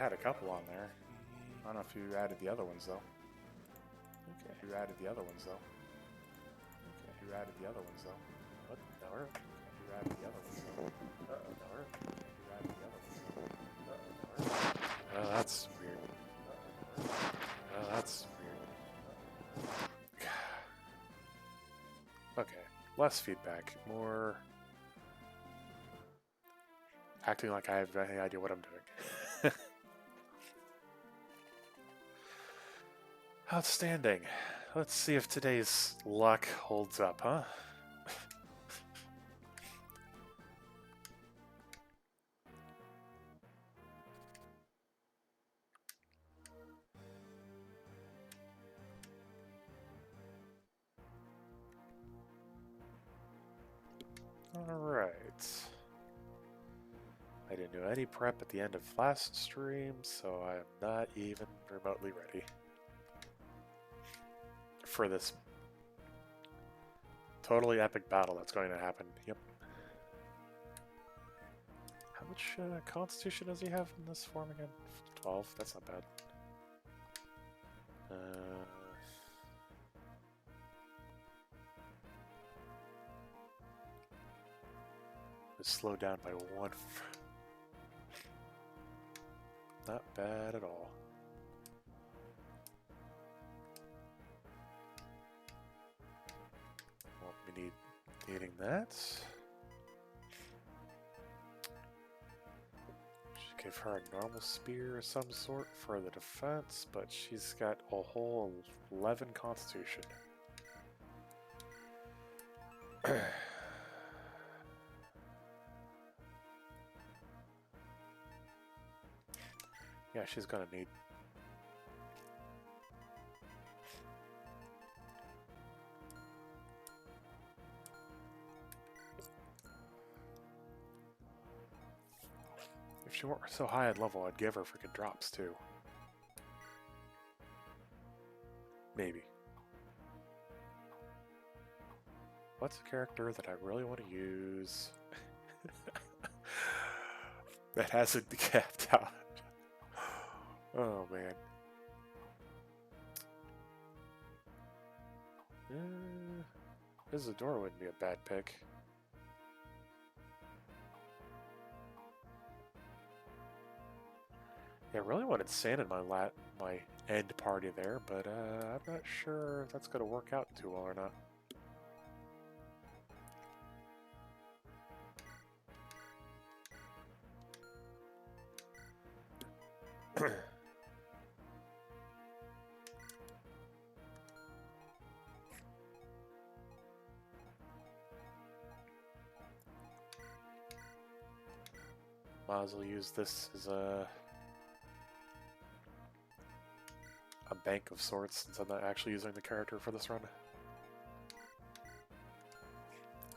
Had a couple on there. I don't know if you added the other ones though. Okay. You added the other ones though. Okay. You added the other ones though. What? No. You added the other ones though. No. You added the other ones though. No. Oh, that's weird. Oh, that's weird. Okay. Less feedback. More acting like I have any idea what I'm doing. Outstanding. Let's see if today's luck holds up, huh? Alright. I didn't do any prep at the end of last stream, so I'm not even remotely ready for this totally epic battle that's going to happen. Yep. How much constitution does he have in this form again? 12? That's not bad. It's slowed down by 1. Not bad at all. Well, we needing that. Should give her a normal spear of some sort for the defense, but she's got a whole 11 constitution. Yeah, she's gonna need. If she weren't so high in level, I'd give her freaking drops too. Maybe. What's a character that I really want to use that hasn't capped out? Oh man. Isadora wouldn't be a bad pick. Yeah, I really wanted Sand in my end party there, but I'm not sure if that's going to work out too well or not. Might as well use this as a bank of sorts since I'm not actually using the character for this run.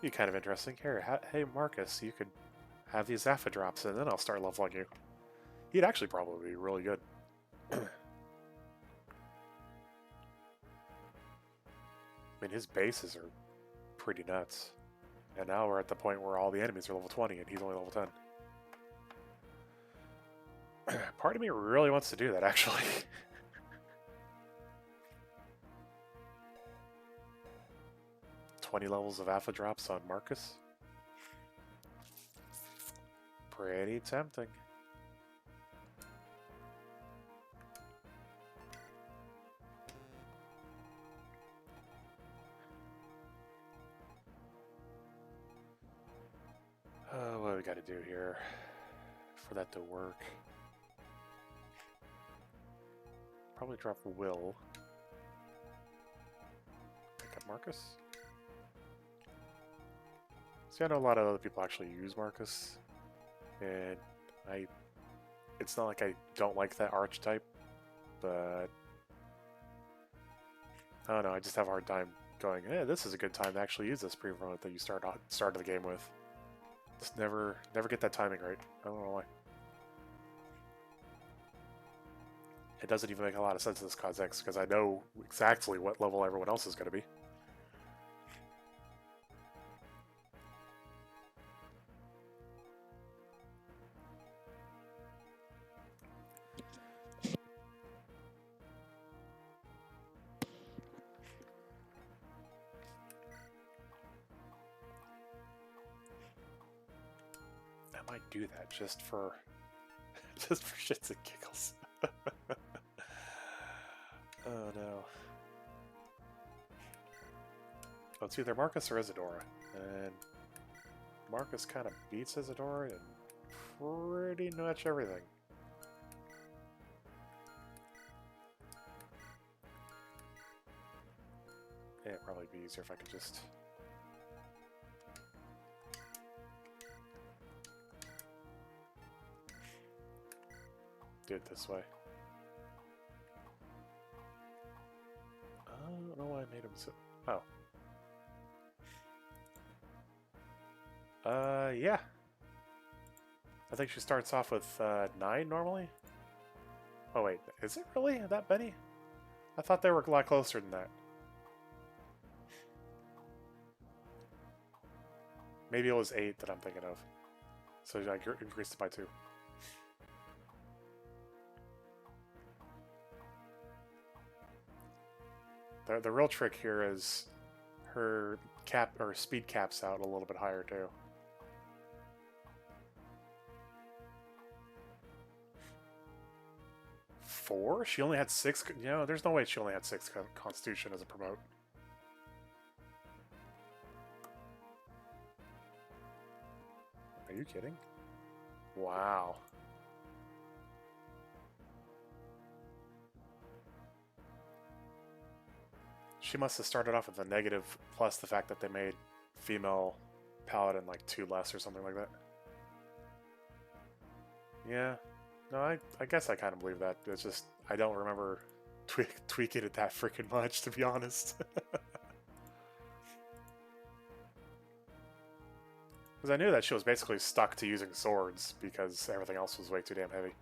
Be kind of interesting. Here, hey Marcus, you could have these Zaffa drops and then I'll start leveling you. He'd actually probably be really good. I mean, his bases are pretty nuts. And now we're at the point where all the enemies are level 20 and he's only level 10. Part of me really wants to do that, actually. $20 of alpha drops on Marcus. Pretty tempting. What do we got to do here for that to work? Probably drop Will. Pick up Marcus. See, I know a lot of other people actually use Marcus, and it's not like I don't like that archetype, but I don't know, I just have a hard time going, this is a good time to actually use this pre-promote that you started the game with. Just never get that timing right. I don't know why. It doesn't even make a lot of sense in this context, because I know exactly what level everyone else is going to be. might do that just for just for shits and giggles. Oh no. Oh, it's either Marcus or Isadora. And Marcus kind of beats Isadora in pretty much everything. Yeah, it'd probably be easier if I could just... do it this way. I don't know why I made him so... Oh. Yeah. I think she starts off with 9 normally? Oh wait, is it really that many? I thought they were a lot closer than that. Maybe it was 8 that I'm thinking of. So I increased it by 2. The real trick here is her cap or speed caps out a little bit higher too. Four? She only had 6. You know, there's no way she only had 6 Constitution as a promote. Are you kidding? Wow. She must have started off with a negative plus the fact that they made female paladin like 2 less or something like that. Yeah. No, I guess I kind of believe that. It's just, I don't remember tweaking it that freaking much, to be honest. Because I knew that she was basically stuck to using swords because everything else was way too damn heavy.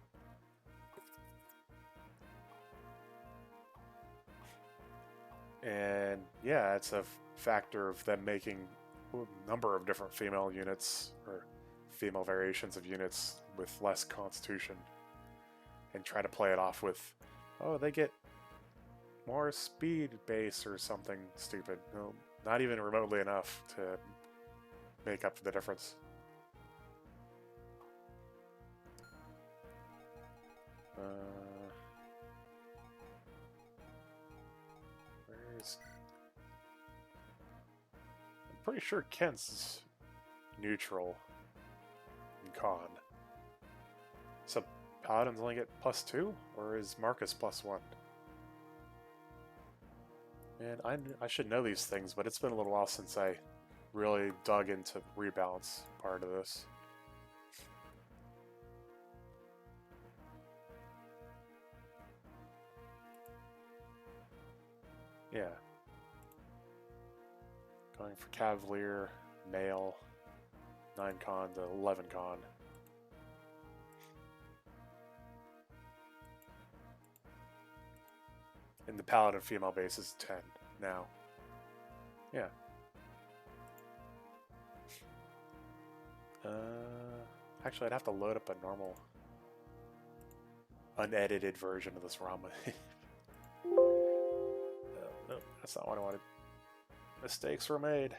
And yeah, it's a factor of them making a number of different female units, or female variations of units with less constitution, and try to play it off with, oh, they get more speed base or something stupid. No, not even remotely enough to make up for the difference. Where's... I'm pretty sure Kent's neutral in con. So Paladins only get +2, or is Marcus +1? And I should know these things, but it's been a little while since I really dug into rebalance part of this. Yeah. Going for Cavalier, male, 9 con to 11 con. And the Paladin female base is 10 now. Yeah. Actually, I'd have to load up a normal, unedited version of this ROM. No, that's not what I wanted. Mistakes were made.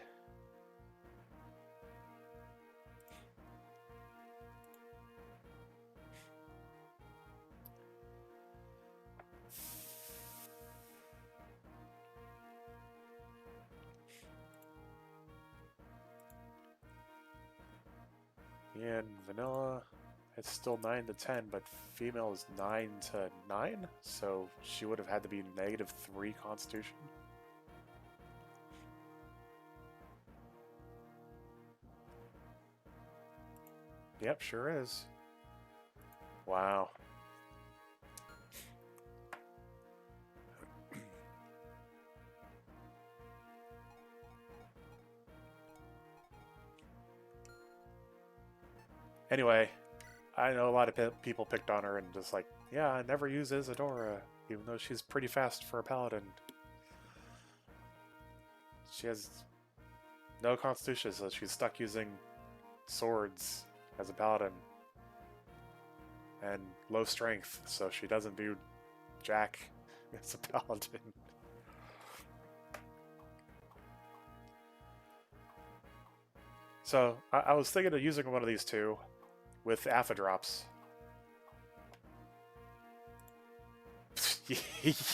And vanilla, it's still 9 to 10, but female is 9 to 9, so she would have had to be -3 constitution. Yep, sure is. Wow. Anyway, I know a lot of people picked on her and just like, yeah, I never use Isadora, even though she's pretty fast for a paladin. She has no constitution, so she's stuck using swords as a paladin. And low strength, so she doesn't do jack as a paladin. So I was thinking of using one of these two. with AFA drops.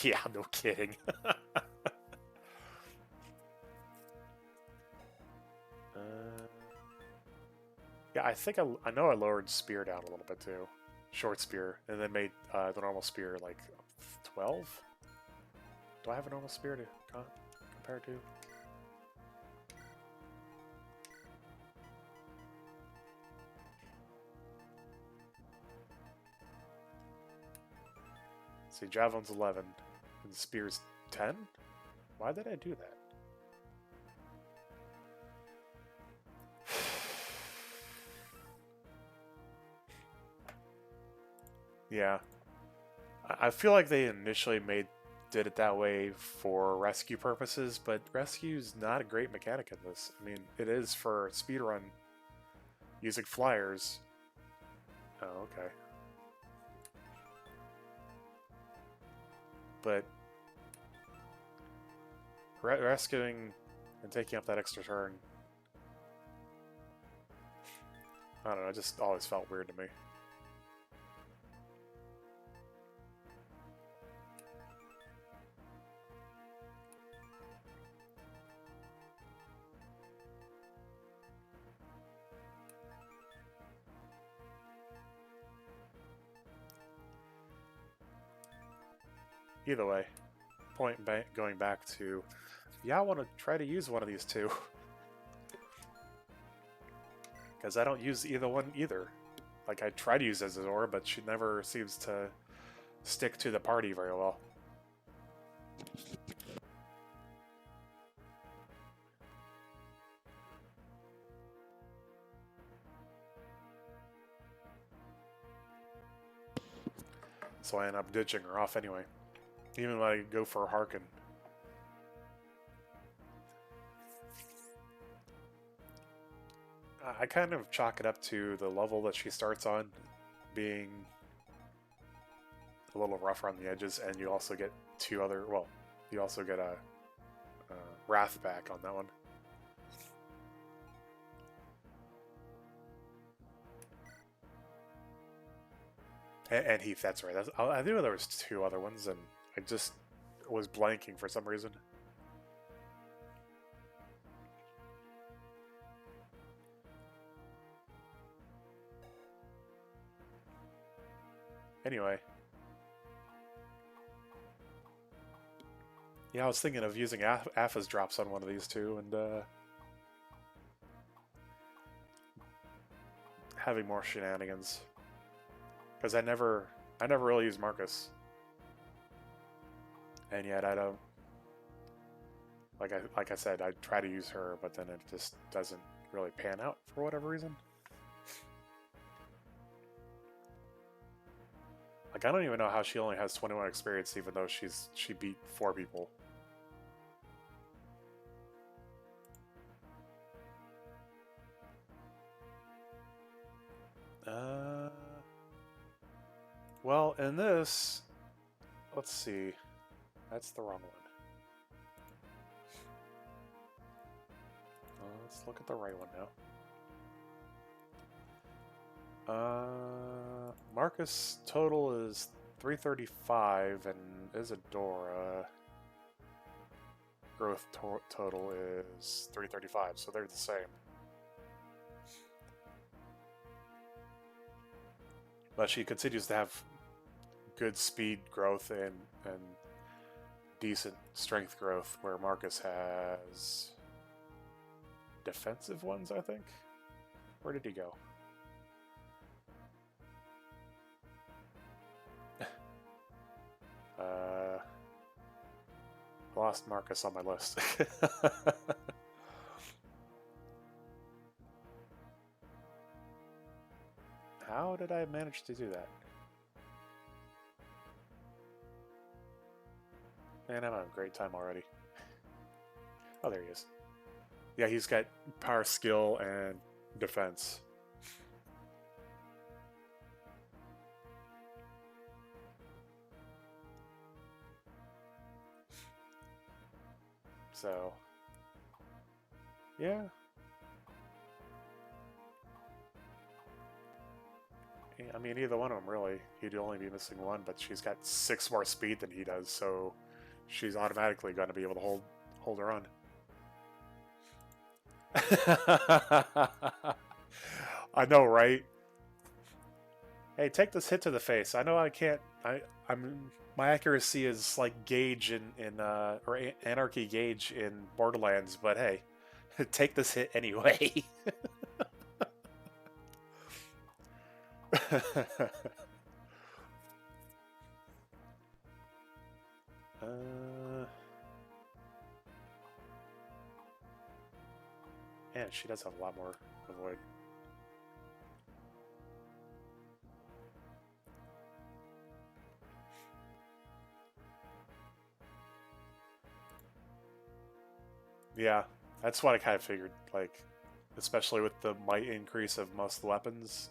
Yeah, no kidding. Yeah, I think I know I lowered spear down a little bit too. Short spear, and then made the normal spear like 12? Do I have a normal spear to compare to? See, javelin's 11, and spear's 10? Why did I do that? Yeah. I feel like they initially did it that way for rescue purposes, but rescue's not a great mechanic in this. I mean, it is for speedrun using flyers. Oh, okay. But rescuing and taking up that extra turn, I don't know, it just always felt weird to me. Either way, going back to, yeah, I want to try to use one of these two. Because I don't use either one either. Like, I try to use Azor, but she never seems to stick to the party very well. So I end up ditching her off anyway. Even when I go for a Harken. I kind of chalk it up to the level that she starts on being a little rougher on the edges, and you also get two other, well, you also get a Wrath back on that one. And Heath, that's right. I knew there was two other ones, and I just was blanking for some reason. Anyway. Yeah, I was thinking of using AFA's drops on one of these two, and having more shenanigans. Because I never really use Marcus. And yet I don't, like I said, I try to use her, but then it just doesn't really pan out for whatever reason. Like, I don't even know how she only has 21 experience, even though she beat 4 people. Well, in this, let's see. That's the wrong one. Let's look at the right one now. Marcus total is 335, and Isadora growth total is 335, so they're the same. But she continues to have good speed growth and decent strength growth, where Marcus has defensive ones, I think. Where did he go? Lost Marcus on my list. How did I manage to do that? Man, I'm having a great time already. Oh, there he is. Yeah, he's got power, skill, and defense. So, yeah. I mean, either one of them, really. He'd only be missing one, but she's got 6 more speed than he does, so she's automatically going to be able to hold her on. I know, right? Hey, take this hit to the face. I know I can't. I'm my accuracy is like Gauge or Anarchy Gauge in Borderlands, but hey, take this hit anyway. Man, she does have a lot more avoid. Yeah, that's what I kind of figured. Like, especially with the might increase of most of the weapons,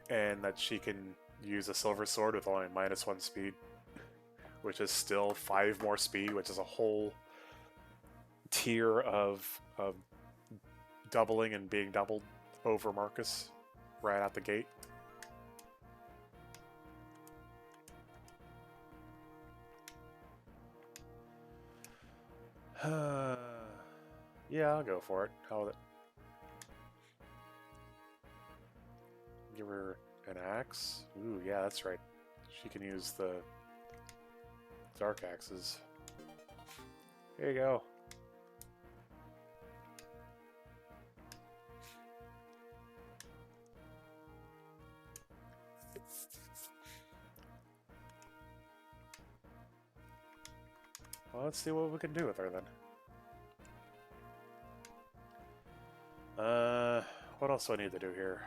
and that she can use a silver sword with only -1 speed, which is still 5 more speed, which is a whole tier of doubling and being doubled over Marcus right out the gate. Yeah, I'll go for it. How with it? Give her an axe. Ooh, yeah, that's right. She can use the dark axes. Here you go. Well, let's see what we can do with her then. What else do I need to do here?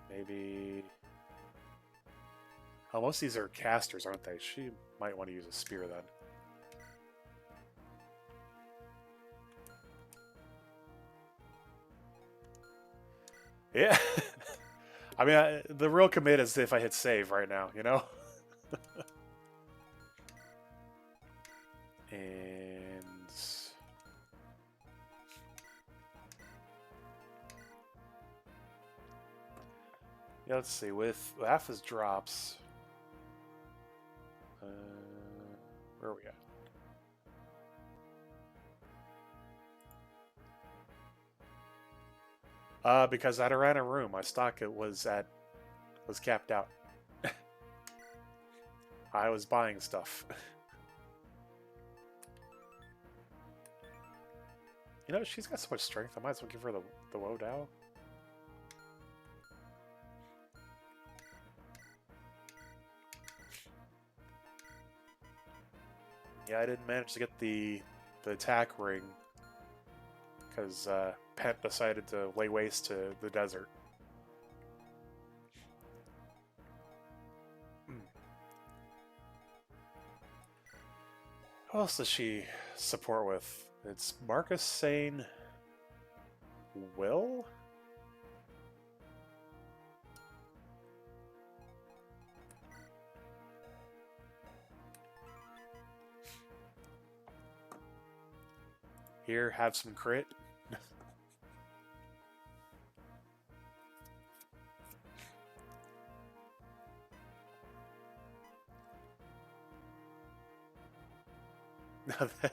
Maybe... Oh, most of these are casters, aren't they? She might want to use a spear then. Yeah. I mean, the real commit is if I hit save right now, you know? And... yeah, let's see. With half his drops... where are we at? Because I ran a room, my stock was capped out. I was buying stuff. You know, she's got so much strength, I might as well give her the Wodao. Yeah, I didn't manage to get the attack ring because Pent decided to lay waste to the desert. Who else does she support with? It's Marcus, Sane, Will? Here, have some crit.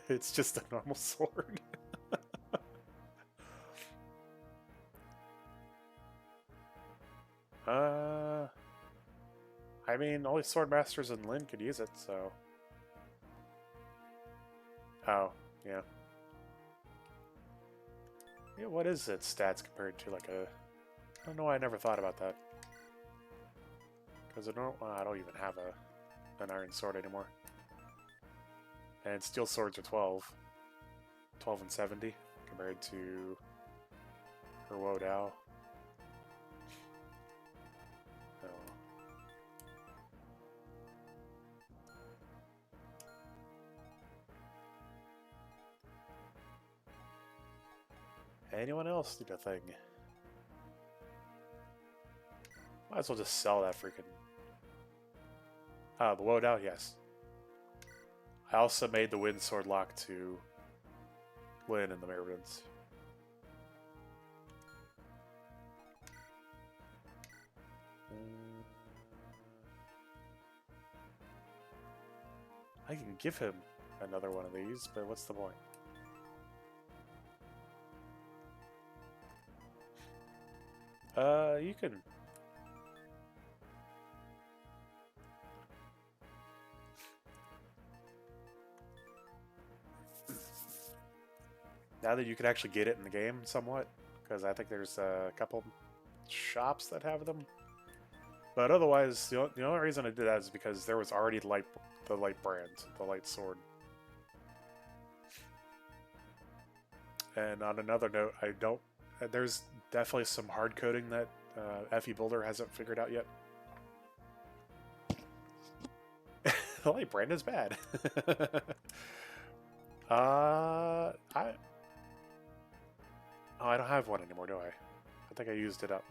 It's just a normal sword. I mean, only sword masters and Lyn could use it, so. Oh, yeah. Yeah, what is its stats compared to like a... I don't know why I never thought about that. Because I don't even have an iron sword anymore. And steel swords are 12. 12 and 70 compared to her Wodao. Oh. Anyone else need a thing? Might as well just sell that freaking... the Wodao, yes. I also made the wind sword lock to Lynn and the Mervins. I can give him another one of these, but what's the point? You can... Now that you can actually get it in the game somewhat, because I think there's a couple shops that have them. But otherwise, the only reason I did that is because there was already the light brand, the light sword. And on another note, there's definitely some hard coding that FE Builder hasn't figured out yet. The light brand is bad. I don't have one anymore, do I? I think I used it up.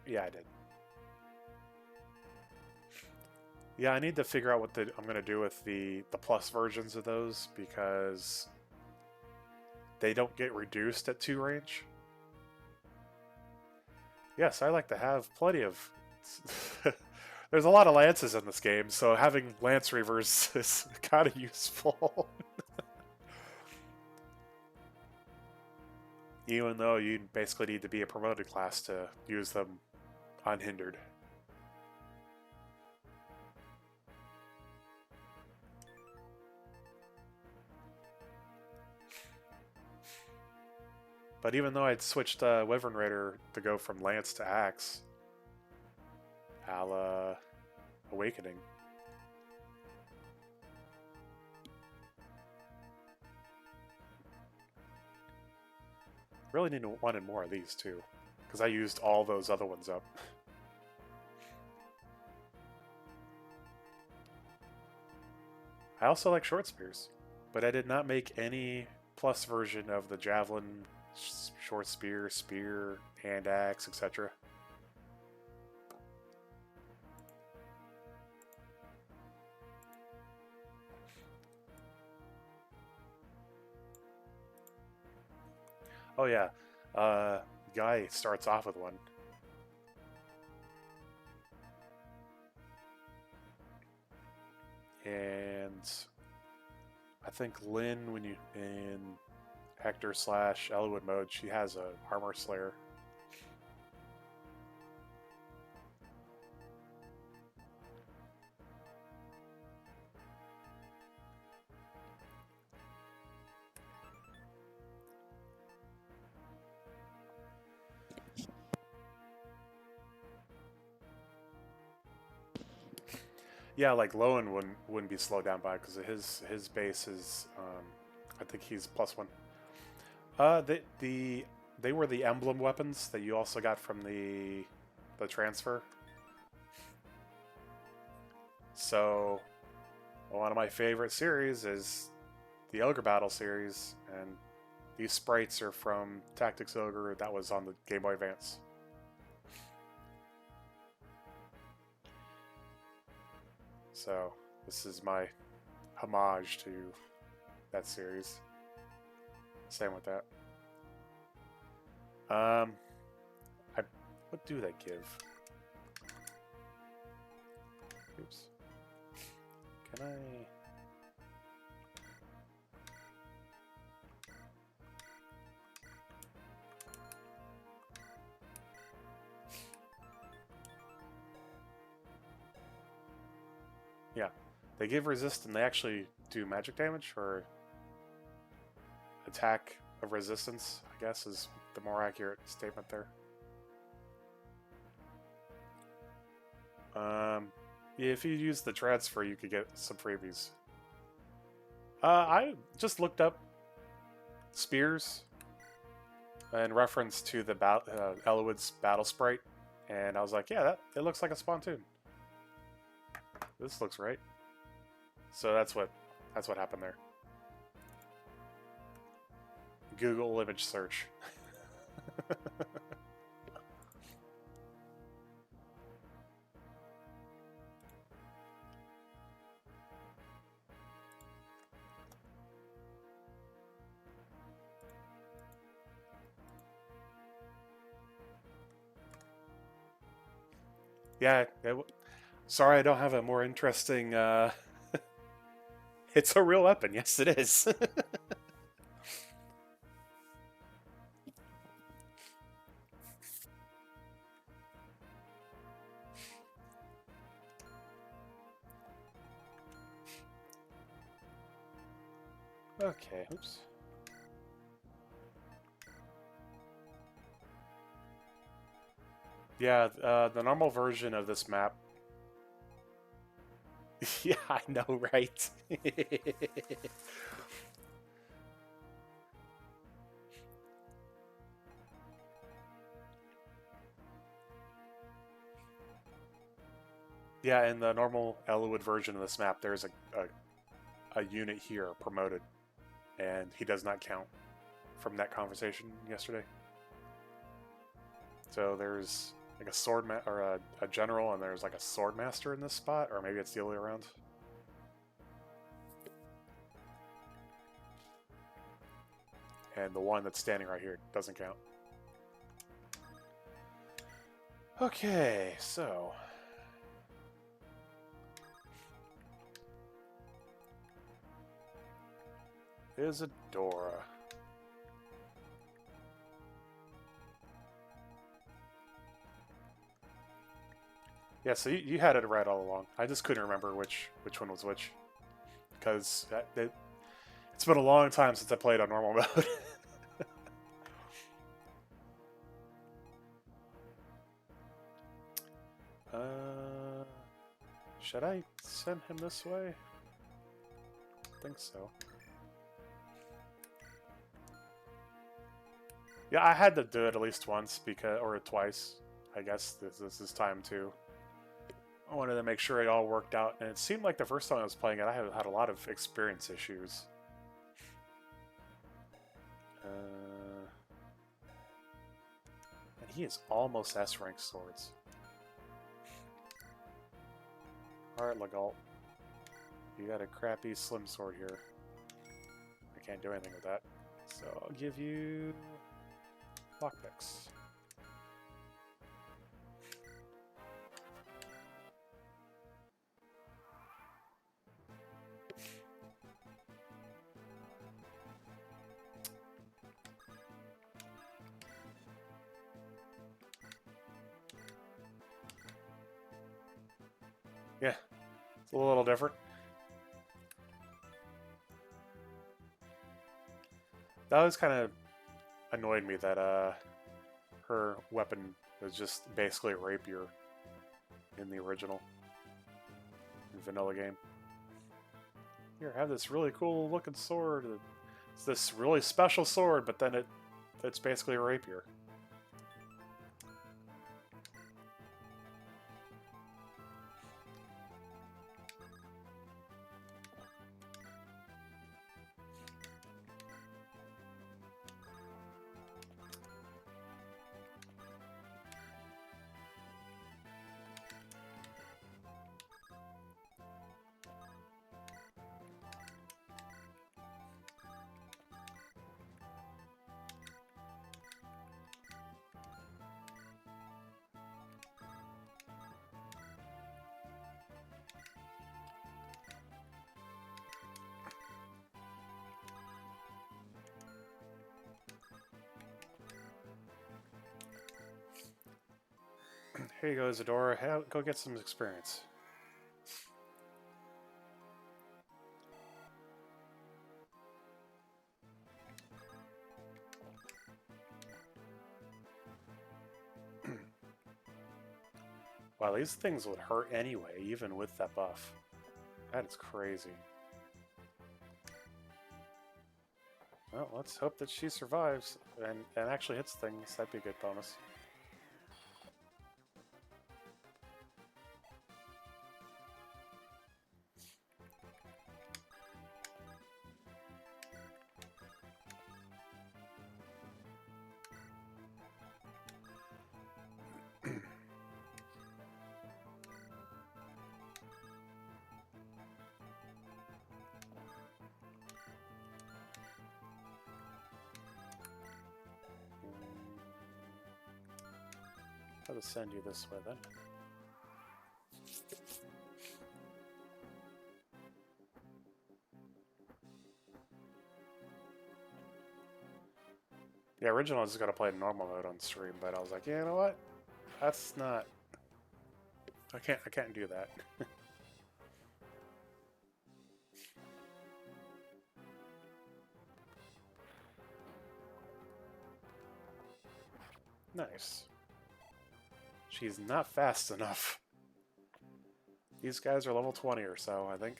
Yeah, I did. Yeah, I need to figure out what I'm going to do with the plus versions of those, because they don't get reduced at 2 range. Yes, I like to have plenty of... There's a lot of lances in this game, so having lance reavers is kind of useful. Even though you basically need to be a promoted class to use them unhindered. But even though I'd switched Wyvern Raider to go from Lance to Axe, a la Awakening, really wanted more of these too, because I used all those other ones up. I also like short spears, but I did not make any plus version of the javelin, short spear, spear, hand axe, etc. Oh yeah, guy starts off with one. And I think Lynn, when you in Hector / Elwood mode, she has a armor slayer. Yeah, like Lowen wouldn't be slowed down by it because his base is I think he's +1. They were the emblem weapons that you also got from the transfer. So one of my favorite series is the Ogre Battle series, and these sprites are from Tactics Ogre that was on the Game Boy Advance. So this is my homage to that series. Same with that. What do they give? Oops. Can I? Yeah, they give resist and they actually do magic damage, or attack of resistance, I guess, is the more accurate statement there. Yeah, if you use the transfer, you could get some freebies. I just looked up spears in reference to the Elwood's battle sprite, and I was like, yeah, it looks like a Spontoon. This looks right. So that's what happened there. Google image search. Yeah. Sorry, I don't have a more interesting. It's a real weapon. Yes, it is. Okay. Oops. Yeah, the normal version of this map. Yeah, I know, right? Yeah, in the normal Elwood version of this map, there's a unit here promoted, and he does not count from that conversation yesterday. So there's like a or a general, and there's like a sword master in this spot, or maybe it's the other way around. And the one that's standing right here doesn't count. Okay, so Isadora. Yeah, so you had it right all along. I just couldn't remember which one was which. Because it's been a long time since I played on normal mode. Should I send him this way? I think so. Yeah, I had to do it at least once, or twice. I guess this is time too. I wanted to make sure it all worked out, and it seemed like the first time I was playing it, I had a lot of experience issues. And he is almost S-rank swords. Alright, Legault. You got a crappy slim sword here. I can't do anything with that. So I'll give you lockpicks. Yeah, it's a little different. That always kind of annoyed me that her weapon was just basically a rapier in the original vanilla game. Here, have this really cool looking sword. It's this really special sword, but then it's basically a rapier. Here you go, Isadora. Go get some experience. Wow, these things would hurt anyway, even with that buff. That is crazy. Well, let's hope that she survives and actually hits things. That'd be a good bonus. I'll just send you this way then. Yeah, originally I was just gonna play normal mode on stream, but I was like, yeah, you know what? That's not. I can't do that. Nice. She's not fast enough. These guys are level 20 or so, I think.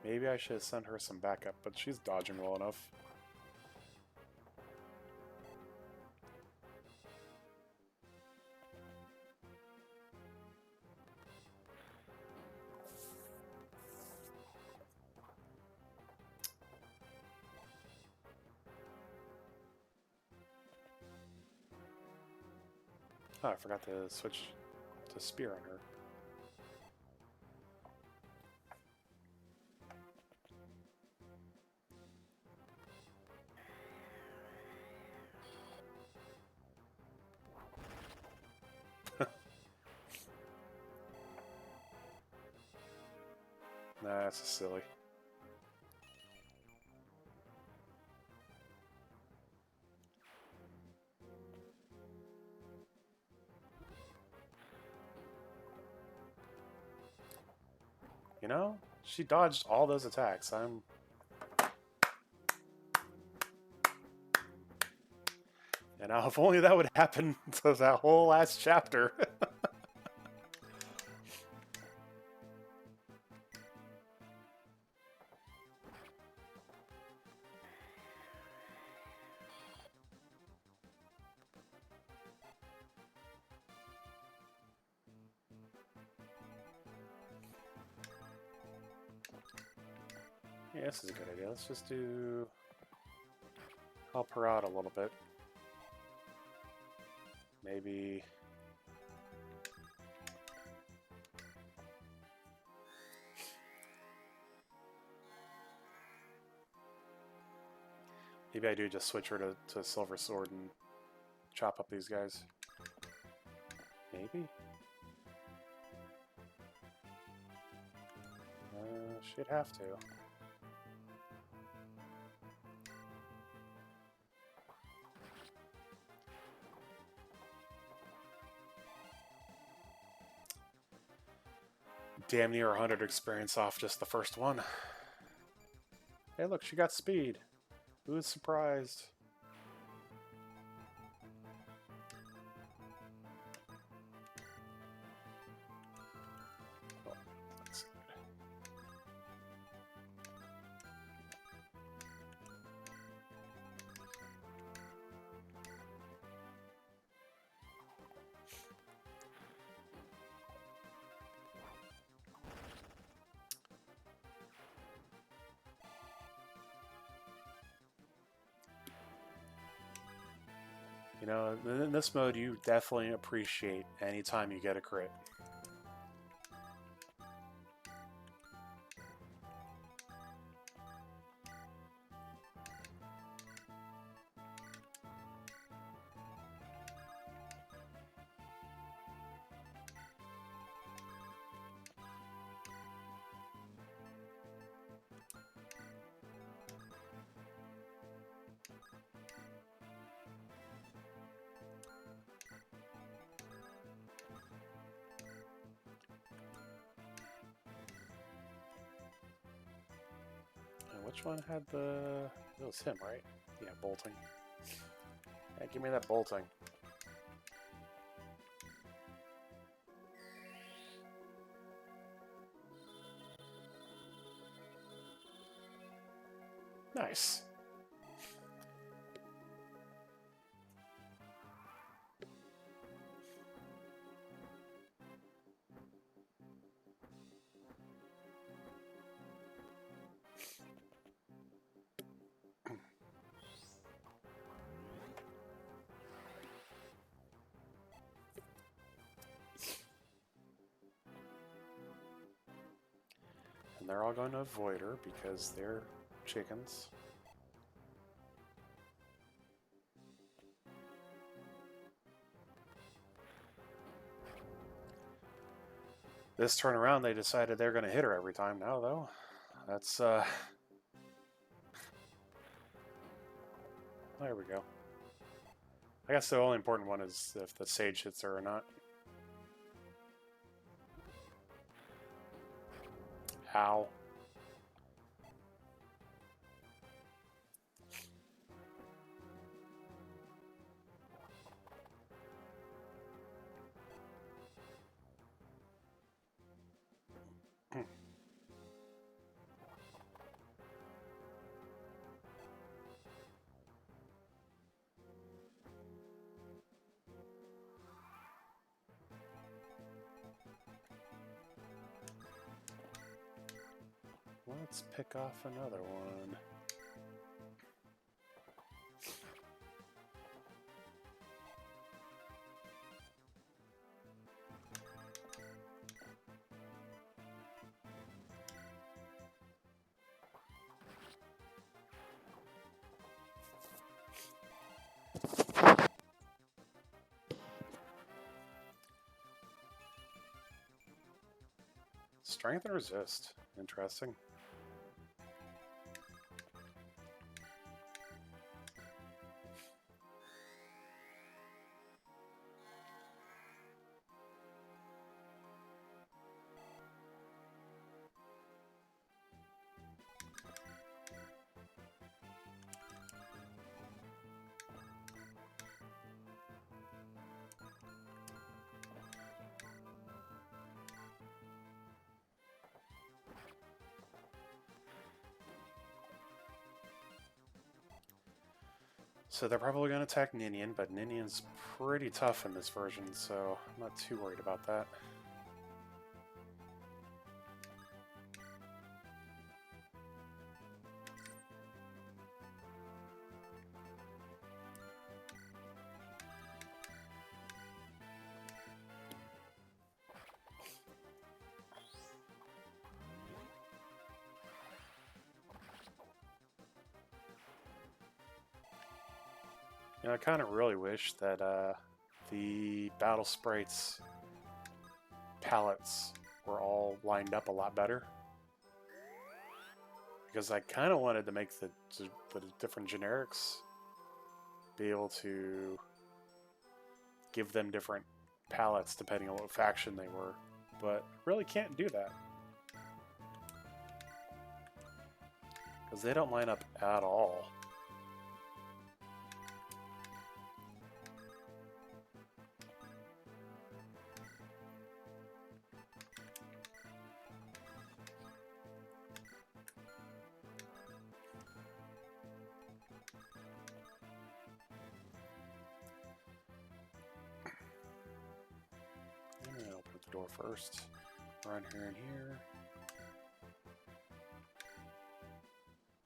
Maybe I should send her some backup, but she's dodging well enough. Oh, I forgot to switch to spear on her. Nah, that's silly. You know, she dodged all those attacks. And now, if only that would happen to that whole last chapter. Yeah, this is a good idea. Let's just help her out a little bit. Maybe... Maybe I do just switch her to Silver Sword and chop up these guys. Maybe? She'd have to. Damn near 100 experience off just the first one. Hey look, she got speed. Who was surprised? Oh, that's good. You know, in this mode, you definitely appreciate any time you get a crit. Which one had the... It was him, right? Yeah, bolting. Yeah, give me that bolting. Nice. And they're all going to avoid her because they're chickens. This turn around, they decided they're going to hit her every time now, though. That's, there we go. I guess the only important one is if the sage hits her or not. Ow. Let's pick off another one. Strength and resist. Interesting. So they're probably going to attack Ninian, but Ninian's pretty tough in this version, so I'm not too worried about that. You know, I kind of really wish that the Battle Sprites palettes were all lined up a lot better. Because I kind of wanted to make the different generics be able to give them different palettes depending on what faction they were. But really can't do that. Because they don't line up at all. Door first. Run here and here.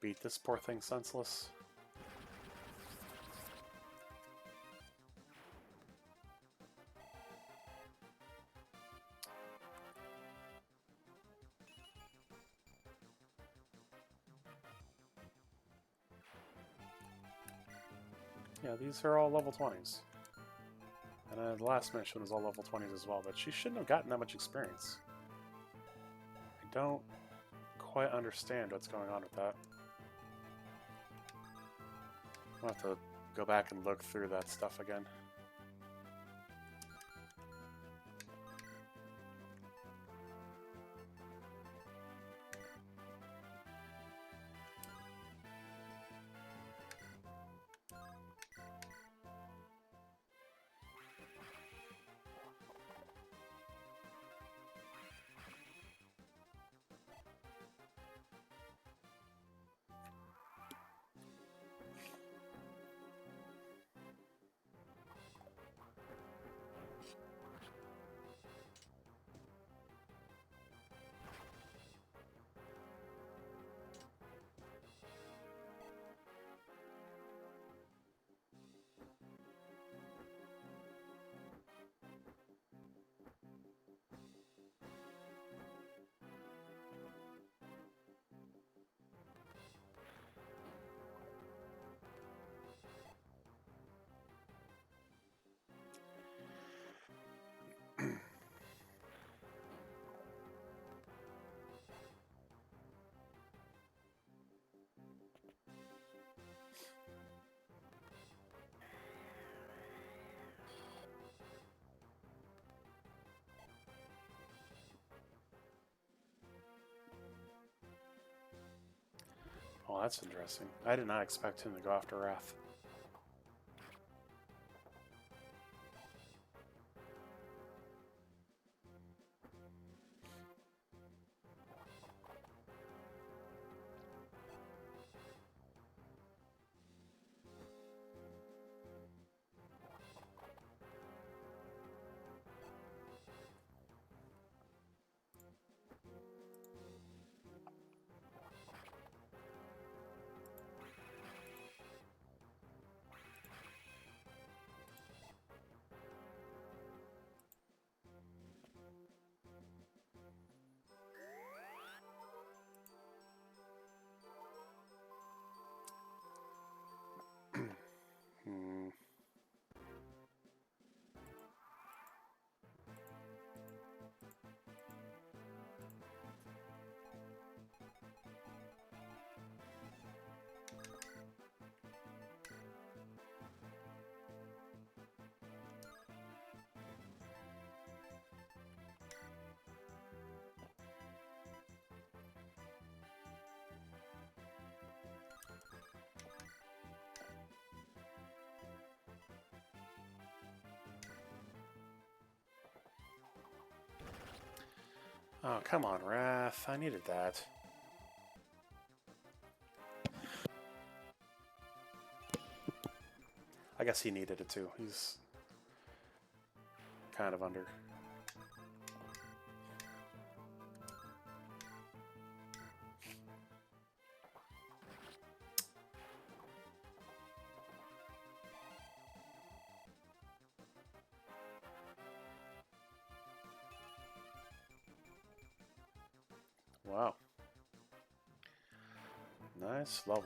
Beat this poor thing senseless. Yeah, these are all level 20s. And the last mission was all level 20s as well, but she shouldn't have gotten that much experience. I don't quite understand what's going on with that. I'll have to go back and look through that stuff again. Well, that's interesting. I did not expect him to go after Wrath. Hmm. Oh, come on, Wrath. I needed that. I guess he needed it too. He's kind of under. Wow. Nice level.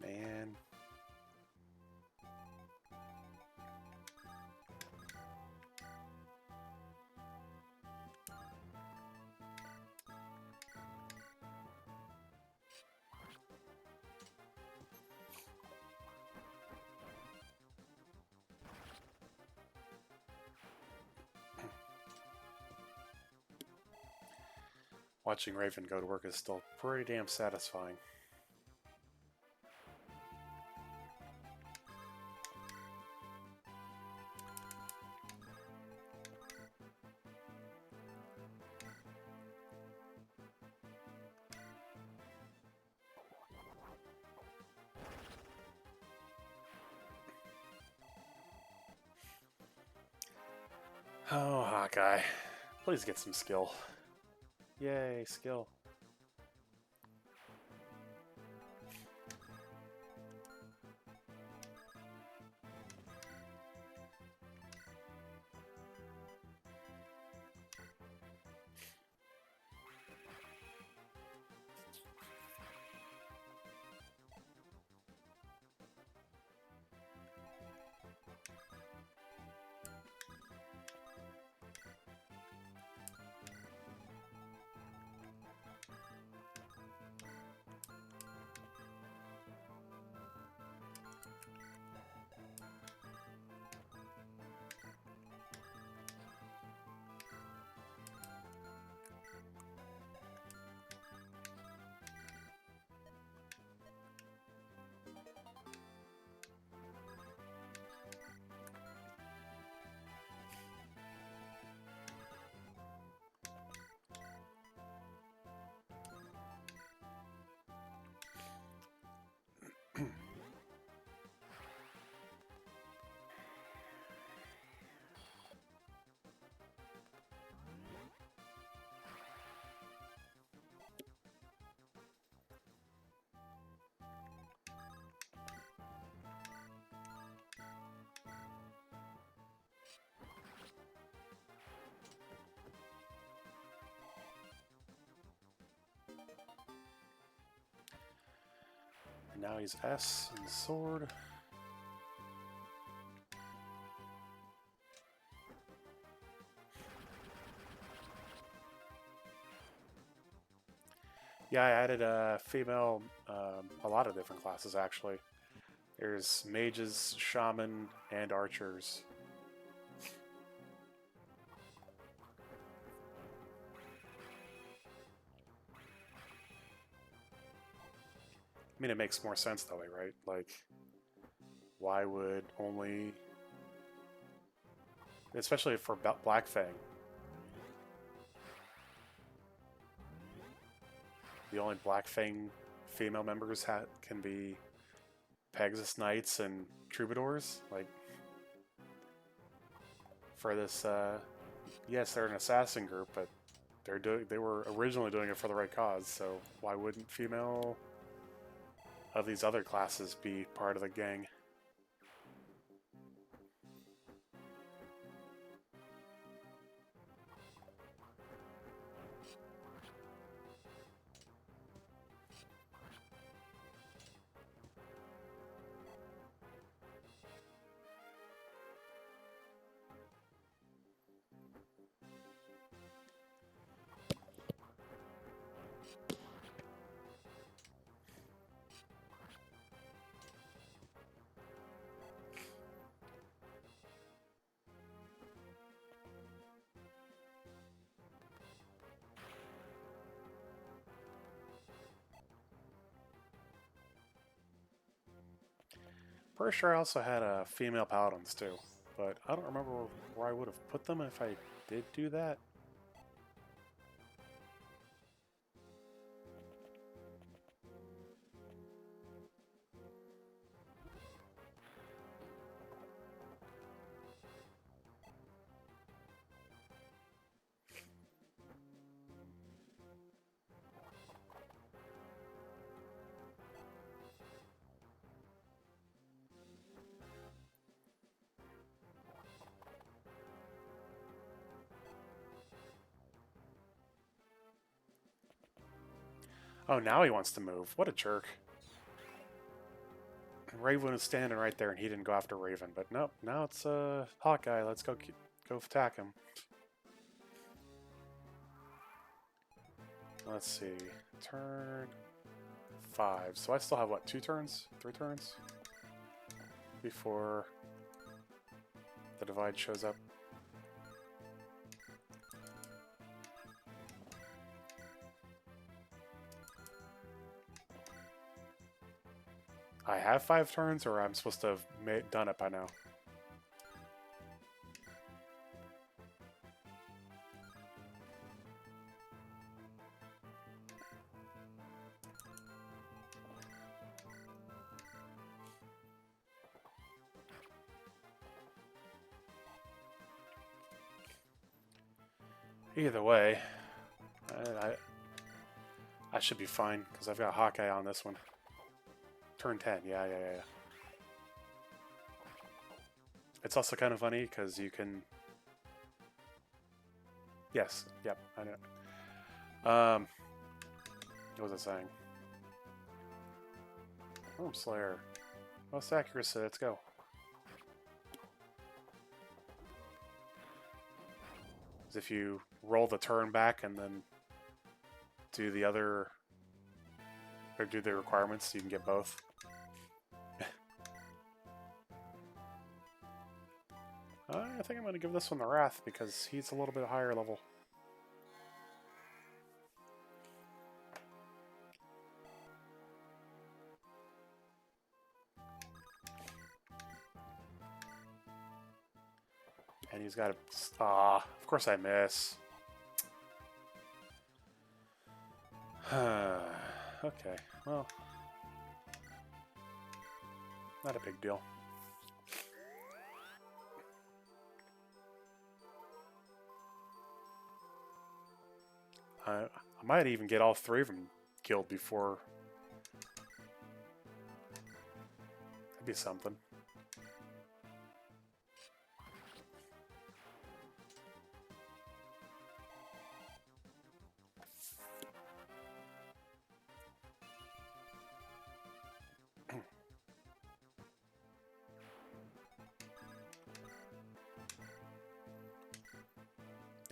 Man. Watching Raven go to work is still pretty damn satisfying. Oh, Hawkeye. Please get some skill. Yay, skill. Now he's S and sword. Yeah, I added a female, a lot of different classes actually. There's mages, shaman, and archers. I mean, it makes more sense that way, right? Like, why would only... Especially for Black Fang. The only Black Fang female members can be Pegasus Knights and Troubadours. Like, for this, yes, they're an assassin group, but they were originally doing it for the right cause, so why wouldn't female of these other classes be part of the gang? Pretty sure I also had female paladins too, but I don't remember where I would have put them if I did do that. Oh, now he wants to move. What a jerk. Raven was standing right there and he didn't go after Raven, but nope, now it's Hawkeye. Let's go attack him. Let's see. Turn 5. So I still have what, 2 turns? 3 turns? Before the divide shows up. I have 5 turns, or I'm supposed to have done it by now? Either way, I should be fine, because I've got Hawkeye on this one. Turn 10, yeah. It's also kind of funny, because you can... Yes, yep, I know. What was I saying? Worm Slayer. Most accuracy, let's go. If you roll the turn back and then do the other, or do the requirements, you can get both. I think I'm going to give this one the Wrath because he's a little bit higher level. And he's got a... Ah, of course I miss. Okay, well... Not a big deal. I might even get all 3 of them killed before... That'd be something.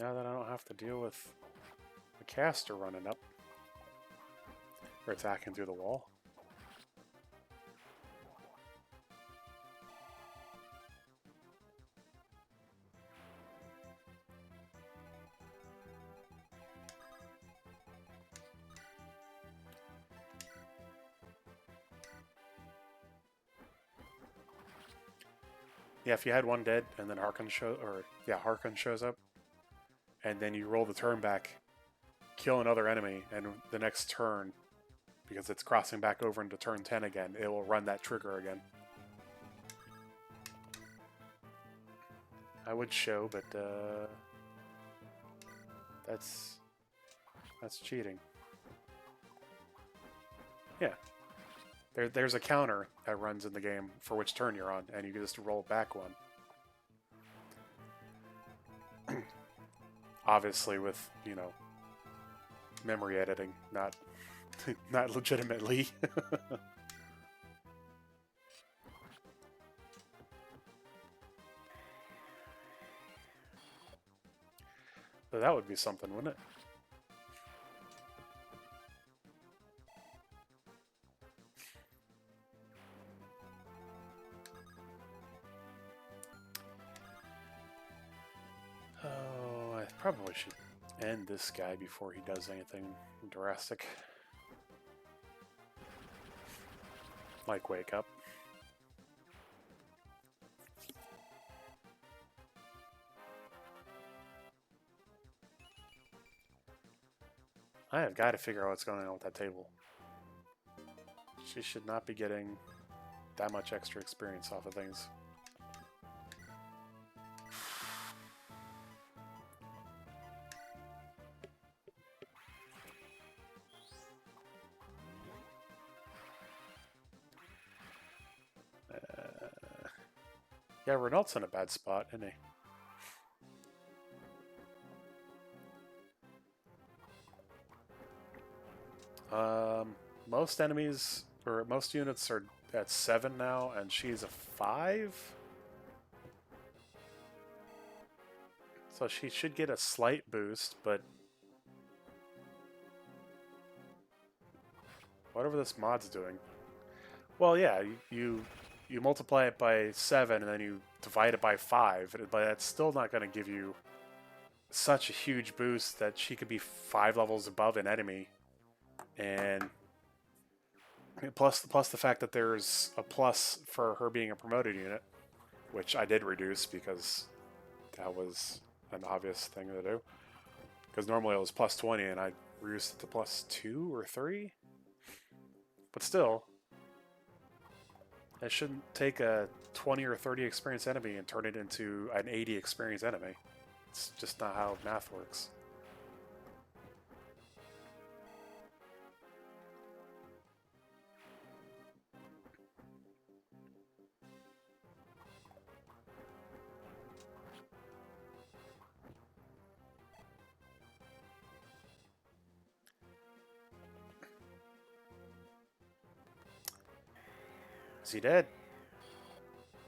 Now that I don't have to deal with the caster running up or attacking through the wall. Yeah, if you had one dead and then Harkon shows up, and then you roll the turn back, kill another enemy, and the next turn, because it's crossing back over into turn 10 again, it will run that trigger again. I would show, but that's cheating. Yeah. There's a counter that runs in the game for which turn you're on, and you can just roll back one. Obviously with, you know, memory editing, not not legitimately. But that would be something, wouldn't it? Oh, I probably should end this guy before he does anything drastic. Like wake up. I have got to figure out what's going on with that table. She should not be getting that much extra experience off of things. Yeah, Renault's in a bad spot, isn't he? Most enemies, or most units are at 7 now, and she's a 5? So she should get a slight boost, but whatever this mod's doing. Well, yeah, you multiply it by 7, and then you divide it by 5, but that's still not going to give you such a huge boost that she could be 5 levels above an enemy. And plus the fact that there's a plus for her being a promoted unit, which I did reduce because that was an obvious thing to do. Because normally it was plus 20 and I reduced it to plus 2 or 3. But still, it shouldn't take a 20 or 30 experience enemy and turn it into an 80 experience enemy. It's just not how math works. Is he dead?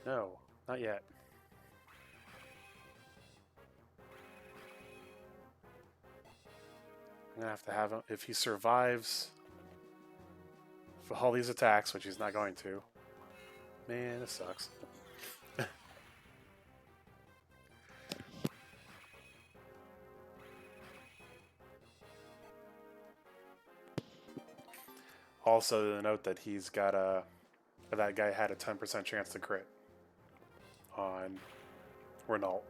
No, not yet. I'm gonna have to have him, if he survives for all these attacks, which he's not going to. Man, this sucks. Also, to note that he's got a... that guy had a 10% chance to crit on Renault.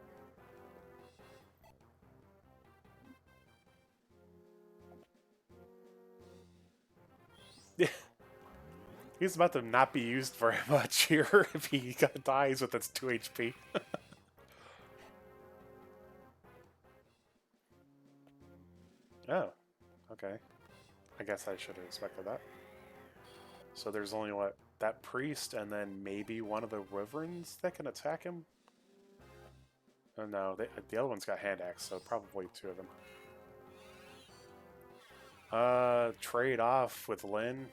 Yeah. He's about to not be used very much here if he dies with its 2 HP. Oh, okay. I guess I should have expected that. So there's only, what, that priest and then maybe one of the wyverns that can attack him? Oh no, the other one's got hand axe, so probably 2 of them. Trade off with Lynn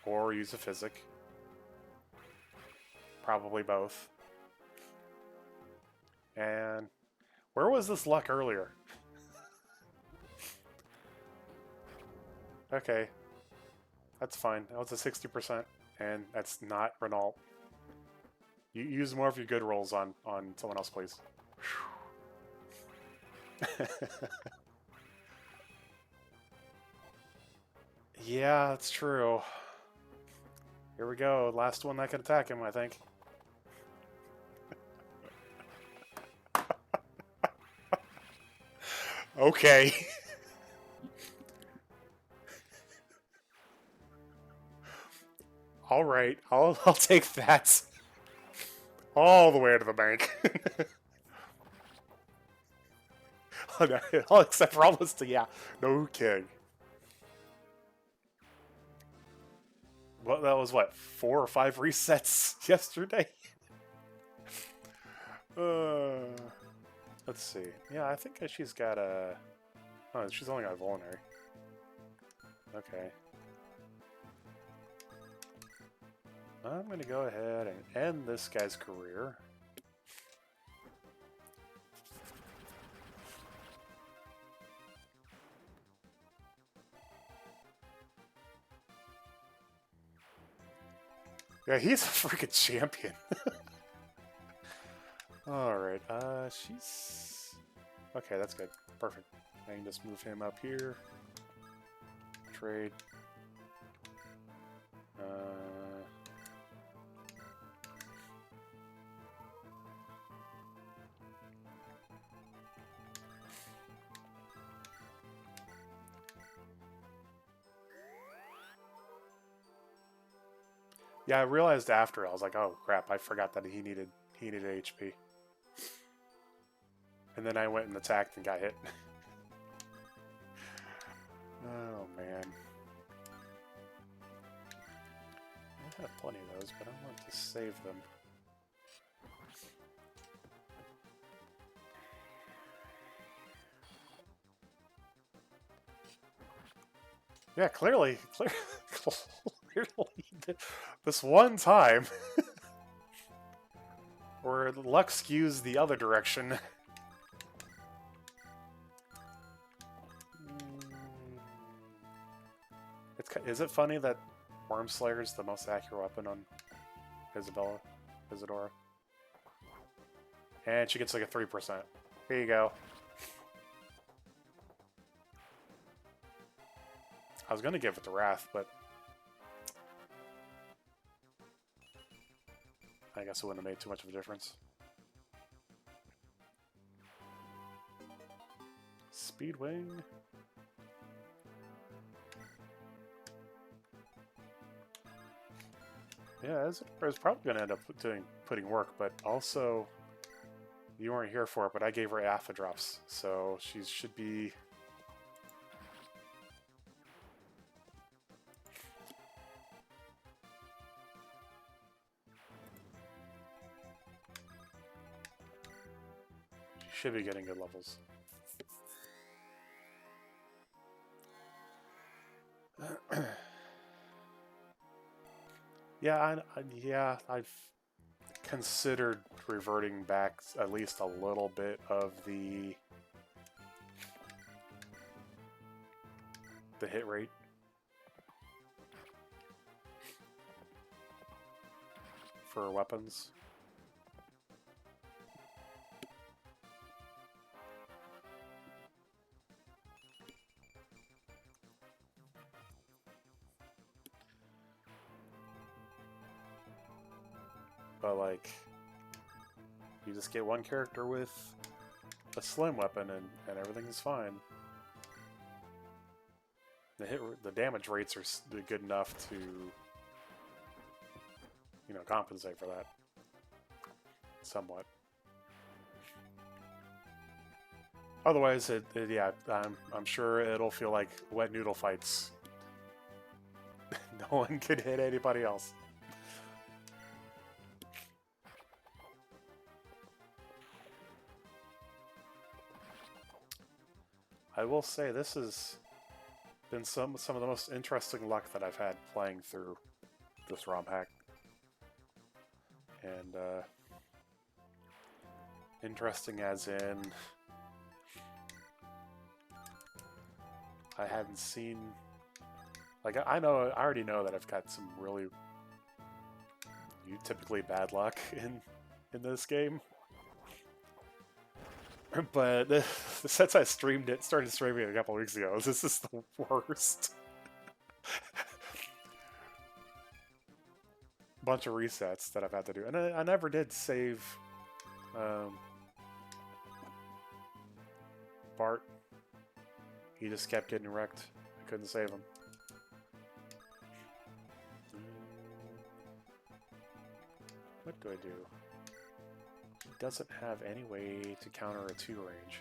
or use a physic. Probably both. And Where was this luck earlier? Okay. That's fine. That was a 60%, and that's not Renault. You use more of your good rolls on someone else, please. Yeah, that's true. Here we go. Last one that can attack him, I think. Okay. All right. I'll take that. All the way to the bank. Oh, no. Oh, except for almost, yeah. No kidding. Well, that was what, 4 or 5 resets yesterday? Let's see. Yeah, I think she's got a... Oh, she's only got a vulnerary. Okay. I'm going to go ahead and end this guy's career. Yeah, he's a freaking champion. Alright, she's... Okay, that's good. Perfect. I can just move him up here. Trade. Yeah, I realized after, I was like, oh crap, I forgot that he needed HP. And then I went and attacked and got hit. Oh man. I have plenty of those, but I want to save them. Yeah, clearly this one time where luck skews the other direction. Is it funny that Wormslayer is the most accurate weapon on Isadora? And she gets like a 3%. Here you go. I was gonna give it to Wrath, but I guess it wouldn't have made too much of a difference. Speedwing. Yeah, it's probably going to end up putting work, but also, you weren't here for it, but I gave her alpha drops, so she should be... She should be getting good levels. Yeah, I've considered reverting back at least a little bit of the hit rate. For weapons. But like, you just get one character with a slim weapon and everything's fine. The damage rates are good enough to, you know, compensate for that somewhat. Otherwise, yeah, I'm sure it'll feel like wet noodle fights. No one could hit anybody else. I will say this has been some of the most interesting luck that I've had playing through this ROM hack. And interesting as in I hadn't seen. Like, I already know that I've got some really typically bad luck in this game. But since I started streaming it a couple weeks ago, this is the worst. Bunch of resets that I've had to do, and I never did save Bart. He just kept getting wrecked. I couldn't save him. What do I do? He doesn't have any way to counter a 2 range.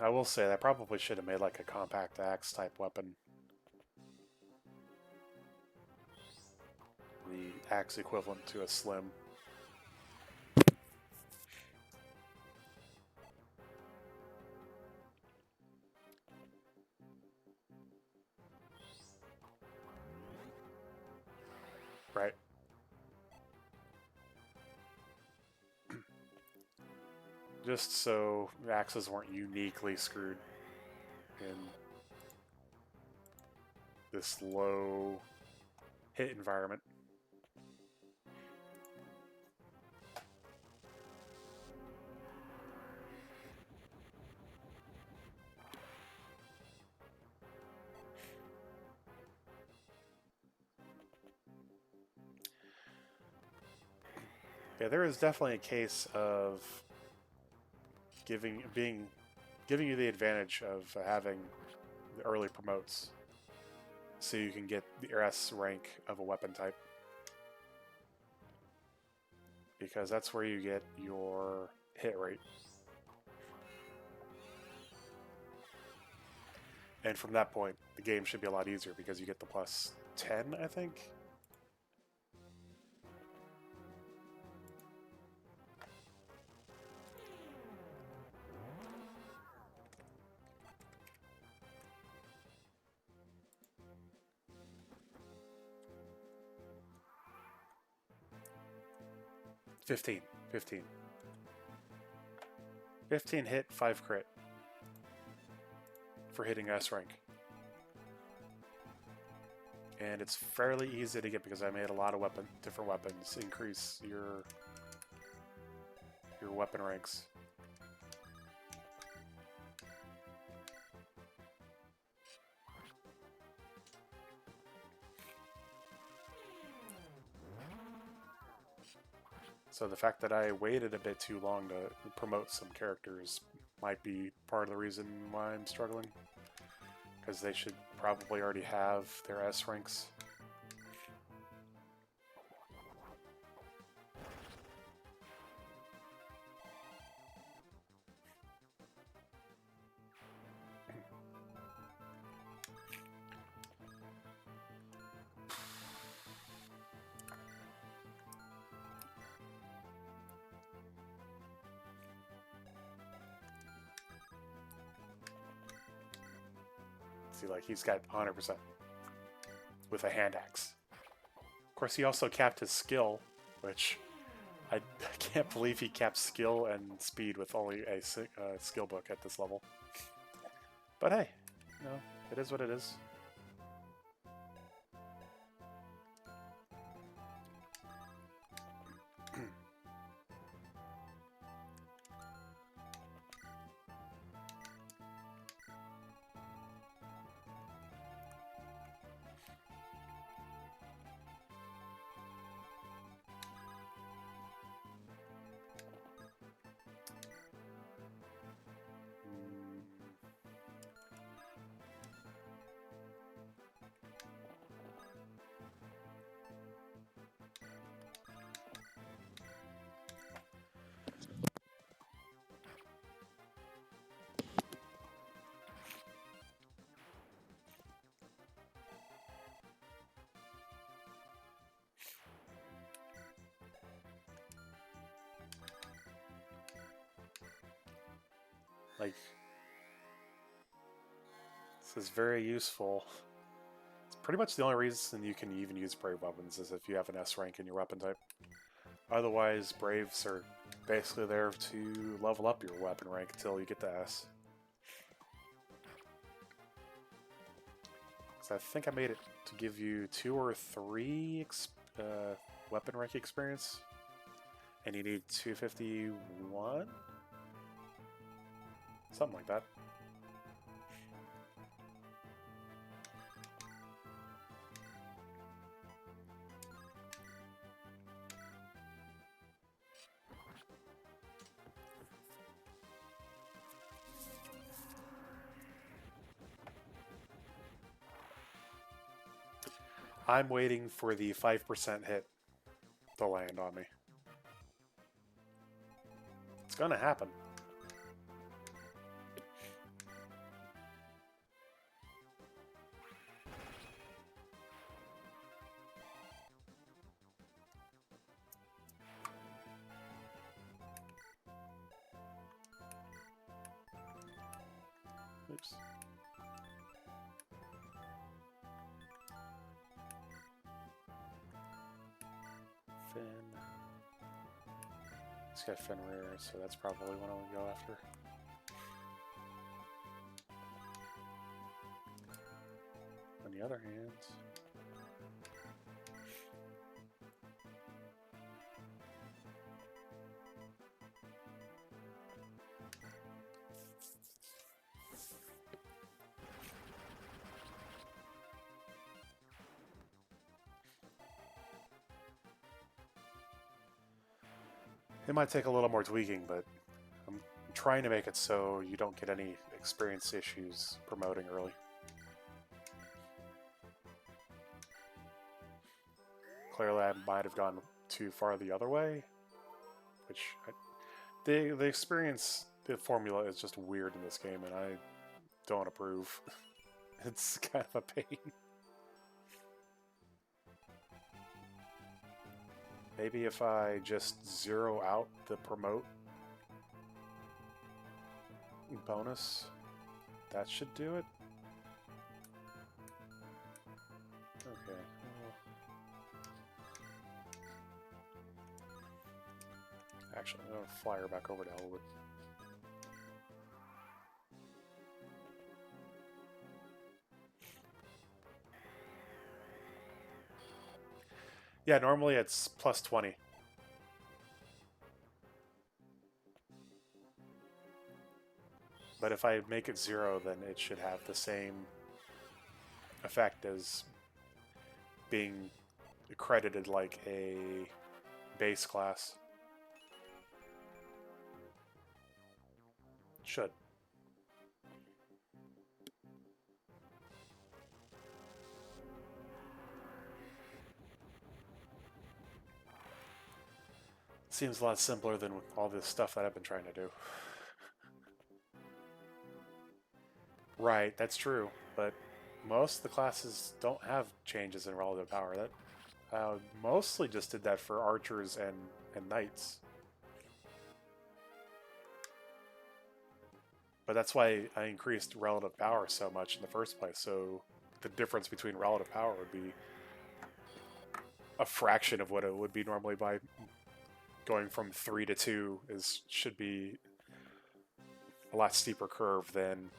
I will say that probably should have made like a compact axe type weapon. The axe equivalent to a slim. Right. Just so axes weren't uniquely screwed in this low hit environment. Yeah, there is definitely a case of giving you the advantage of having the early promotes, so you can get the S rank of a weapon type, because that's where you get your hit rate, and from that point the game should be a lot easier because you get the plus 10, I think. Fifteen hit, 5 crit for hitting S rank. And it's fairly easy to get because I made a lot of different weapons increase your weapon ranks. So the fact that I waited a bit too long to promote some characters might be part of the reason why I'm struggling, because they should probably already have their S ranks. See, like, he's got 100% with a hand axe. Of course, he also capped his skill, which I can't believe he capped skill and speed with only a skill book at this level. But hey, you know, it is what it is. Like, this is very useful. It's pretty much the only reason you can even use Brave weapons is if you have an S rank in your weapon type. Otherwise, Braves are basically there to level up your weapon rank until you get to S. So I think I made it to give you 2 or 3 weapon rank experience. And you need 251? Something like that. I'm waiting for the 5% hit to land on me. It's gonna happen. Oops. Fin. It's got fin rear, so that's probably what I would go after. On the other hand, it might take a little more tweaking, but I'm trying to make it so you don't get any experience issues promoting early. Clearly, I might have gone too far the other way, which the experience, the formula is just weird in this game, and I don't approve. It's kind of a pain. Maybe if I just zero out the promote bonus, that should do it. Okay. Actually, I'm going to fly her back over to Elwood. Yeah, normally it's plus 20. But if I make it 0, then it should have the same effect as being accredited like a base class. Should. Seems a lot simpler than all this stuff that I've been trying to do. Right, that's true, but most of the classes don't have changes in relative power. That mostly just did that for archers and knights. But that's why I increased relative power so much in the first place, so the difference between relative power would be a fraction of what it would be normally by going from 3 to 2 should be a lot steeper curve than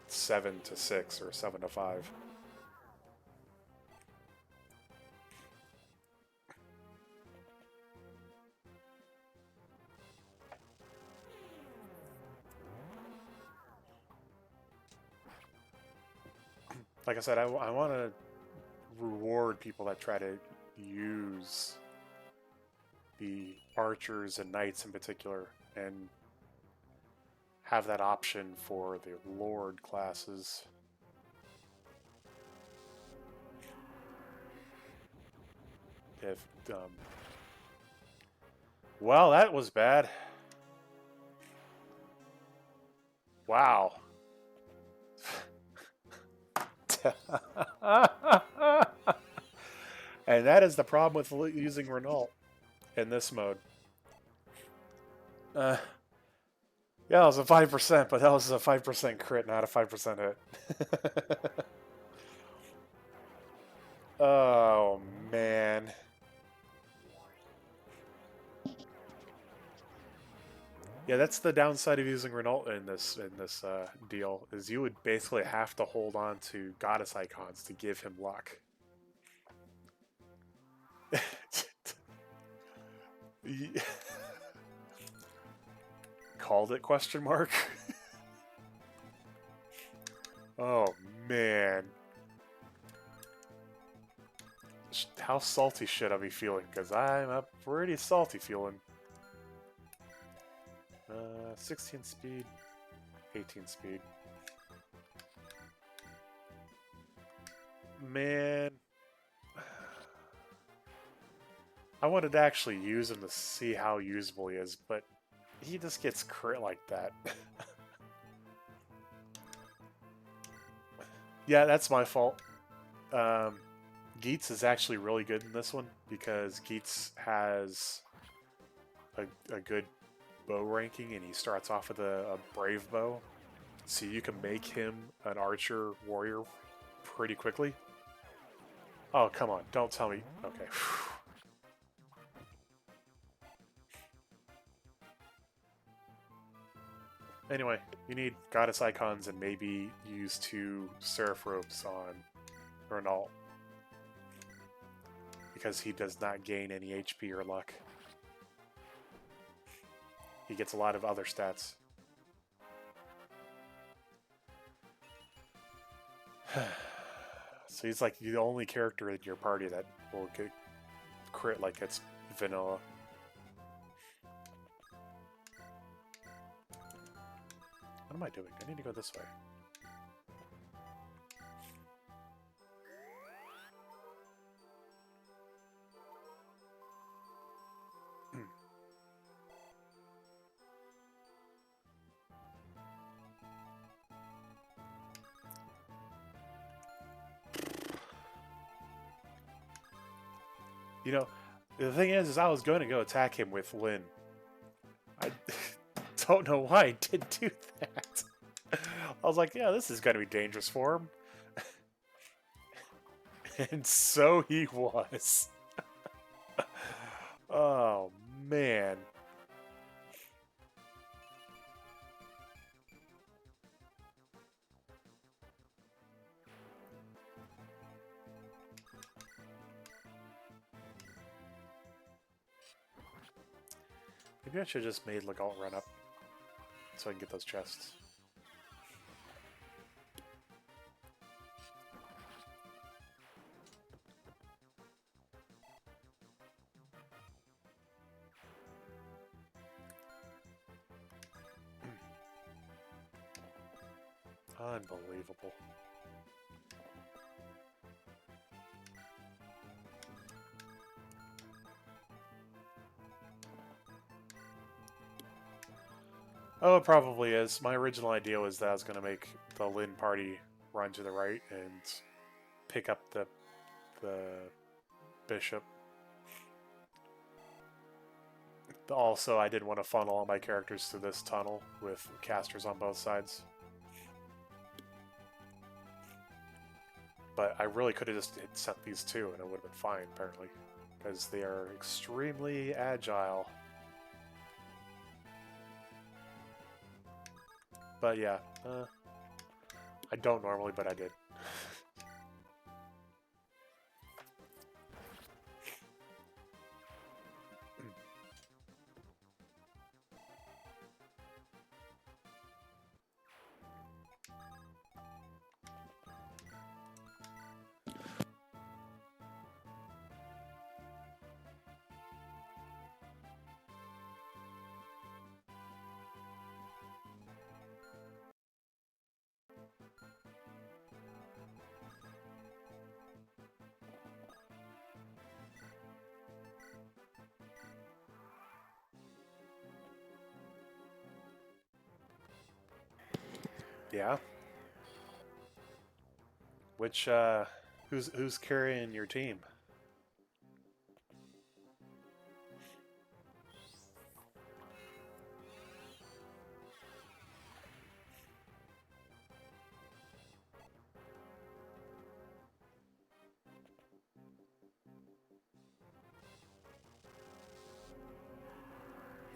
7 to 6 or 7 to 5. Like I said, I want to reward people that try to use the archers and knights in particular and have that option for the lord classes. If well, that was bad. Wow. And that is the problem with using Renault in this mode. Yeah, it was a 5%, but that was a 5% crit, not a 5% hit. Oh, man. Yeah, that's the downside of using Renault in this deal, is you would basically have to hold on to goddess icons to give him luck. Called it, question mark? Oh, man. How salty should I be feeling? Because I'm a pretty salty feeling. 16 speed, 18 speed. Man. I wanted to actually use him to see how usable he is, but he just gets crit like that. Yeah, that's my fault. Geets is actually really good in this one because Geets has a good bow ranking and he starts off with a brave bow. So you can make him an archer warrior pretty quickly. Oh, come on. Don't tell me. Okay. Anyway, you need goddess icons and maybe use 2 seraph robes on Renault. Because he does not gain any HP or luck. He gets a lot of other stats. So he's like the only character in your party that will get crit like it's vanilla. What am I doing? I need to go this way. You know, the thing is I was going to go attack him with Lyn. I don't know why I didn't do that. I was like, yeah, this is going to be dangerous for him. And so he was. Oh, man. Maybe I should have just made Legault run up so I can get those chests. Unbelievable. Oh, it probably is. My original idea was that I was going to make the Lyn party run to the right and pick up the bishop. Also, I didn't want to funnel all my characters to this tunnel with casters on both sides. But I really could have just sent these 2 and it would have been fine, apparently. Because they are extremely agile. But yeah, I don't normally, but I did. Yeah. Which, who's carrying your team?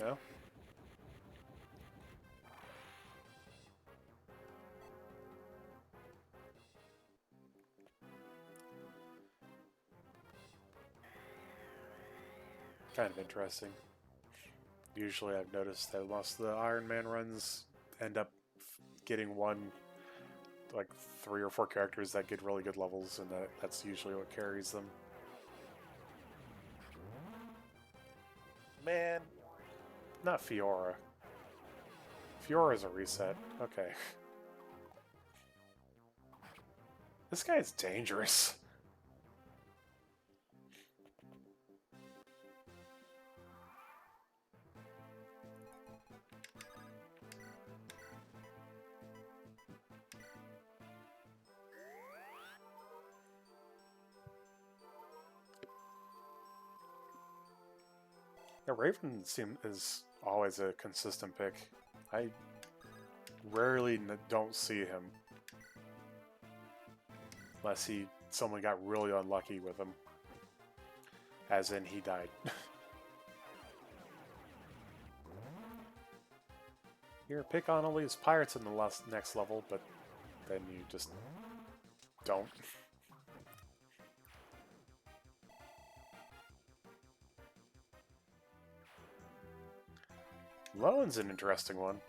No? Kind of interesting. Usually I've noticed that most of the Iron Man runs end up getting one, like 3 or 4 characters that get really good levels, and that's usually what carries them. Man, not Fiora. Fiora's a reset. Okay. This guy's dangerous. Yeah, Raven is always a consistent pick. I rarely don't see him. Unless someone got really unlucky with him. As in, he died. Here, pick on all these pirates in the next level, but then you just don't. Lowen's an interesting one.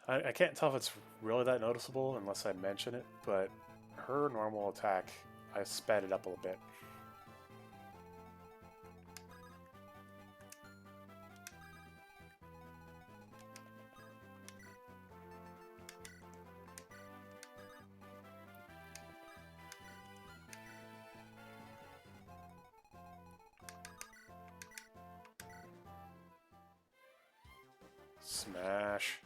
I can't tell if it's really that noticeable unless I mention it, but her normal attack, I sped it up a little bit. Smash.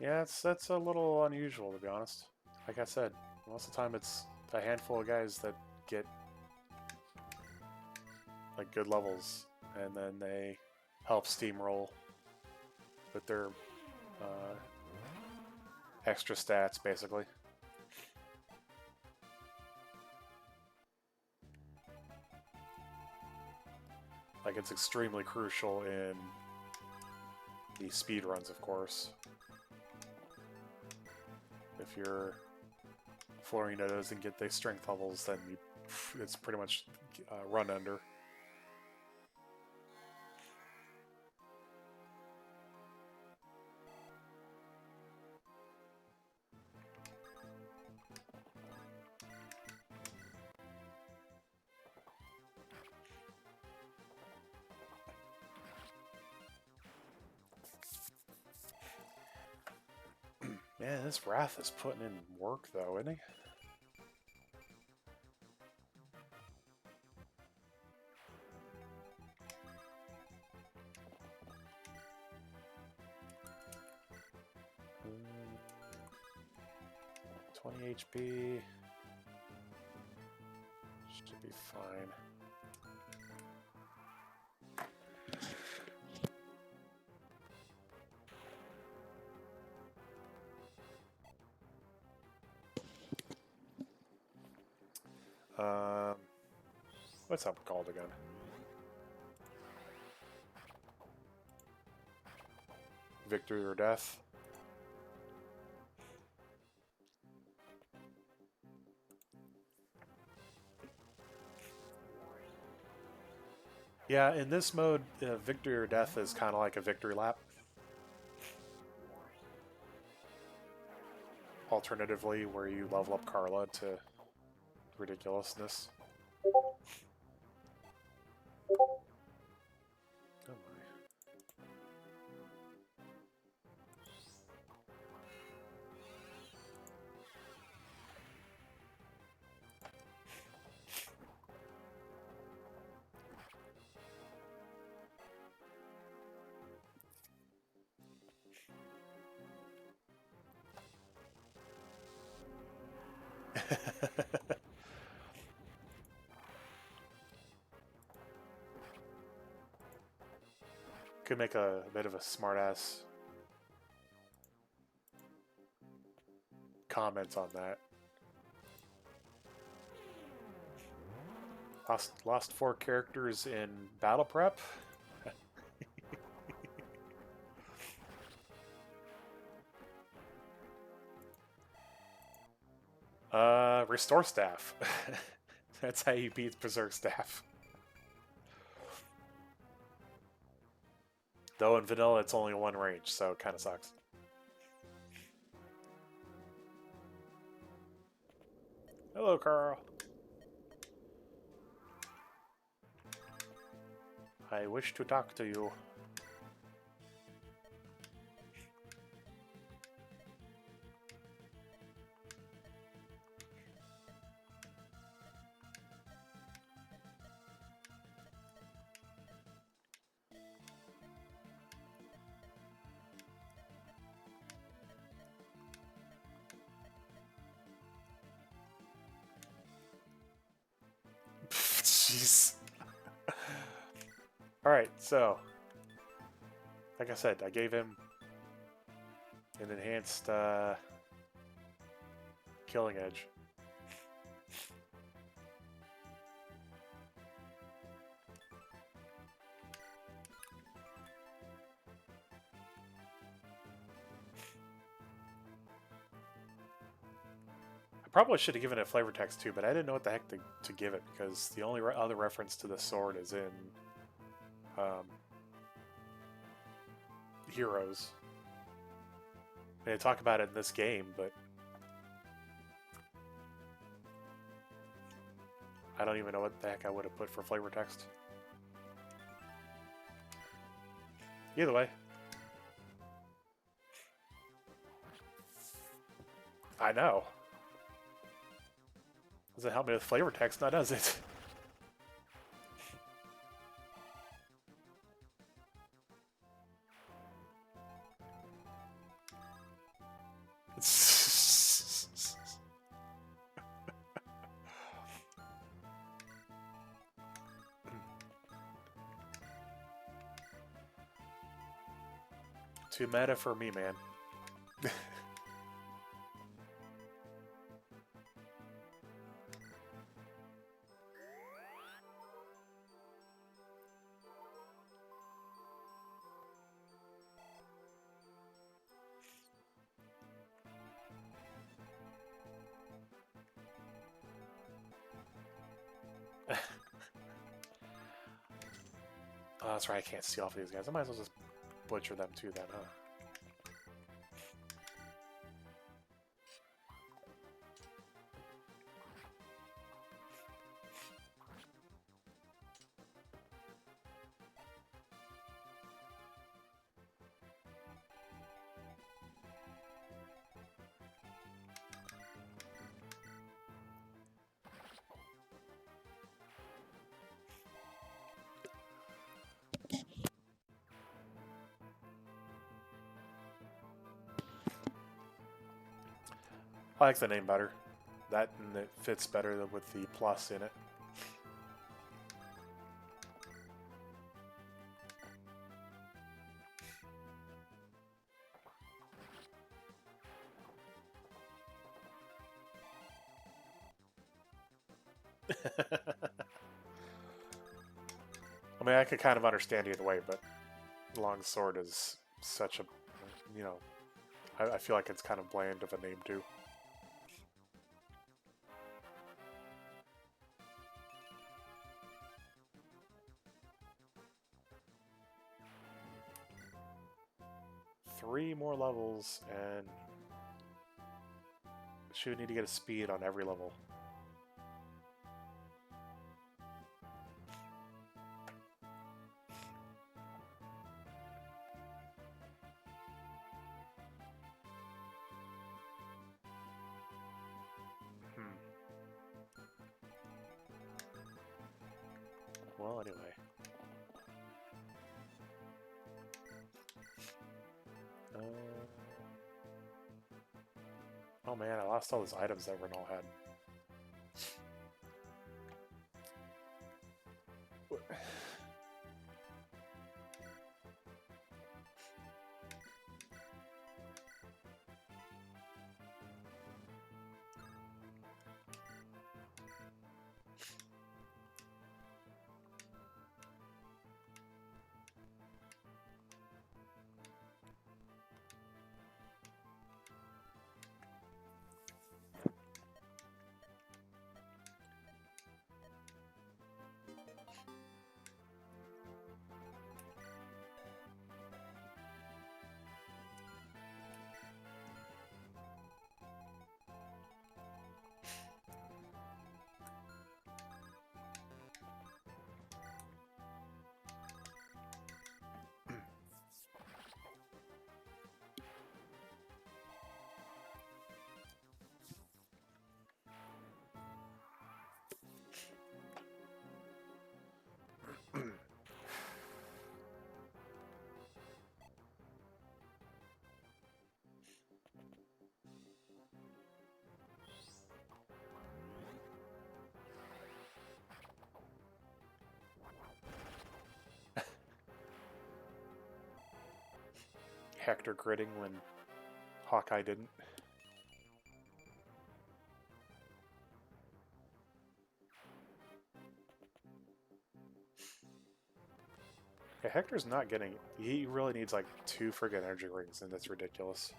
Yeah, that's a little unusual, to be honest. Like I said, most of the time it's a handful of guys that get like good levels, and then they help steamroll with their extra stats, basically. Like, it's extremely crucial in the speed runs, of course. If your Florina doesn't get the strength levels, then it's pretty much run under. Man, this Wrath is putting in work, though, isn't he? Mm, 20 HP. Should be fine. What's that called again? Victory or Death? Yeah, in this mode, Victory or Death is kind of like a victory lap. Alternatively, where you level up Carla to ridiculousness. Could make a bit of a smartass comment on that. Lost 4 characters in battle prep. Restore staff. That's how you beat Berserk staff. Though in vanilla it's only one range, so it kind of sucks. Hello, Carl. I wish to talk to you. Jeez. Alright, so like I said, I gave him an enhanced killing edge. I probably should have given it flavor text too, but I didn't know what the heck to give it because the only other reference to the sword is in Heroes. They talk about it in this game, but I don't even know what the heck I would have put for flavor text. Either way. I know. Doesn't help me with flavor text now, does it? Too meta for me, man. Oh, that's right, I can't steal off these guys. I might as well just butcher them too then, huh? I like the name better. That and it fits better with the plus in it. I mean, I could kind of understand either way, but Longsword is such a, you know, I feel like it's kind of bland of a name too. Three more levels, and should need to get a speed on every level. Well, anyway. Oh man, I lost all those items that Renault had. Hector critting when Hawkeye didn't. Yeah, Hector's not getting... He really needs like 2 friggin' energy rings, and that's ridiculous.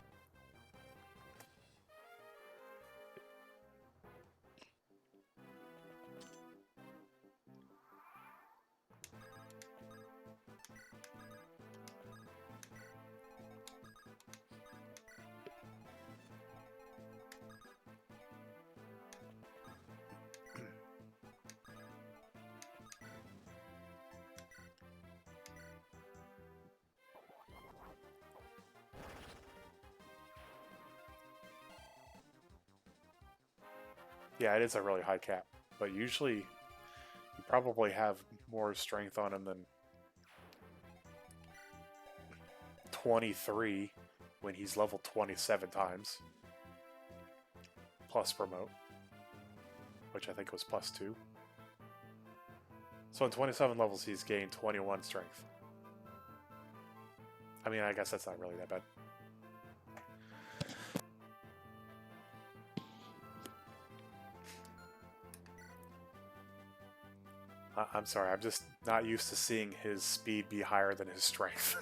Yeah, it is a really high cap, but usually you probably have more strength on him than 23 when he's level 27 times. Plus promote, which I think was +2. So in 27 levels, he's gained 21 strength. I mean, I guess that's not really that bad. I'm sorry, I'm just not used to seeing his speed be higher than his strength.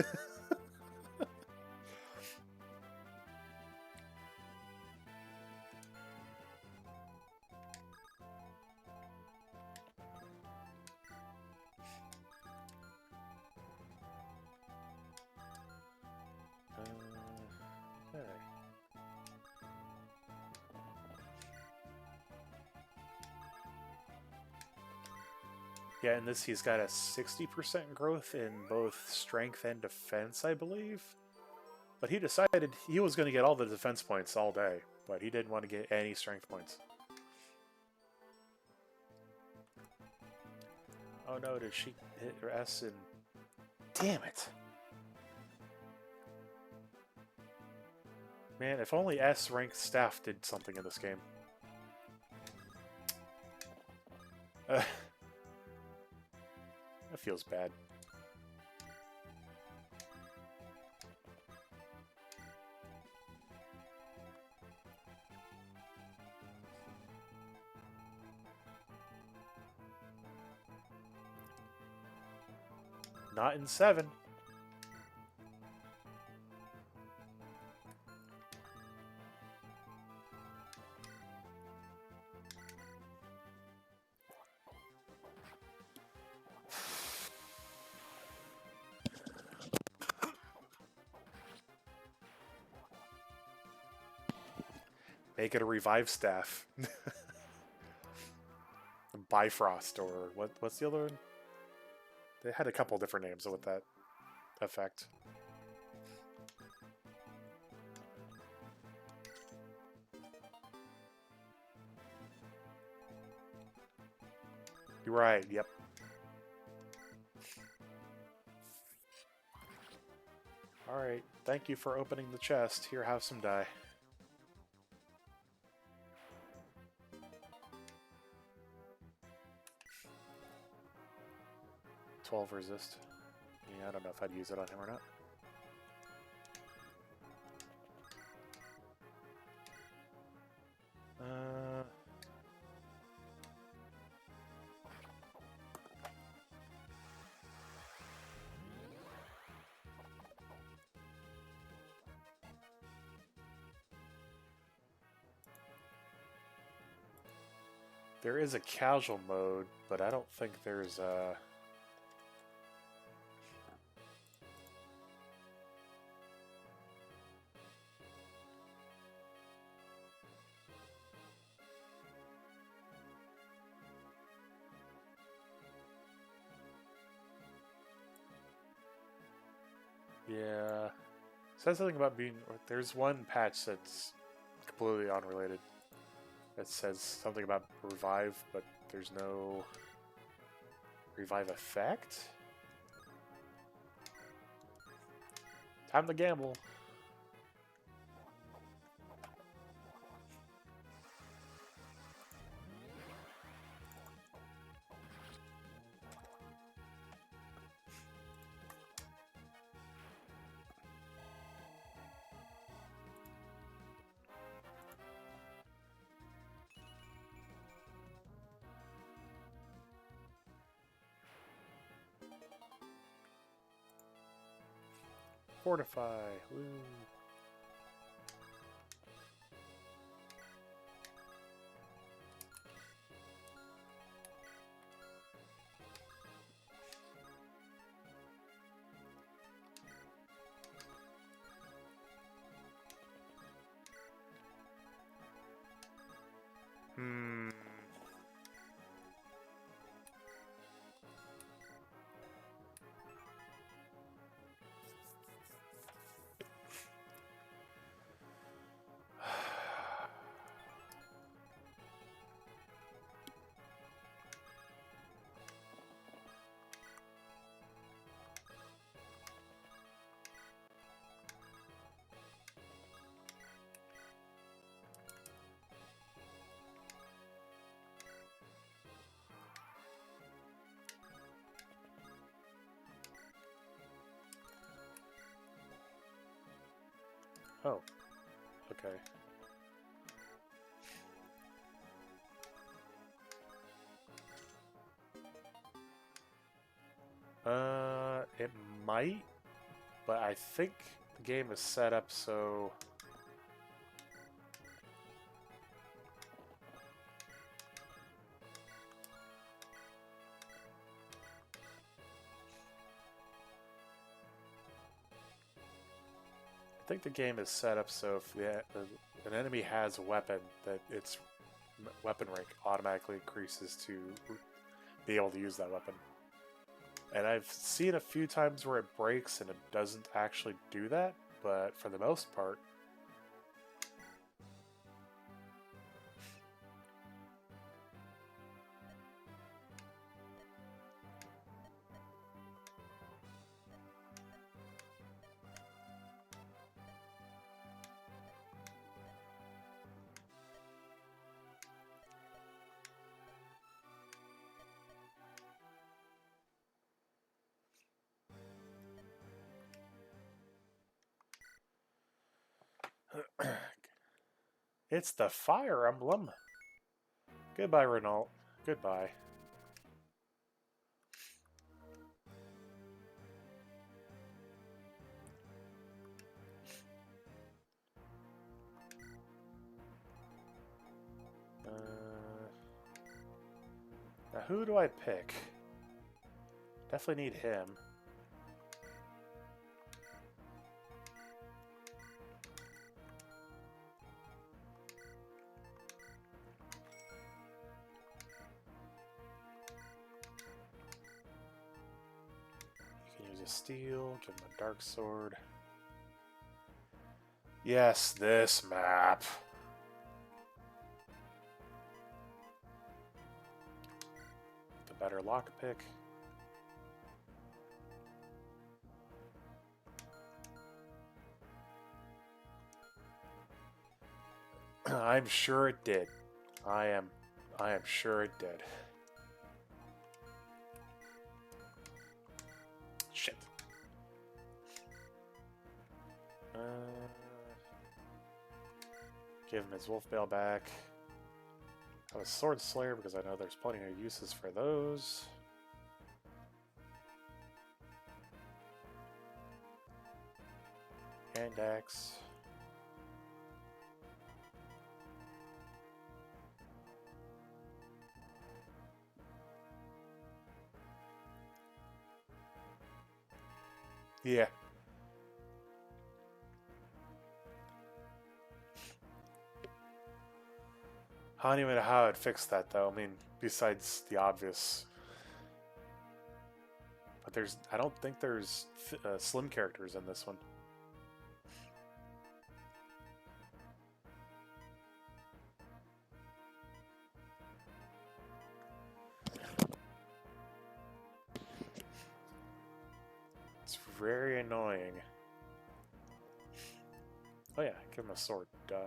Okay. Yeah, in this he's got a 60% growth in both strength and defense, I believe. But he decided he was going to get all the defense points all day, but he didn't want to get any strength points. Oh no, did she hit her S and... Damn it! Man, if only S-ranked staff did something in this game. That feels bad. Not in 7. Make it a revive staff. Bifrost, or what's the other one? They had a couple different names with that effect. You're right, yep. Alright, thank you for opening the chest. Here, have some die. Resist. Yeah, I don't know if I'd use it on him or not. There is a casual mode, but I don't think there's a... Yeah. It says something about being... There's one patch that's completely unrelated. It says something about revive, but there's no revive effect? Time to gamble. Fortify. Woo. Oh, okay. It might, but I think the game is set up so... I think the game is set up so if an enemy has a weapon, that its weapon rank automatically increases to be able to use that weapon. And I've seen a few times where it breaks and it doesn't actually do that, but for the most part, it's the Fire Emblem. Goodbye, Renault. Goodbye. Now who do I pick? Definitely need him. You can use a steel, give him a dark sword. Yes, this map. The better lockpick. I'm sure it did. I am sure it did. Shit. Give him his wolf bale back. Have a sword slayer because I know there's plenty of uses for those. Hand axe. Yeah. I don't even know how I'd fix that though. I mean, besides the obvious. But I don't think there's slim characters in this one. It's very annoying. Oh yeah, give him a sword, duh.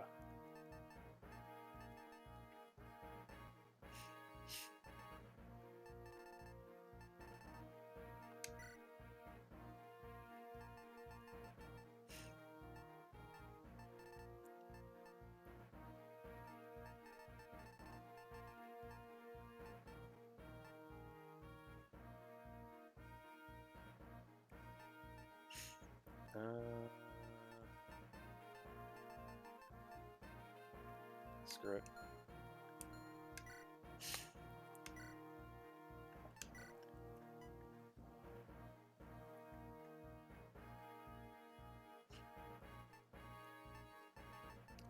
Screw it.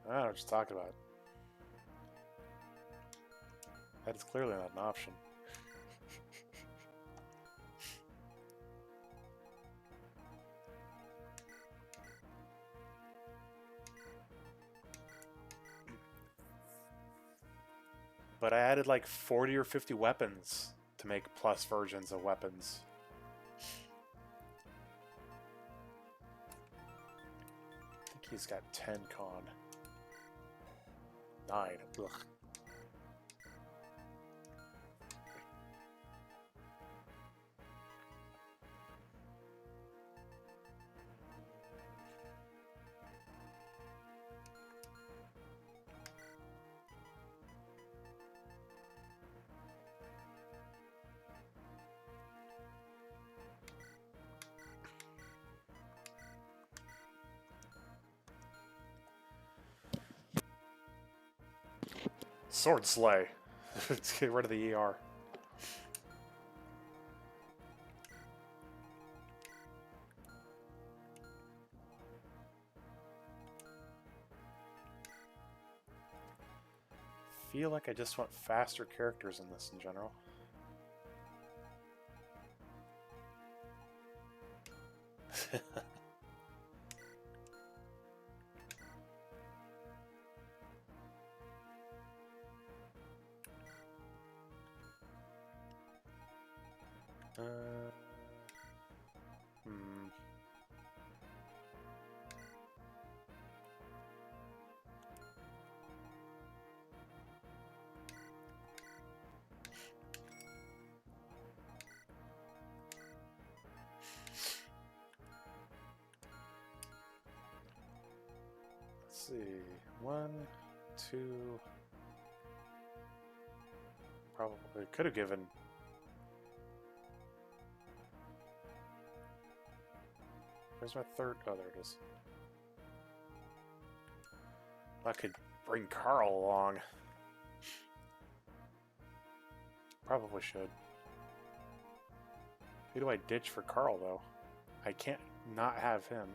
I don't know what you're talking about. That is clearly not an option. But I added like 40 or 50 weapons to make plus versions of weapons. I think he's got 10 con. 9. Ugh. Sword Slay. Let's get rid of the ER. Feel like I just want faster characters in this in general. Let's see. 1, 2. Probably could have given. Where's my third? Oh, there it is. I could bring Carl along. Probably should. Who do I ditch for Carl, though? I can't not have him.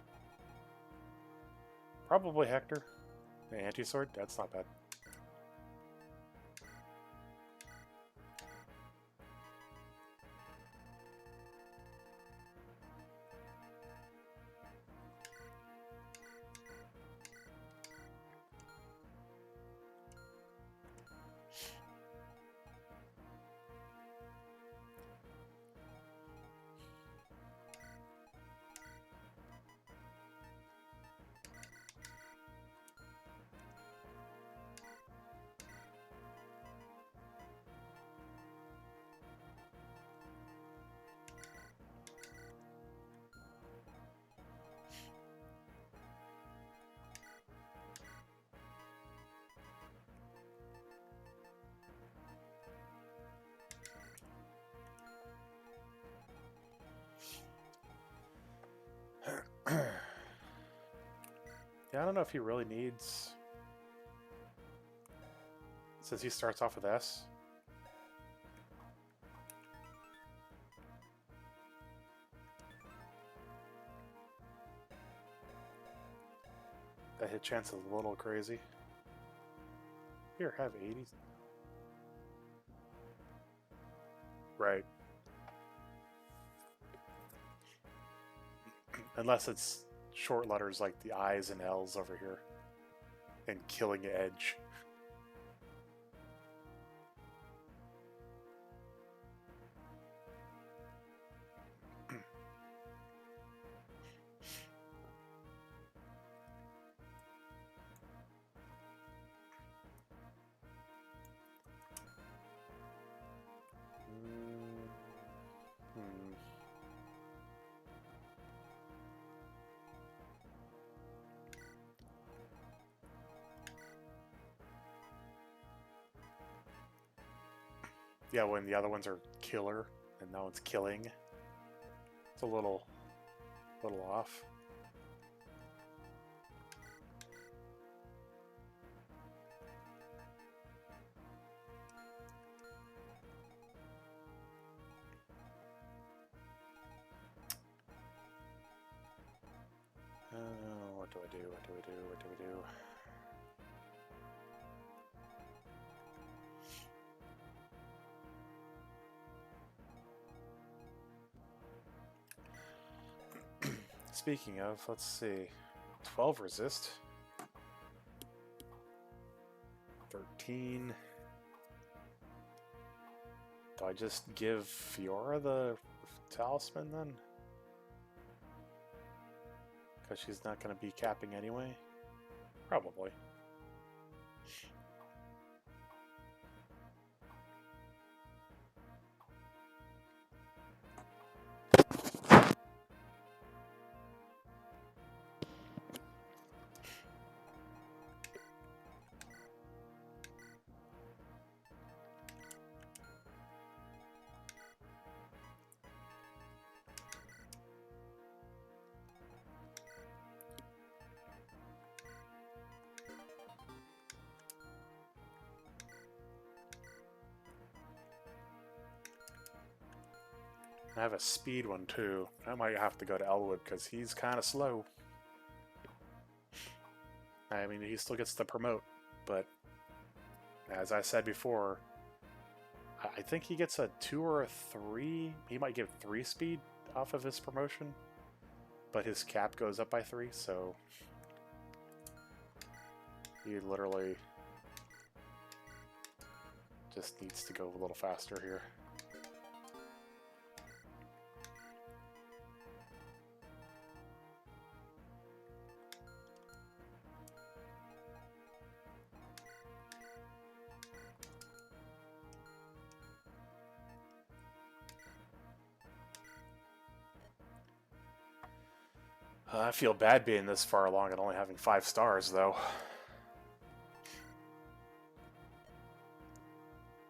Probably Hector. The anti-sword? That's not bad. Yeah, I don't know if he really needs... Since he starts off with S. That hit chance is a little crazy. Here, have 80s. Right. Unless it's short letters like the I's and L's over here. And killing edge. Yeah, when the other ones are killer and that one's killing. It's a little off. do I do? What do we do? What do we do? Speaking of, let's see. 12 resist. 13. Do I just give Fiora the talisman then? Because she's not going to be capping anyway? Probably. I have a speed one too. I might have to go to Elwood because he's kind of slow. I mean, he still gets to promote, but as I said before, I think he gets a 2 or a 3. He might get 3 speed off of his promotion, but his cap goes up by 3, so he literally just needs to go a little faster here. I feel bad being this far along and only having 5 stars, though.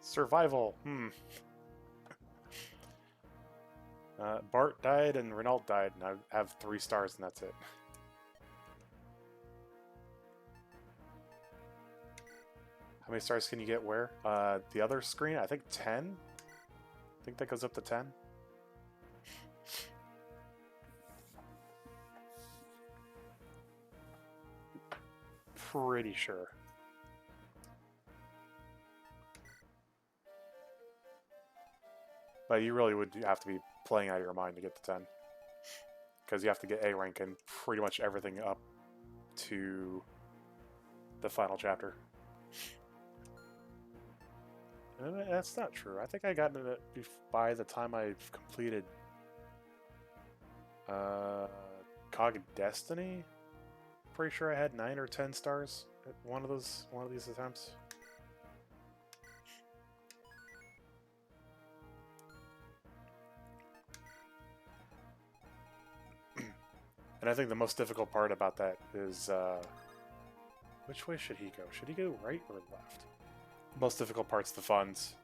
Survival, Bart died and Renault died, and I have 3 stars, and that's it. How many stars can you get where? The other screen? I think 10? I think that goes up to 10. Pretty sure. But you really would have to be playing out of your mind to get to 10. Because you have to get A rank in pretty much everything up to the final chapter. And that's not true. I think I got it by the time I've completed Cog of Destiny. Pretty sure I had 9 or 10 stars at one of these attempts. And I think the most difficult part about that is, which way should he go? Should he go right or left? The most difficult part's the funds.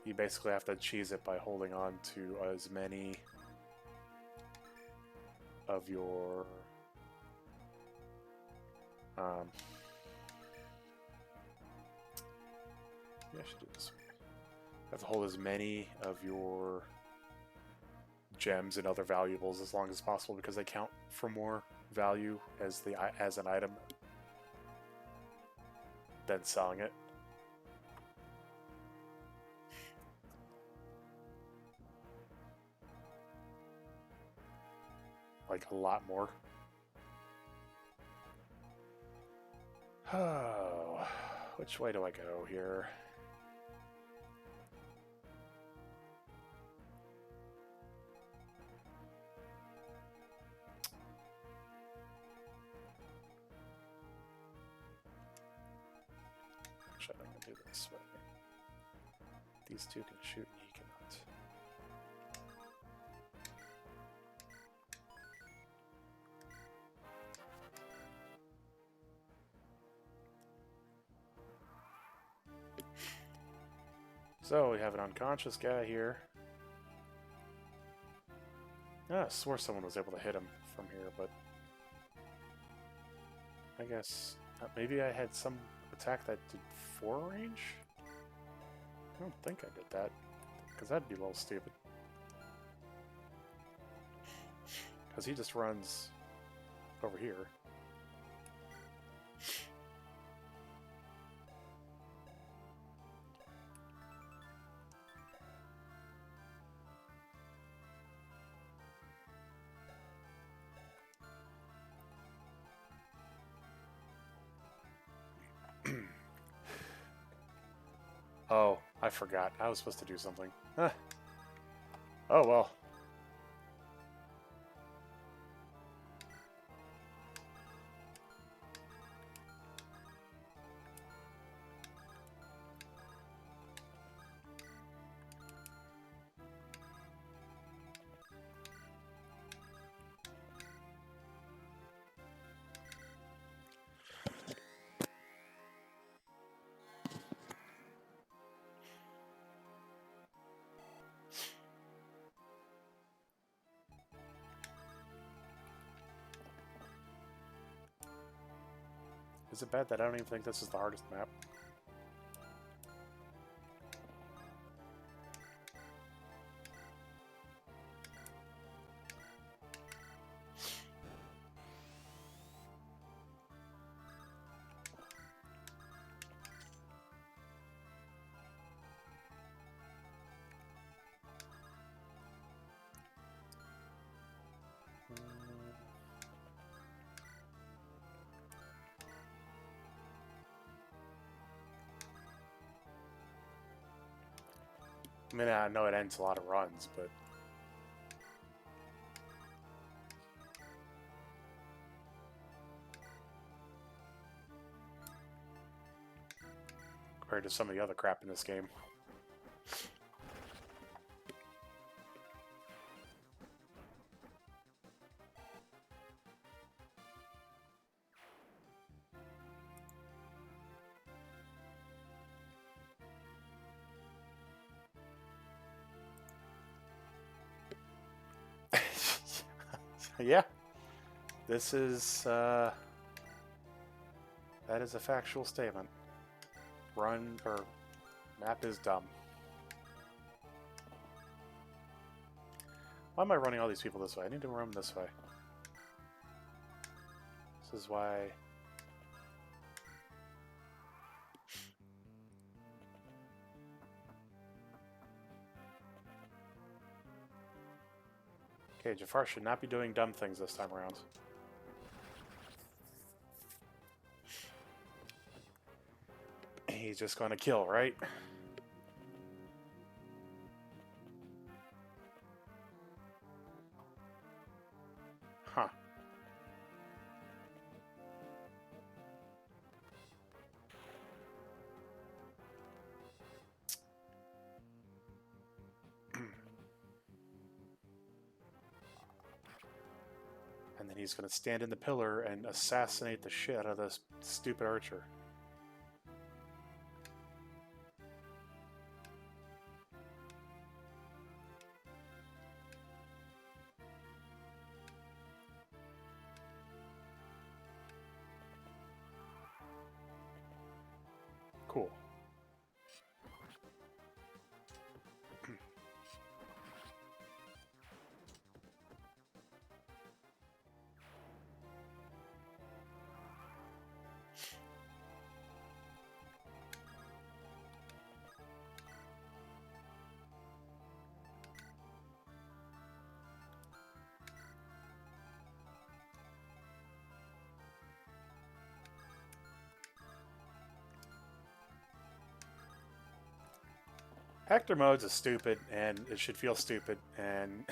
You basically have to cheese it by holding on to as many of your maybe I should do this way. You have to hold as many of your gems and other valuables as long as possible because they count for more value as an item than selling it. Like a lot more. Oh, which way do I go here? Actually, I'm gonna do it this way. These two can shoot and he cannot. So we have an unconscious guy here. Ah, I swore someone was able to hit him from here, but I guess maybe I had some attack that did 4 range? I don't think I did that, because that'd be a little stupid. Because he just runs over here. Oh, I forgot. I was supposed to do something. Huh. Oh, well. Is it bad that I don't even think this is the hardest map? I mean, I know it ends a lot of runs, but... compared to some of the other crap in this game. Yeah, this is, that is a factual statement. Map is dumb. Why am I running all these people this way? I need to run this way. This is why... Okay, Jafar should not be doing dumb things this time around. He's just going to kill, right? Huh. And then he's going to stand in the pillar and assassinate the shit out of this stupid archer. Cool. Hector modes is stupid, and it should feel stupid, and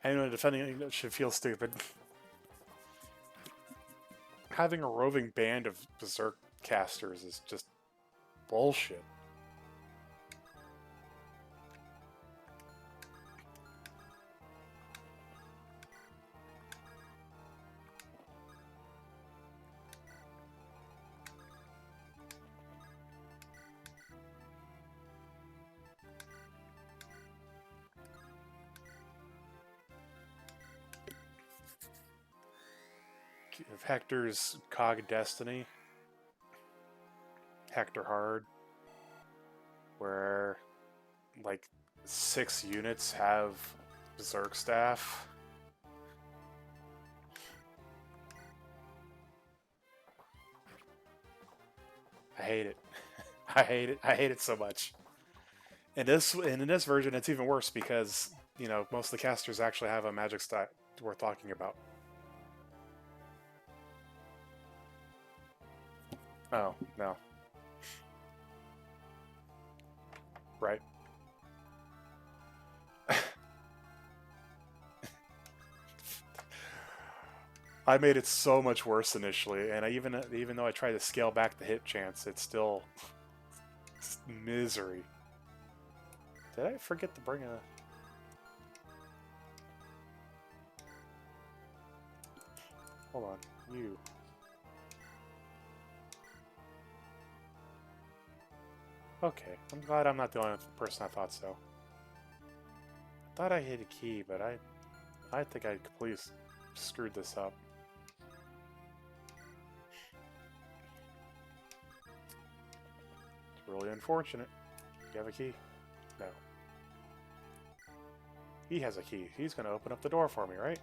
anyone defending it should feel stupid. Having a roving band of berserk casters is just bullshit. Of Hector's Cog Destiny. Hector Hard, where like 6 units have Berserk Staff. I hate it. I hate it. I hate it so much. And in this version, it's even worse because, you know, most of the casters actually have a magic stat worth talking about. Oh, no. Right. I made it so much worse initially, and even though I tried to scale back the hit chance, it's still misery. Did I forget to bring a... Hold on, you. Okay, I'm glad I'm not the only person I thought so. I thought I hit a key, but I think I completely screwed this up. It's really unfortunate. You have a key? No. He has a key. He's going to open up the door for me, right?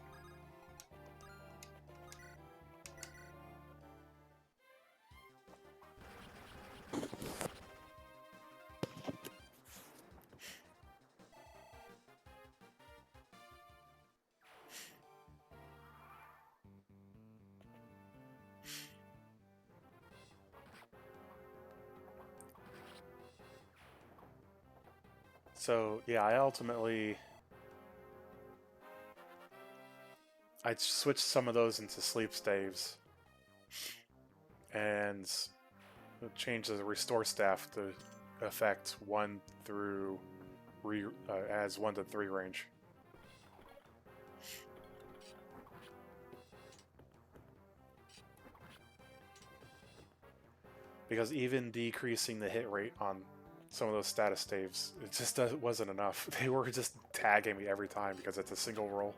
So, yeah, I switched some of those into sleep staves and changed the restore staff to affect 1 through as 1 to 3 range. Because even decreasing the hit rate on some of those status staves, it just wasn't enough. They were just tagging me every time because it's a single roll.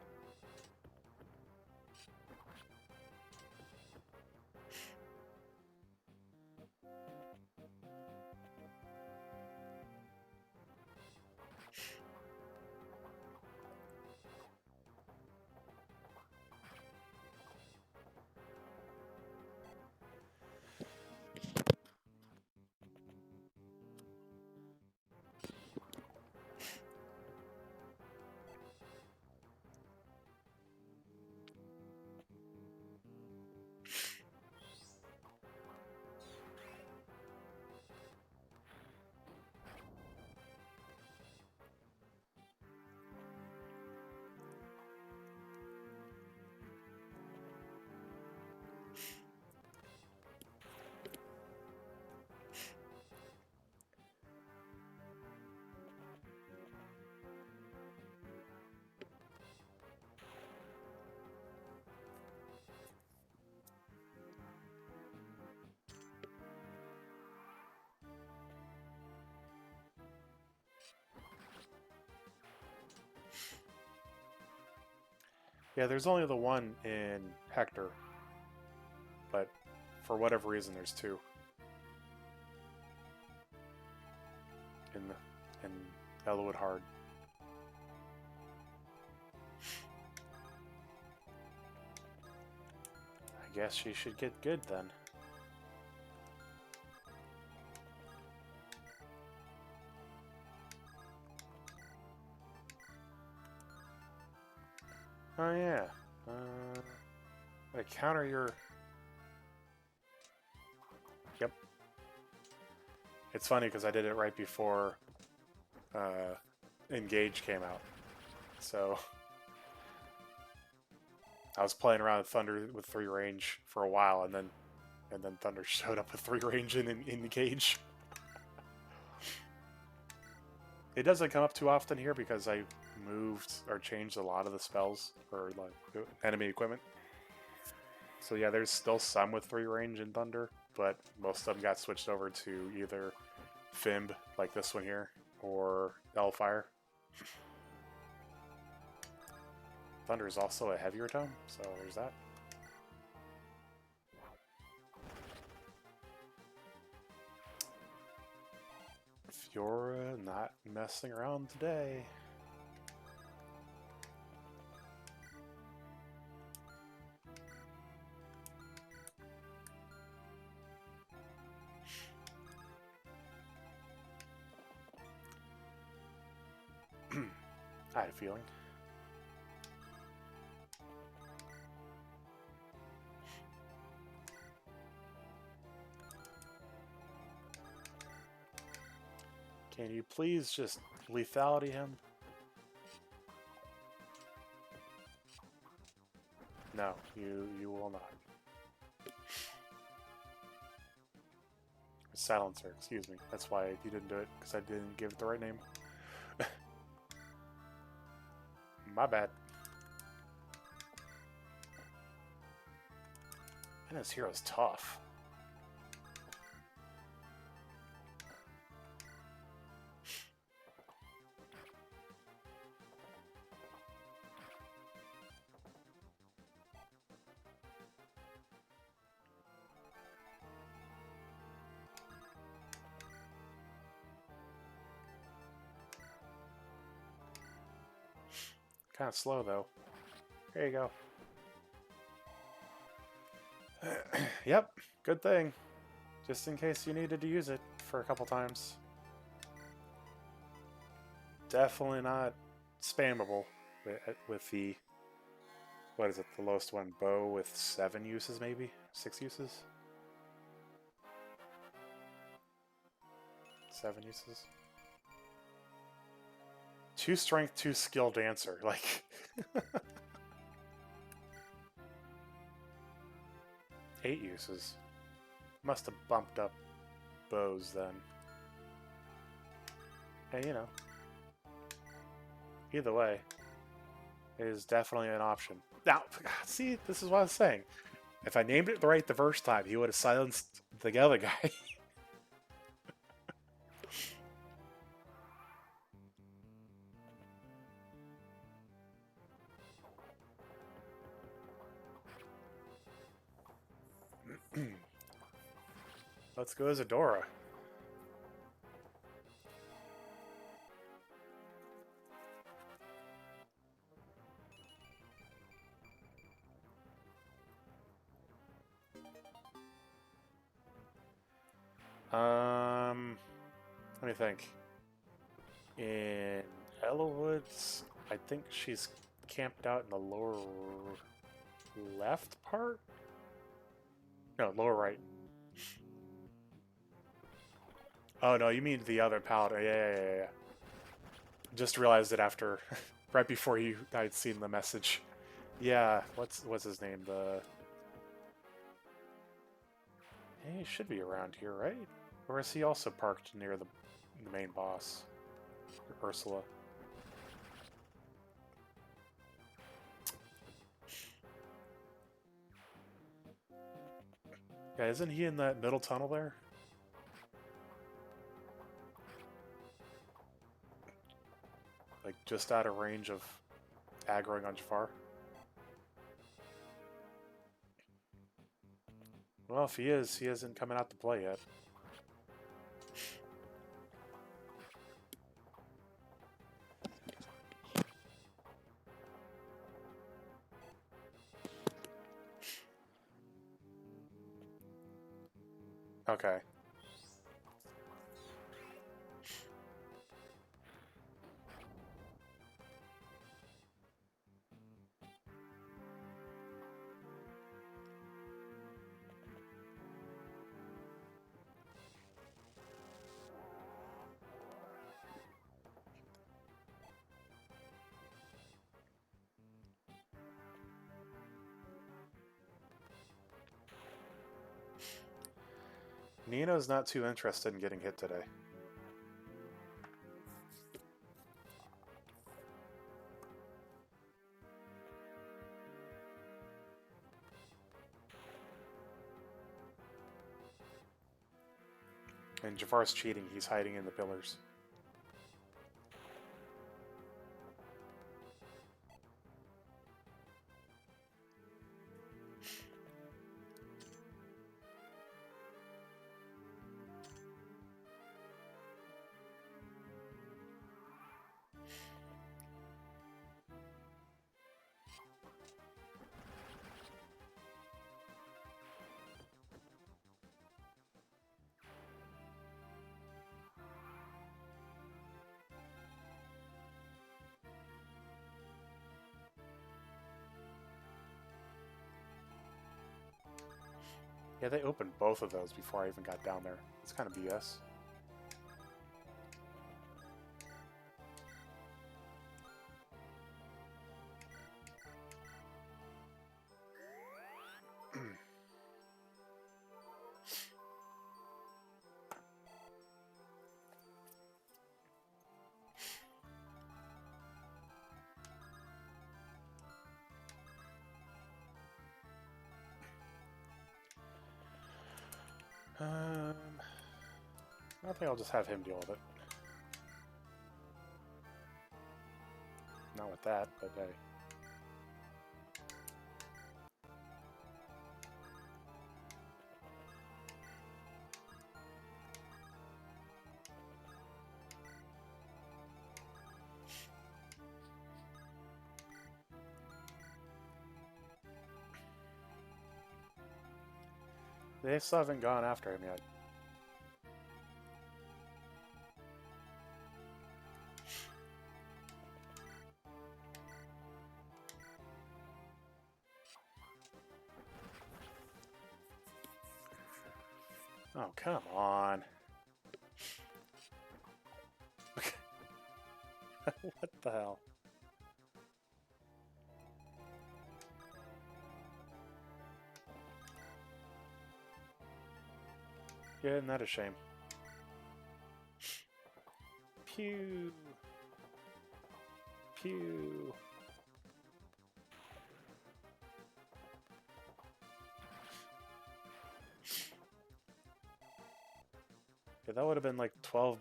Yeah, there's only the one in Hector, but for whatever reason, there's 2 in Elwood Hard. I guess she should get good then. Oh yeah. I counter your... Yep. It's funny because I did it right before Engage came out. So I was playing around with Thunder with 3 range for a while, and then Thunder showed up with 3 range in Engage. It doesn't come up too often here because I moved or changed a lot of the spells or like enemy equipment. So yeah, there's still some with 3 range in Thunder, but most of them got switched over to either Fimb, like this one here, or Hellfire. Thunder is also a heavier tome, so there's that. You're not messing around today. I had a feeling. Can you please just lethality him? No, you will not. Silencer, excuse me. That's why you didn't do it, because I didn't give it the right name. My bad. And this hero's tough. Kind of slow, though. There you go. Yep, good thing. Just in case you needed to use it for a couple times. Definitely not spammable with the... What is it? The lowest one? Bow with 7 uses, maybe? 6 uses? 7 uses? 2 strength, 2 skill dancer. Like... 8 uses. Must have bumped up bows then. Hey, you know. Either way, it is definitely an option. Now, see, this is what I was saying. If I named it right the first time, he would have silenced the other guy. Let's go Zadora. Let me think. In Elwoods, I think she's camped out in the lower left part? No, lower right. Oh, no, you mean the other powder. Yeah. Just realized it after, right before I'd seen the message. Yeah, what's his name? He should be around here, right? Or is he also parked near the main boss? Ursula. Yeah, isn't he in that middle tunnel there? Like, just out of range of aggroing on Jafar? Well, if he is, he isn't coming out to play yet. Okay. Nino's not too interested in getting hit today. And Jafar's cheating, he's hiding in the pillars. Yeah, they opened both of those before I even got down there. It's kind of BS. I think I'll just have him deal with it. Not with that, but hey. They still haven't gone after him yet. Oh, come on. What the hell? Yeah, isn't that a shame? Pew! Pew! Yeah, that would have been like 12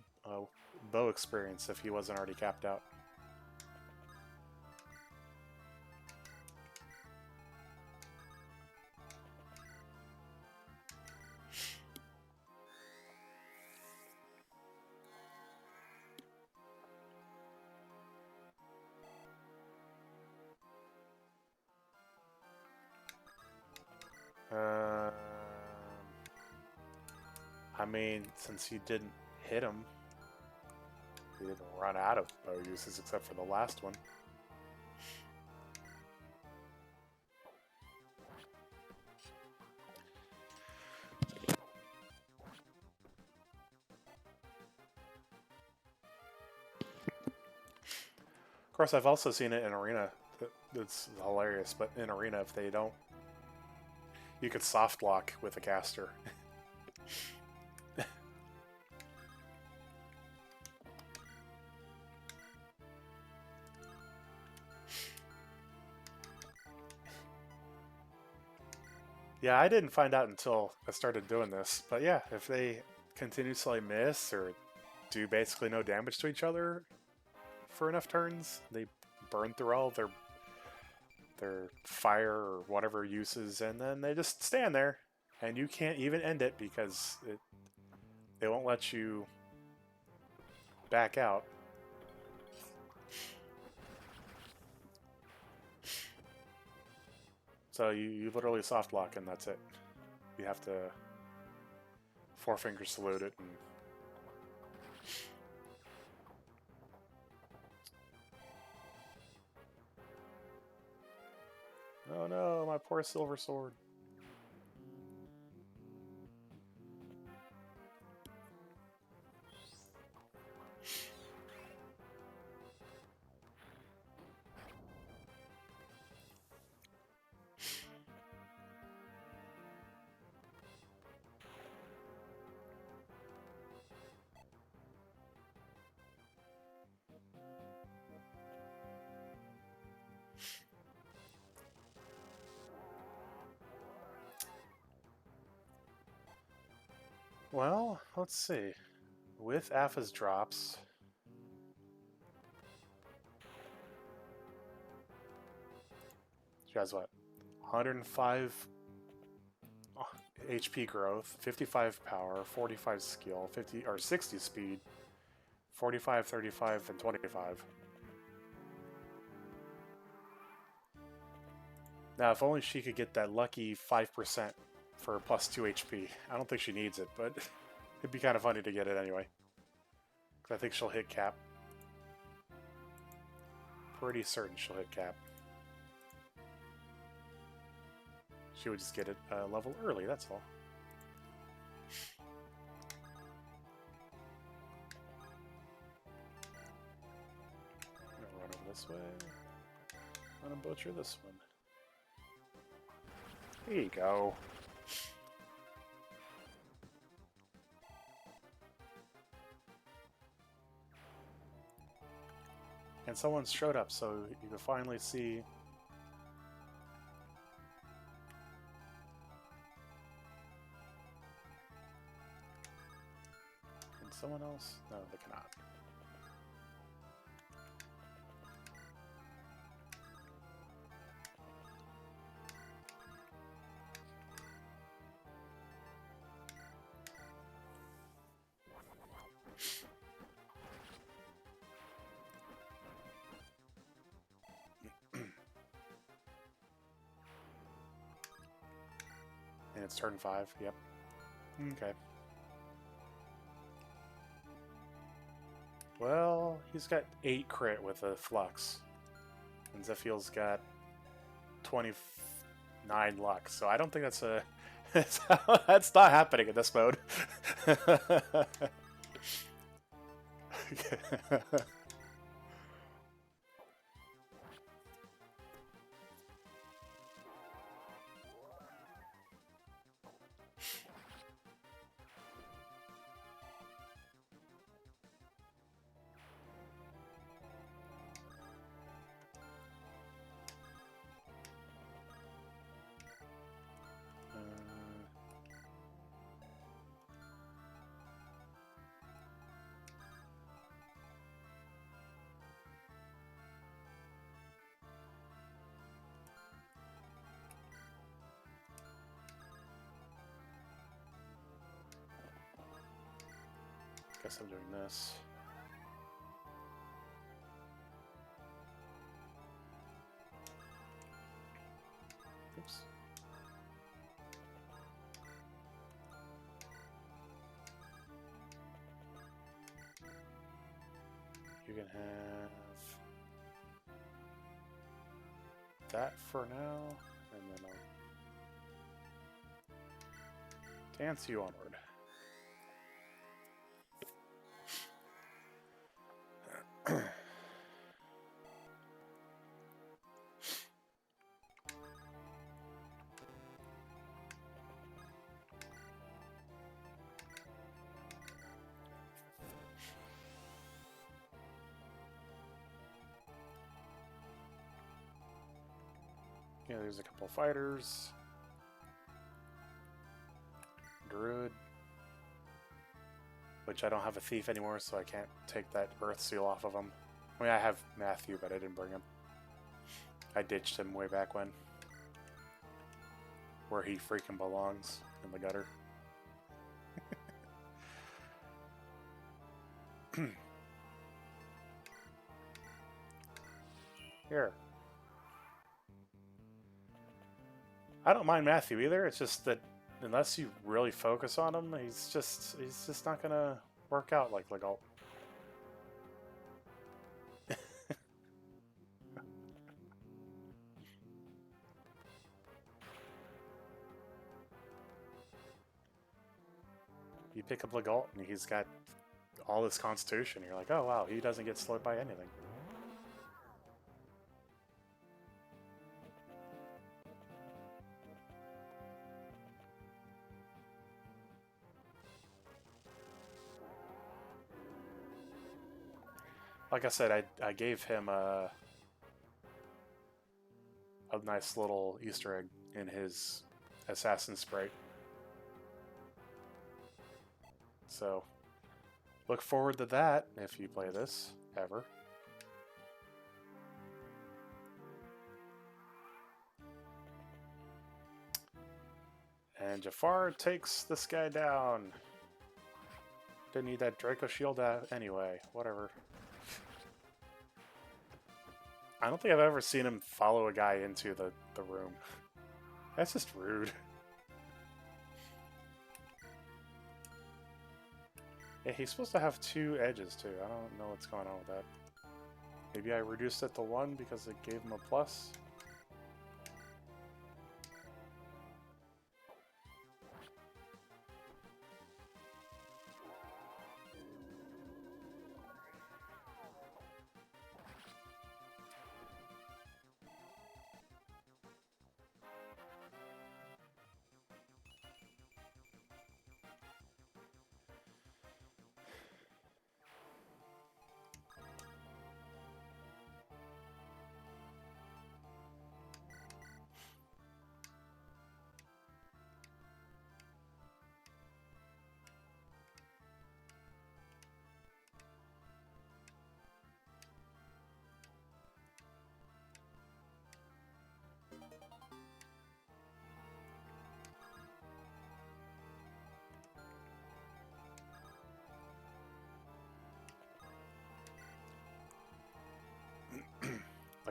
bow experience if he wasn't already capped out. I mean, since he didn't hit him, he didn't run out of bow uses except for the last one. Of course, I've also seen it in Arena. It's hilarious, but in Arena, if they don't, you could soft lock with a caster. Yeah, I didn't find out until I started doing this, but yeah, if they continuously miss or do basically no damage to each other for enough turns, they burn through all of their fire or whatever uses, and then they just stand there, and you can't even end it because they won't let you back out. So you literally soft lock and that's it. You have to four finger salute it and oh no, my poor silver sword. Well, let's see. With AFA's drops, she has what? 105 HP growth, 55 power, 45 skill, 50 or 60 speed, 45, 35, and 25. Now, if only she could get that lucky 5% for plus 2 HP. I don't think she needs it, but it'd be kind of funny to get it anyway. Because I think she'll hit cap. Pretty certain she'll hit cap. She would just get it a level early, that's all. this way. I'm gonna butcher this one. There you go. And someone showed up, so you can finally see. Can someone else? No, they cannot. And it's turn 5, yep. Okay. Well, he's got 8 crit with a flux. And Zephiel's got 29 luck, so I don't think that's a... that's not happening in this mode. Guess I'm doing this. Oops. You can have that for now, and then I'll dance you onward. Yeah, there's a couple fighters. Druid. Which I don't have a thief anymore, so I can't take that earth seal off of him. I mean, I have Matthew, but I didn't bring him. I ditched him way back when. Where he freaking belongs, in the gutter. Here. I don't mind Matthew either, it's just that unless you really focus on him, he's just not gonna work out like Legault. You pick up Legault and he's got all this constitution, you're like, oh wow, he doesn't get slowed by anything. Like I said, I gave him a nice little Easter egg in his assassin sprite. So, look forward to that if you play this, ever. And Jafar takes this guy down. Didn't need that Draco shield anyway, whatever. I don't think I've ever seen him follow a guy into the room. That's just rude. Yeah, he's supposed to have 2 edges too. I don't know what's going on with that. Maybe I reduced it to 1 because it gave him a plus.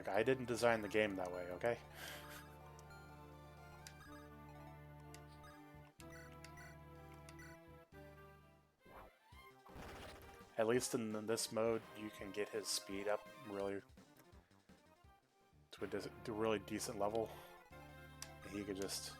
Look, I didn't design the game that way, okay? At least in this mode, you can get his speed up really to a really decent level. And he could just...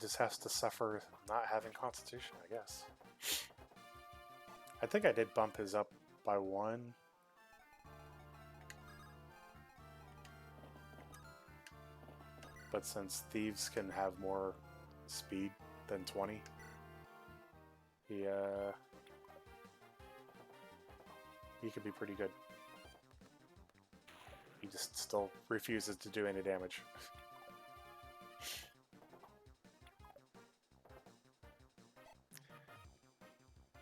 just has to suffer not having Constitution, I guess. I think I did bump his up by 1. But since Thieves can have more speed than 20, he could be pretty good. He just still refuses to do any damage.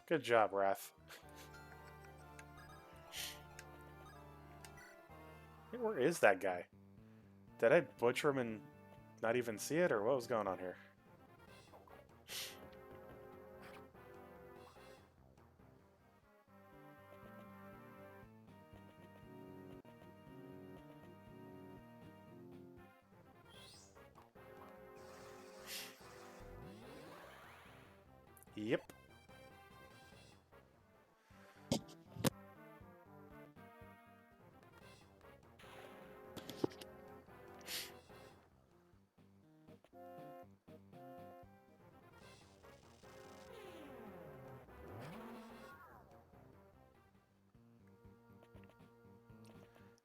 Good job, Wrath. Hey, where is that guy? Did I butcher him and not even see it, or what was going on here? Yep.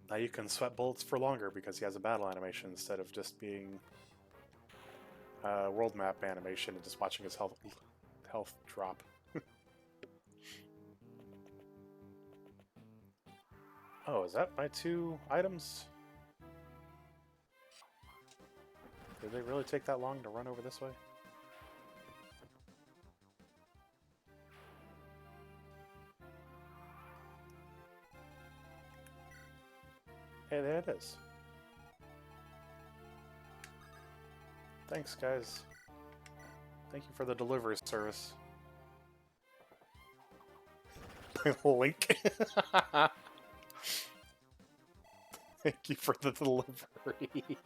Now you can sweat bullets for longer because he has a battle animation instead of just being world map animation and just watching his health drop. Oh, is that my 2 items? Did they really take that long to run over this way? Hey, there it is. Thanks, guys. Thank you for the delivery service. Link. Thank you for the delivery.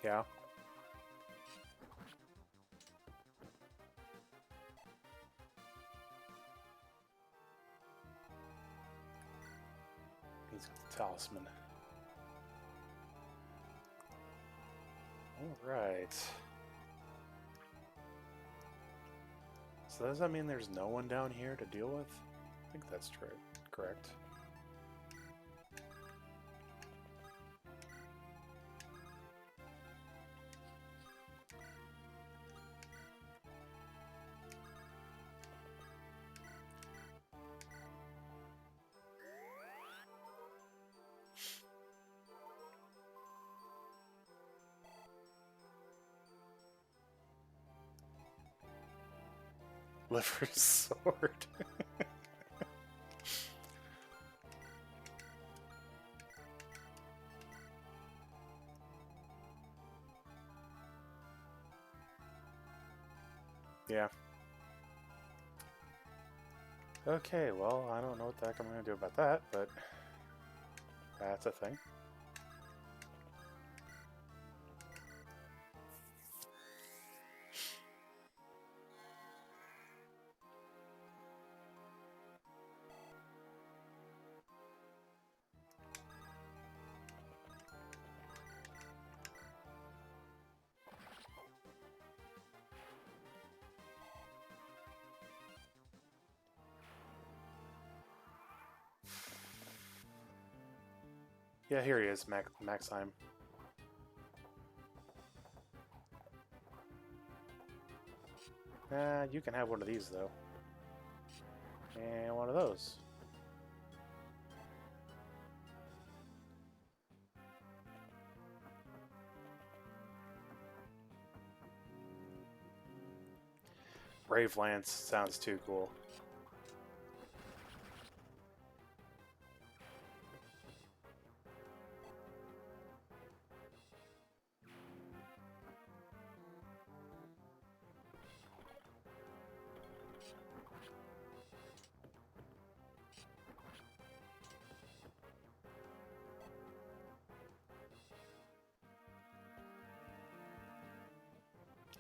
Yeah. He's got the talisman. Alright. So does that mean there's no one down here to deal with? I think that's true. Correct. Liver sword. Yeah. Okay, well, I don't know what the heck I'm going to do about that, but that's a thing. Yeah, here he is, Maxheim. You can have one of these, though. And one of those. Brave Lance sounds too cool.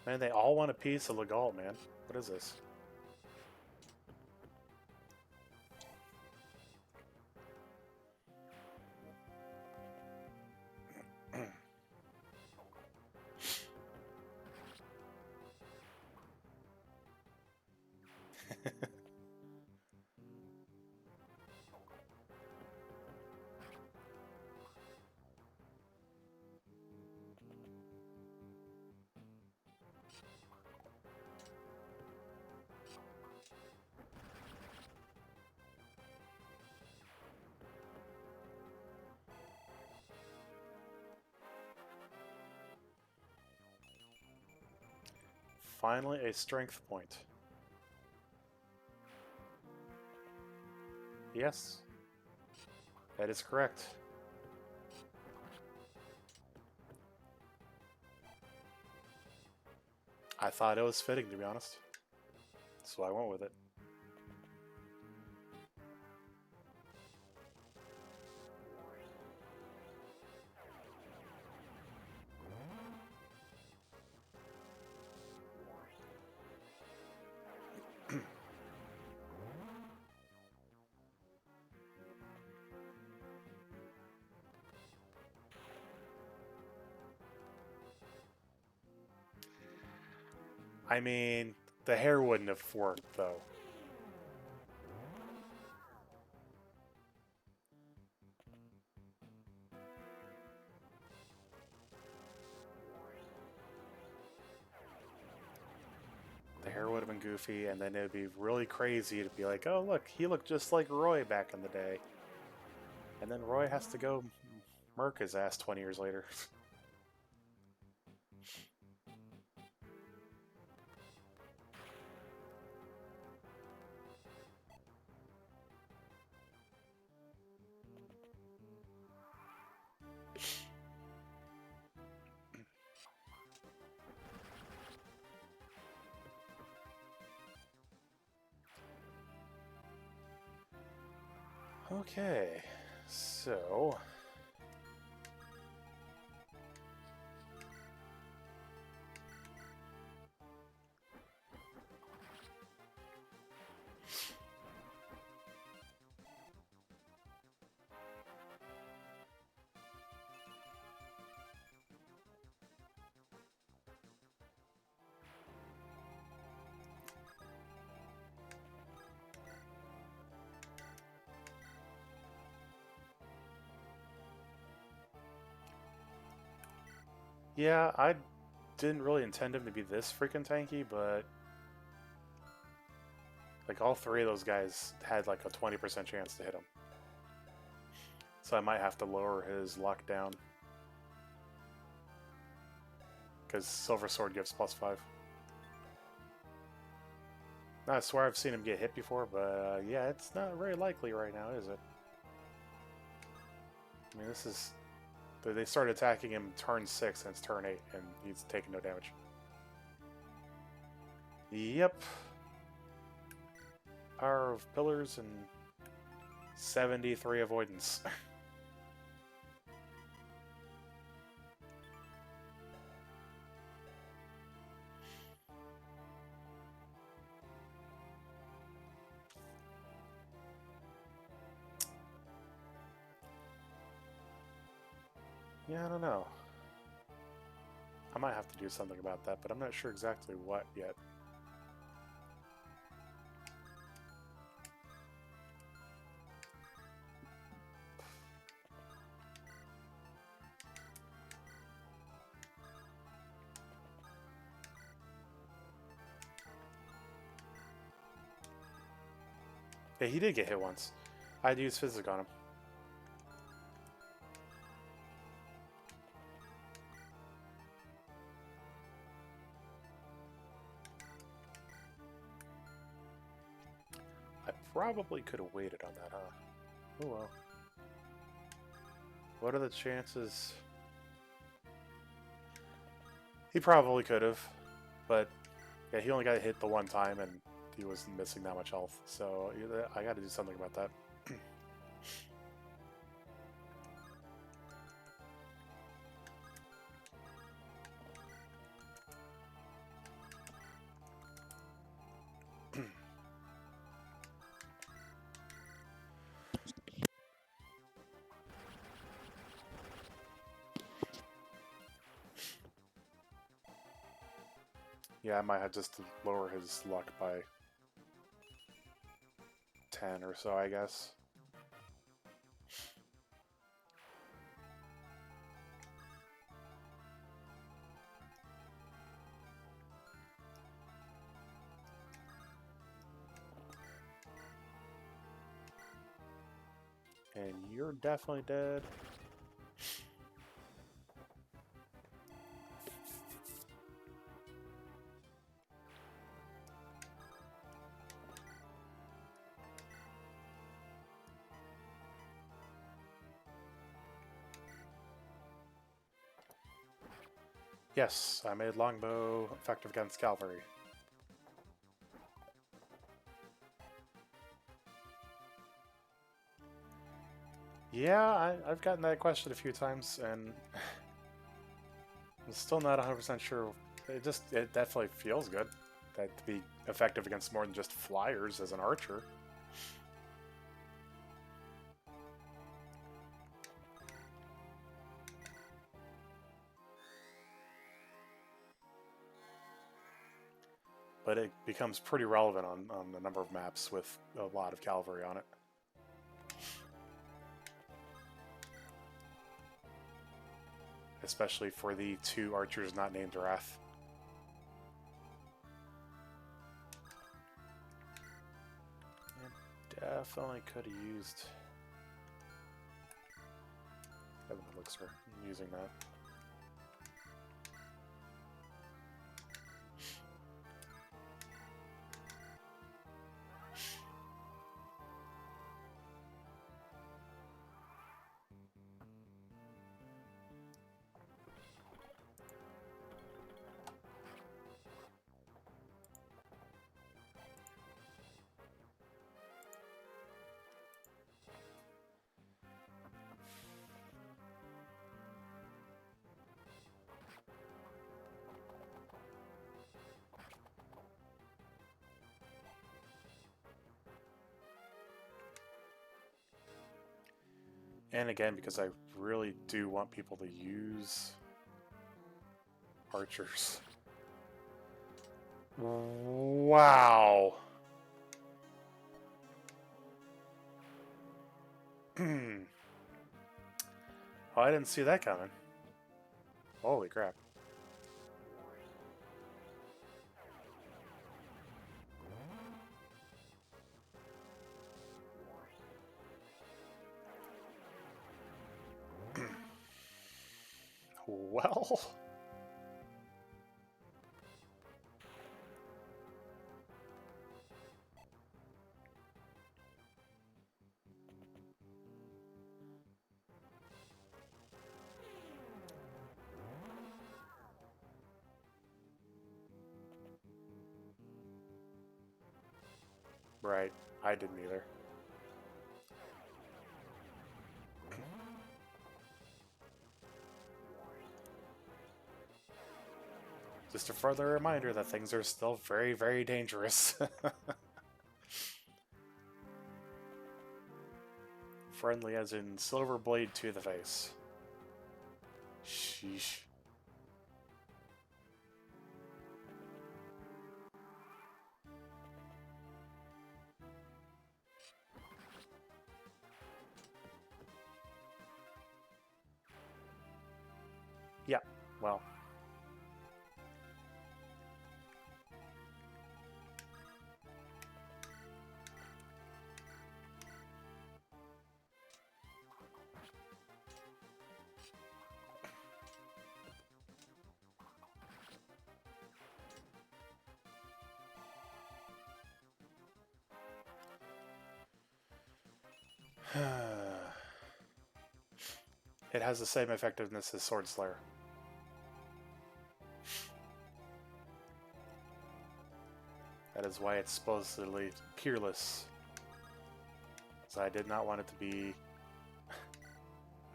Man, they all want a piece of Legault, man. What is this? Finally, a strength point. Yes, that is correct. I thought it was fitting, to be honest. So I went with it. I mean, the hair wouldn't have worked, though. The hair would have been goofy, and then it would be really crazy to be like, oh, look, he looked just like Roy back in the day. And then Roy has to go murk his ass 20 years later. Okay, so... Yeah, I didn't really intend him to be this freaking tanky, but... Like, all three of those guys had like a 20% chance to hit him. So I might have to lower his lockdown. Because Silver Sword gives +5. I swear I've seen him get hit before, but yeah, it's not very likely right now, is it? I mean, this is... They started attacking him turn 6 and it's turn 8, and he's taking no damage. Yep. Power of Pillars and 73 avoidance. Yeah, I don't know. I might have to do something about that, but I'm not sure exactly what yet. Yeah, he did get hit once. I had to use Physic on him. I probably could have waited on that, huh? Oh well. What are the chances? He probably could have, but yeah, he only got hit the one time and he wasn't missing that much health, so I got to do something about that. Yeah, I might have just to lower his luck by 10 or so, I guess. And you're definitely dead. Yes, I made longbow effective against cavalry. Yeah, I've gotten that question a few times, and I'm still not 100% sure. It definitely feels good that to be effective against more than just flyers as an archer. But it becomes pretty relevant on a number of maps with a lot of cavalry on it. Especially for the 2 archers not named Wrath. Definitely could have used Heaven Elixir. I'm using that. And again, because I really do want people to use archers. Wow. Oh, I didn't see that coming. Holy crap. Well... Right. I didn't either. Just a further reminder that things are still very, very dangerous. Friendly as in silver blade to the face. Sheesh. Yeah, well. It has the same effectiveness as Sword Slayer. That is why it's supposedly peerless. So I did not want it to be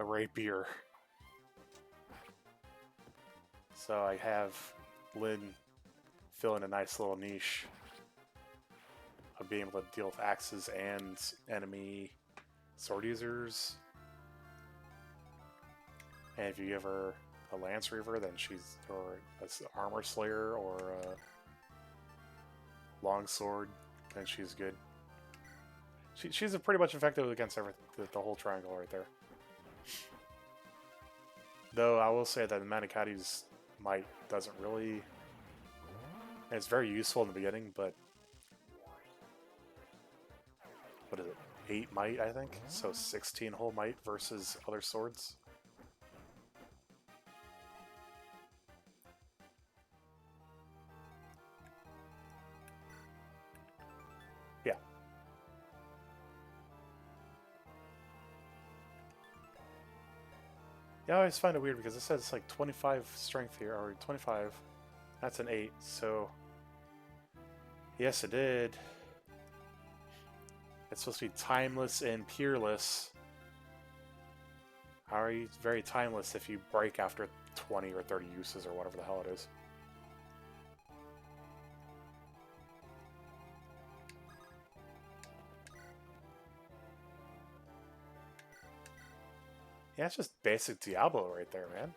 a rapier. So I have Lyn fill in a nice little niche of being able to deal with axes and enemy sword users. And if you give her a Lance Reaver, then she's, or an Armor Slayer, or a Longsword, then she's good. She's pretty much effective against everything, the whole triangle right there. Though I will say that Manikati's might doesn't really... It's very useful in the beginning, but... What is it? 8 might, I think? So 16 whole might versus other swords. Yeah. Yeah, I always find it weird because it says it's like 25 strength here, or 25. That's an 8, so... Yes, it did. It's supposed to be timeless and peerless. How are you very timeless if you break after 20 or 30 uses or whatever the hell it is? Yeah, it's just basic Diablo right there, man.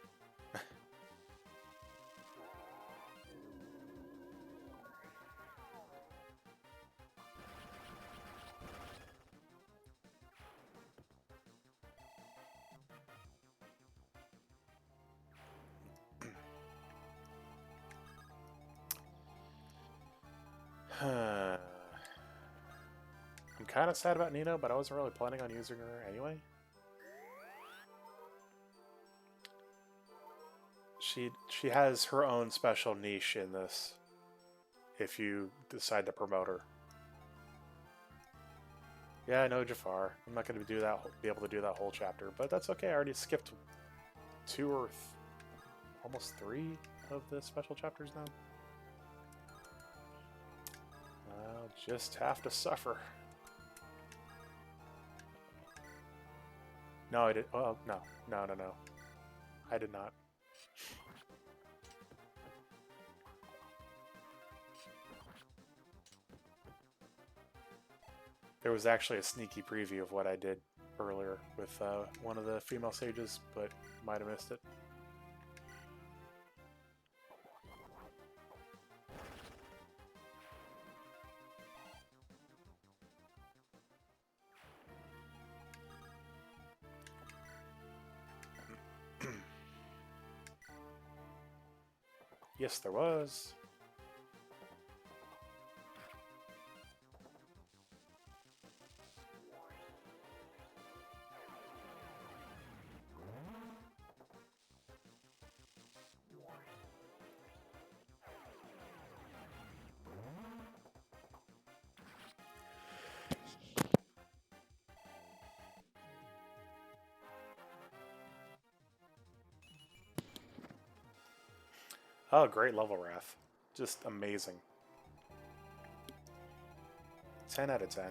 I'm kind of sad about Nino, but I wasn't really planning on using her anyway. She has her own special niche in this, if you decide to promote her. Yeah, I know Jafar. I'm not going to be able to do that whole chapter, but that's okay. I already skipped 2 or almost 3 of the special chapters now. I'll just have to suffer. No, I did. Well, no. I did not. There was actually a sneaky preview of what I did earlier with one of the female sages, but might have missed it. Yes, there was. Oh, great level Wrath. Just amazing. 10 out of 10.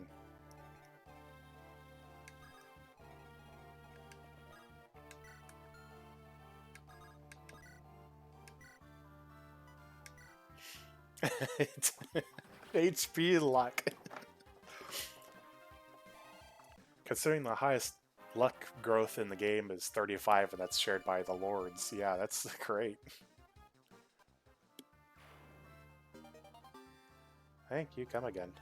HP luck. Considering the highest luck growth in the game is 35, and that's shared by the lords. Yeah, that's great. Thank you, come again.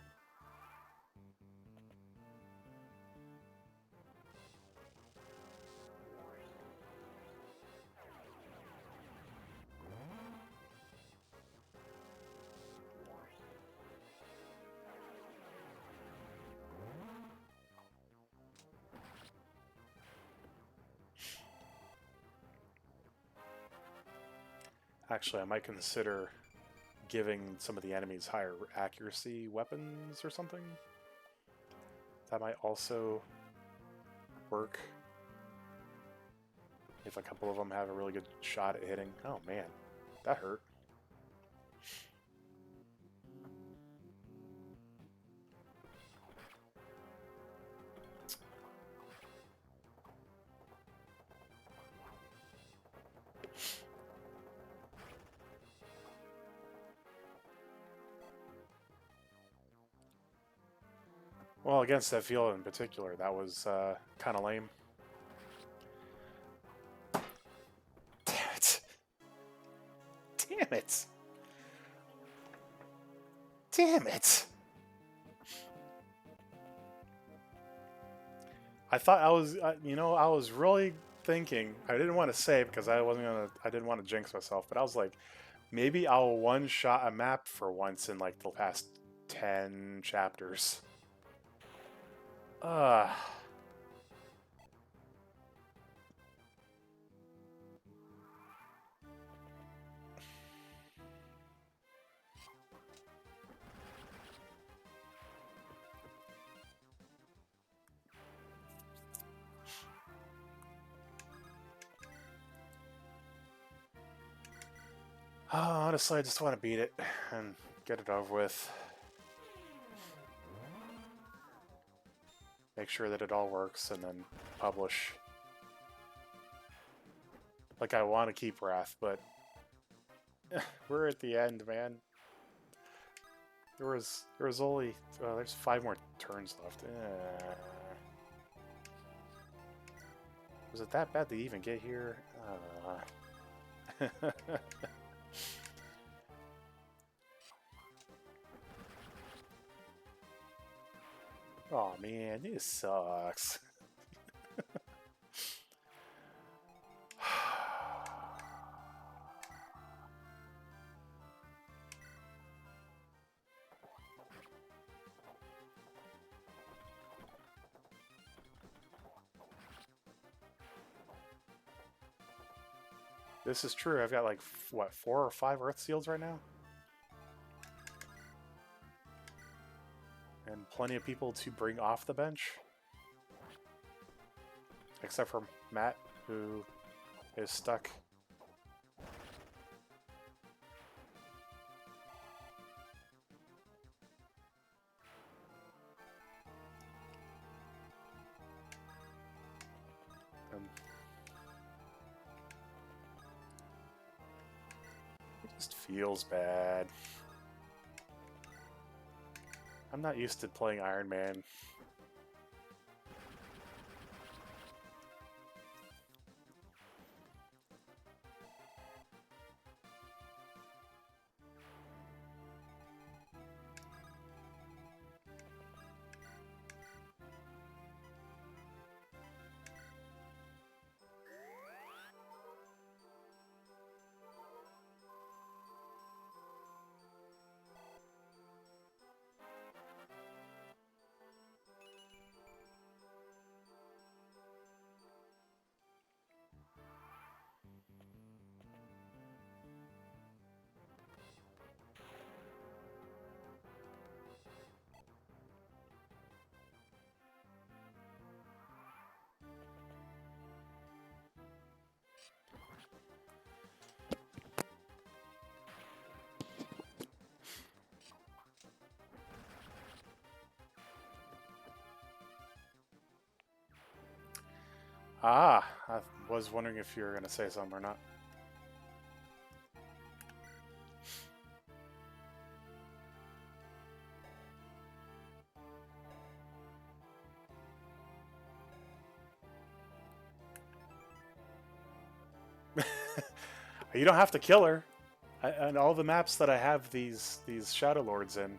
Actually, I might consider giving some of the enemies higher accuracy weapons or something. That might also work if a couple of them have a really good shot at hitting. Oh man, that hurt. Well, against that field in particular, that was kind of lame. Damn it! Damn it! Damn it! I thought I was, you know, I was really thinking. I didn't want to say because I didn't want to jinx myself. But I was like, maybe I'll one-shot a map for once in like the past 10 chapters. Honestly, I just want to beat it and get it over with. Make sure that it all works and then publish. Like, I want to keep Wrath, but we're at the end, man. There was only there's 5 more turns left. Was it that bad to even get here? Oh man, this sucks. This is true. I've got like, what, 4 or 5 Earth Seals right now? And plenty of people to bring off the bench. Except for Matt, who is stuck. It just feels bad. I'm not used to playing Iron Man. Ah, I was wondering if you were going to say something or not. You don't have to kill her. And all the maps that I have these Shadow Lords in,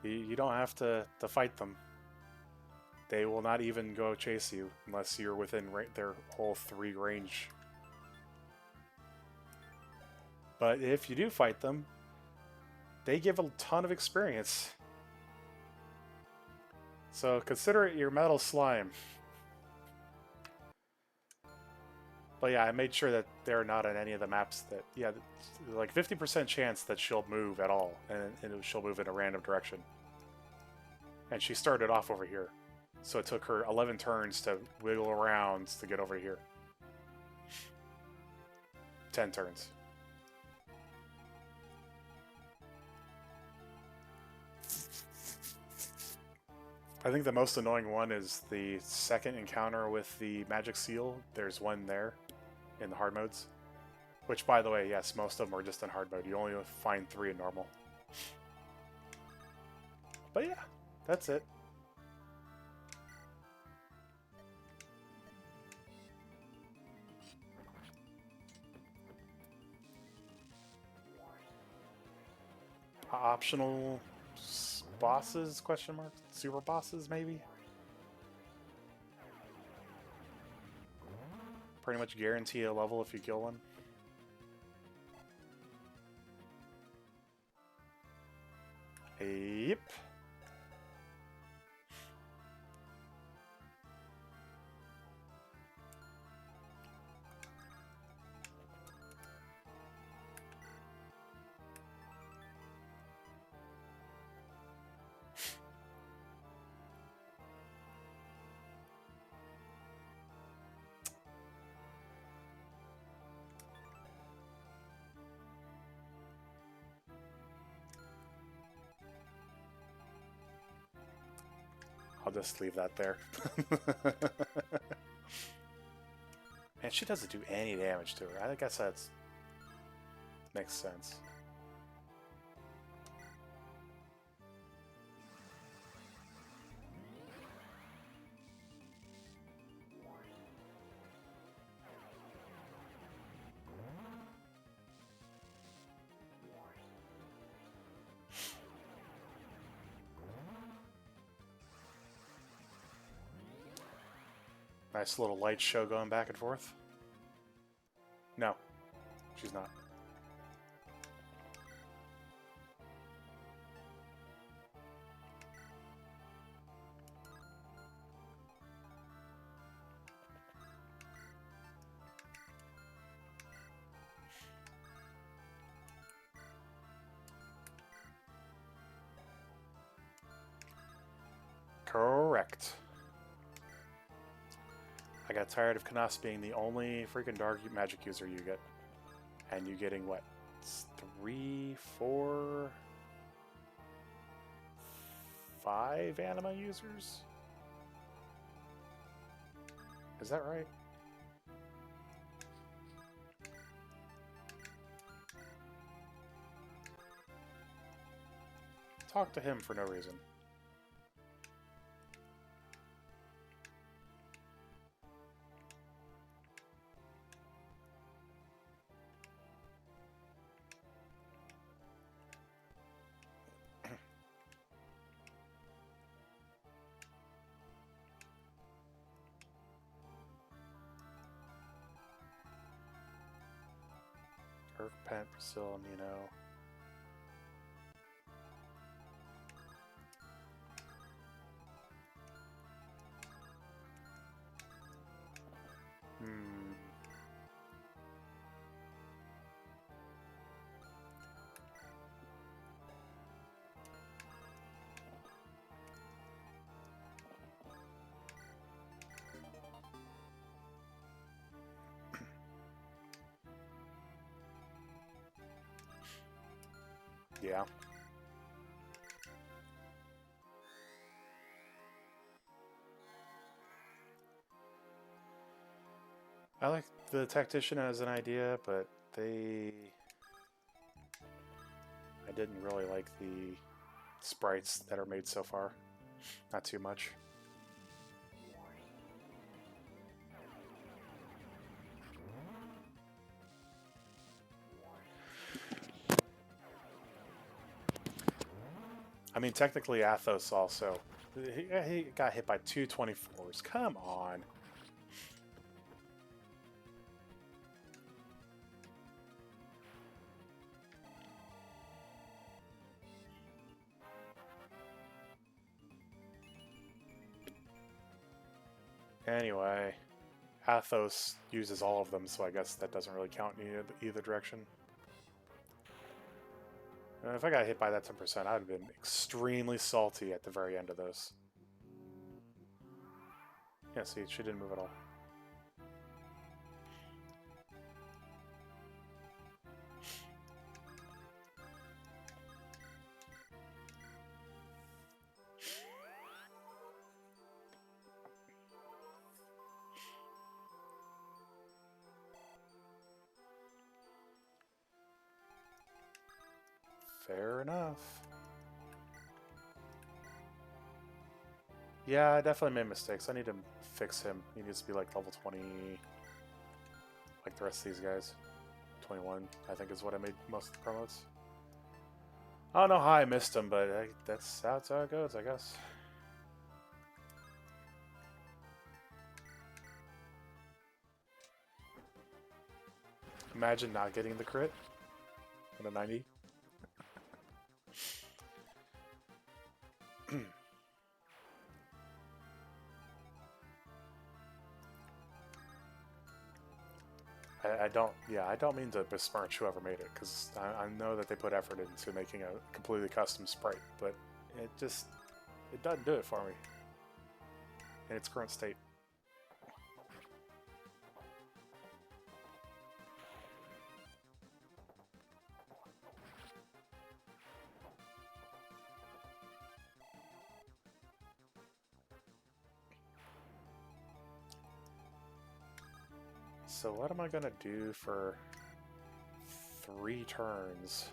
you don't have to fight them. They will not even go chase you unless you're within their whole 3 range. But if you do fight them, they give a ton of experience. So consider it your metal slime. But yeah, I made sure that they're not on any of the maps that, yeah, like 50% chance that she'll move at all, and she'll move in a random direction. And she started off over here. So it took her 11 turns to wiggle around to get over here. 10 turns. I think the most annoying one is the second encounter with the magic seal. There's one there in the hard modes. Which, by the way, yes, most of them are just in hard mode. You only find 3 in normal. But yeah, that's it. Optional bosses, question mark? Super bosses, maybe? Pretty much guarantee a level if you kill one. Yep. I'll just leave that there. And she doesn't do any damage to her. I guess that's makes sense. Nice little light show going back and forth. No, she's not. Correct. I got tired of Kanas being the only freaking dark magic user you get. And you getting what? 3, 4, 5 anima users? Is that right? Talk to him for no reason. Irk, Pent, Brazil, Amino. Yeah. I like the tactician as an idea, but I didn't really like the sprites that are made so far. Not too much. I mean, technically Athos also. He got hit by 224s. Come on. Anyway, Athos uses all of them, so I guess that doesn't really count in either direction. And if I got hit by that 10%, I would have been extremely salty at the very end of this. Yeah, see, she didn't move at all. Fair enough. Yeah, I definitely made mistakes. I need to fix him. He needs to be like level 20, like the rest of these guys. 21, I think, is what I made most of the promotes. I don't know how I missed him, but that's how it goes, I guess. Imagine not getting the crit on a 90. I don't mean to besmirch whoever made it, because I know that they put effort into making a completely custom sprite, but it doesn't do it for me in its current state. So what am I gonna do for 3 turns?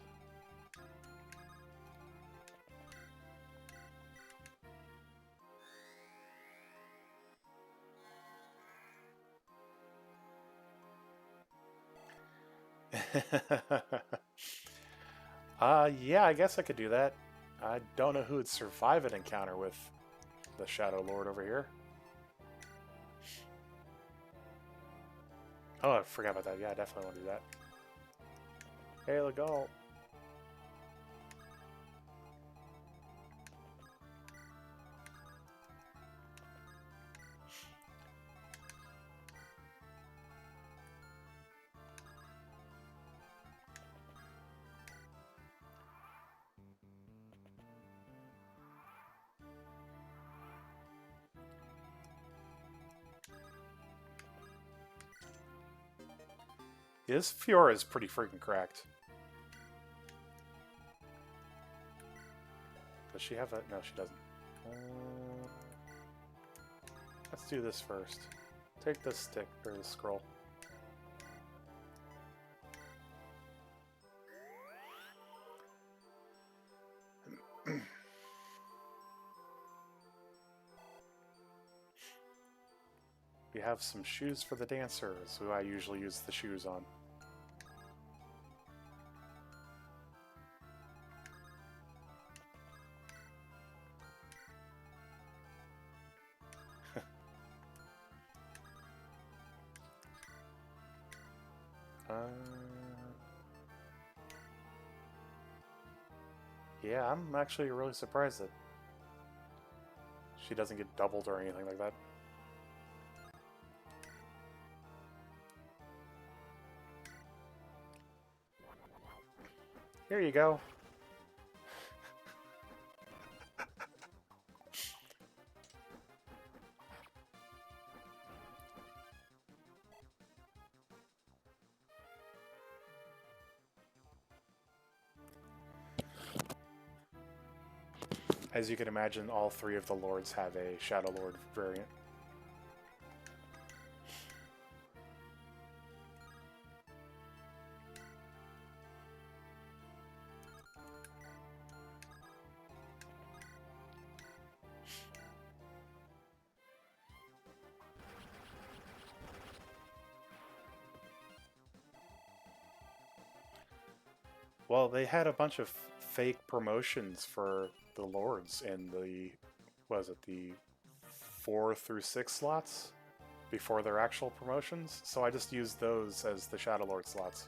Yeah, I guess I could do that. I don't know who would survive an encounter with the Shadow Lord over here. Oh, I forgot about that. Yeah, I definitely want to do that. Hey, Legal. His Fiora is pretty freaking cracked. Does she have a... No, she doesn't. Let's do this first. Take the stick, or the scroll. We have some shoes for the dancers, who I usually use the shoes on. Yeah, I'm actually really surprised that she doesn't get doubled or anything like that. Here you go. As you can imagine, all 3 of the lords have a Shadow Lord variant. Well, they had a bunch of fake promotions for the Lords in the, was it the 4 through 6 slots before their actual promotions? So I just used those as the Shadow Lord slots.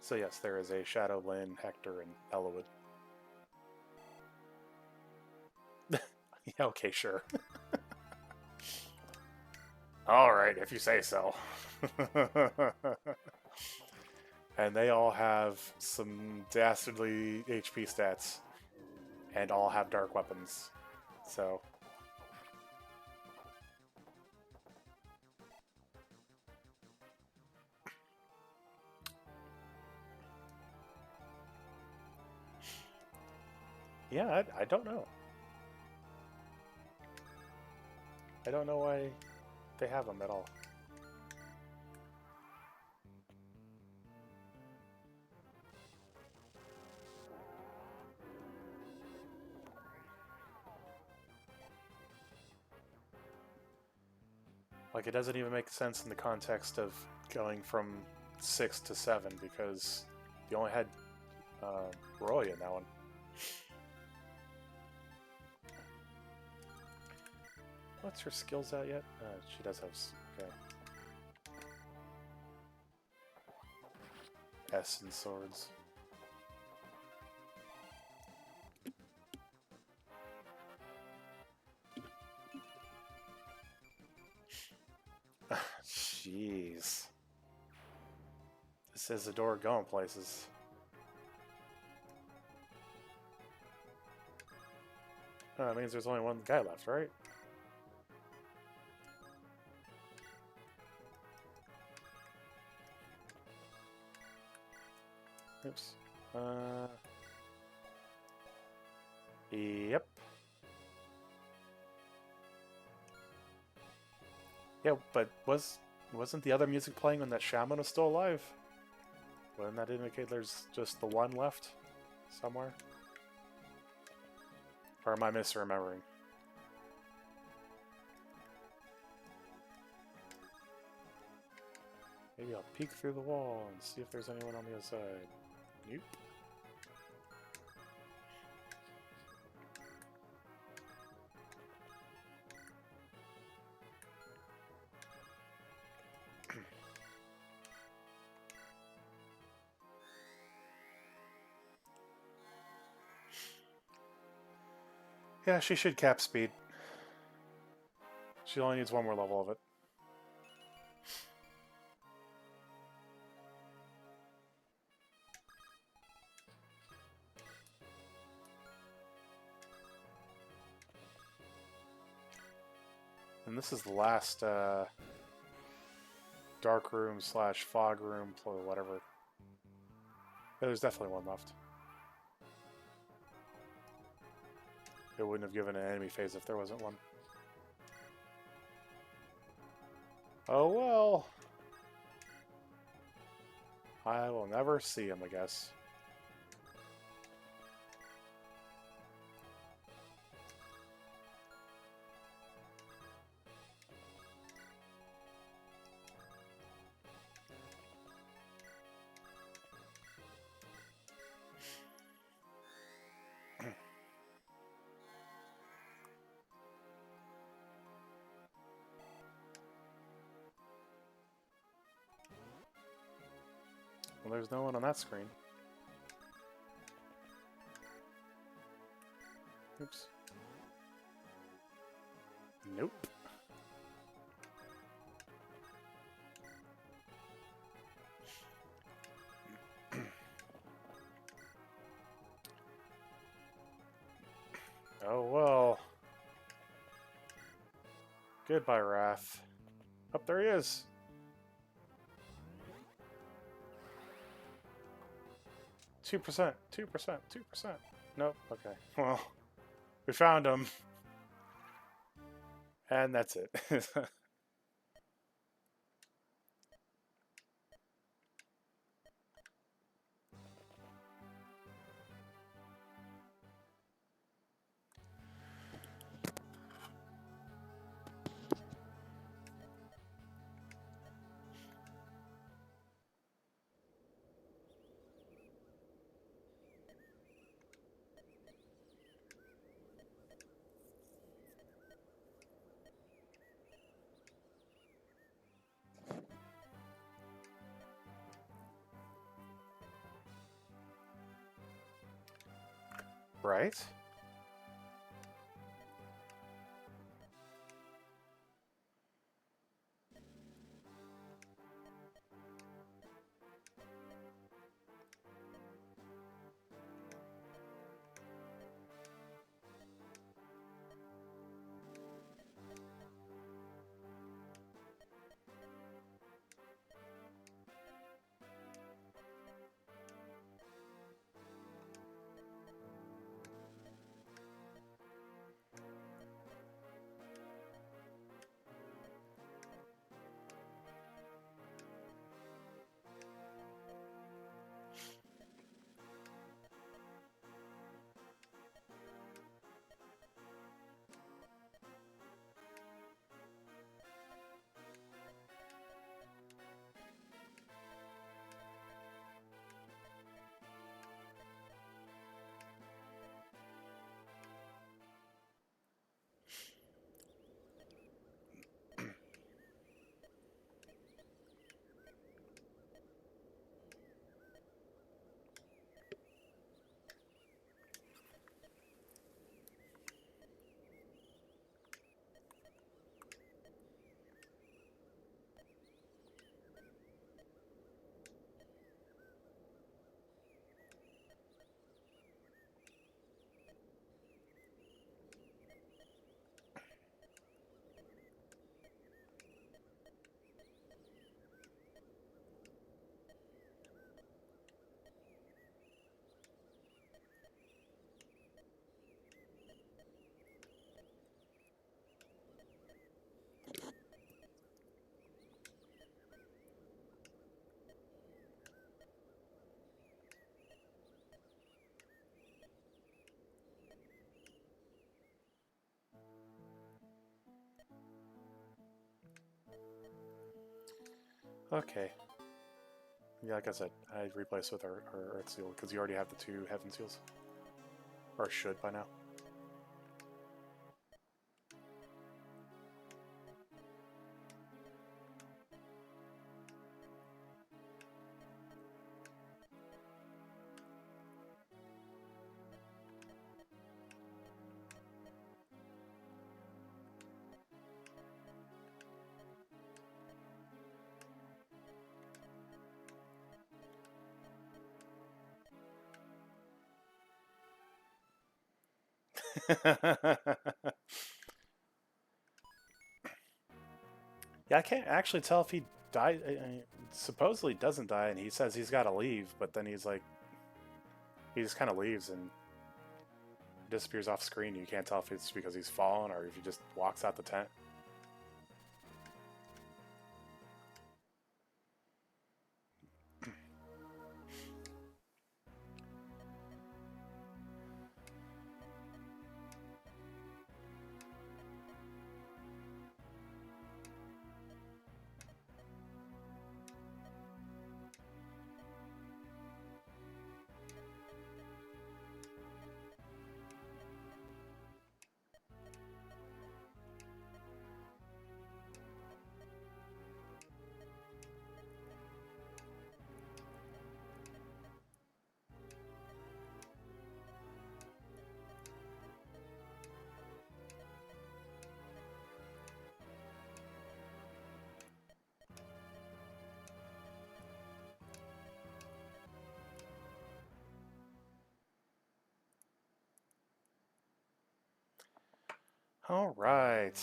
So yes, there is a Shadow, Lyn, Hector, and Elowood. Yeah, okay, sure. Alright, if you say so. And they all have some dastardly HP stats. And all have dark weapons. So... yeah, I don't know. I don't know why they have them at all. Like, it doesn't even make sense in the context of going from 6 to 7, because you only had Roy in that one. What's her skills out yet? She does have... okay. S and swords. Jeez. This is a door going places. Oh, that means there's only one guy left, right? Oops. Yep. Yeah, but wasn't the other music playing when that shaman was still alive? Wouldn't that indicate there's just the one left somewhere? Or am I misremembering? Maybe I'll peek through the wall and see if there's anyone on the other side. Nope. Yeah, she should cap speed. She only needs one more level of it. And this is the last dark room slash fog room or whatever. Yeah, there's definitely one left. It wouldn't have given an enemy phase if there wasn't one. Oh well. I will never see him, I guess. Well, there's no one on that screen. Oops. Nope. Oh well. Goodbye, Wrath. Up there he is. Two percent. Nope. Okay. Well, we found him. And that's it. Right? Okay. Yeah, like I said, I replaced with our Earth Seal because you already have the 2 Heaven Seals. Or should by now. Yeah, I can't actually tell if he died. Supposedly doesn't die, and he says he's got to leave, but then he's like, he just kind of leaves and disappears off screen. You can't tell if it's because he's fallen or if he just walks out the tent. All right.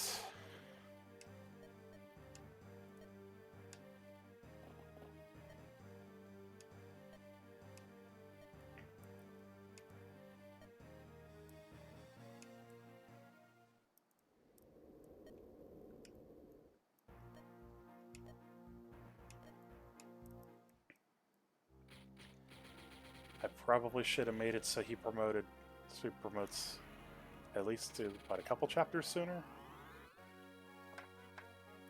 I probably should have made it so he promotes at least to what, a couple chapters sooner.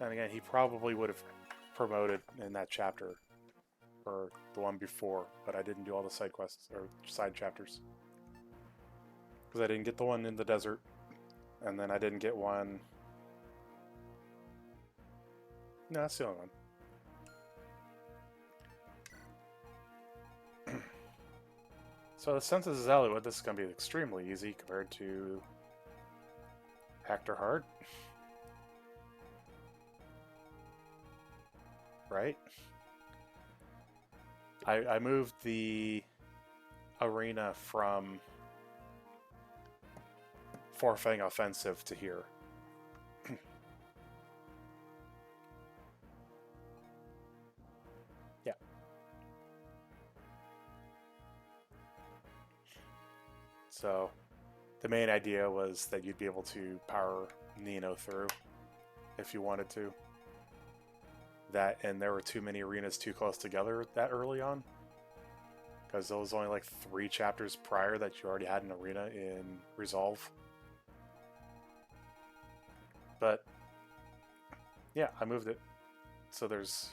And again, he probably would have promoted in that chapter or the one before, but I didn't do all the side quests or side chapters because I didn't get the one in the desert, and then I didn't get one. No, that's the only one. So the Census is Hollywood. This is going to be extremely easy compared to Hector Hard. Right? I moved the arena from Forfang Offensive to here. Yeah. So the main idea was that you'd be able to power Nino through if you wanted to. That, and there were too many arenas too close together that early on, because there was only like 3 chapters prior that you already had an arena in Resolve. But yeah, I moved it so there's,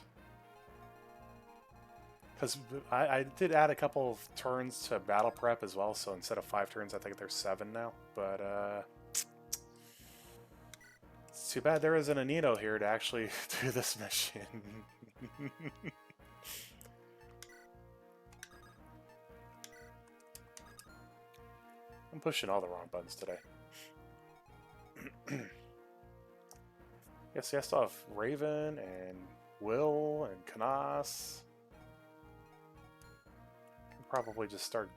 because I did add a couple of turns to battle prep as well, so instead of 5 turns I think there's 7 now. But it's too bad there isn't a Nino here to actually do this mission. I'm pushing all the wrong buttons today. Yes, I still have Raven and Will and Canas. Probably just start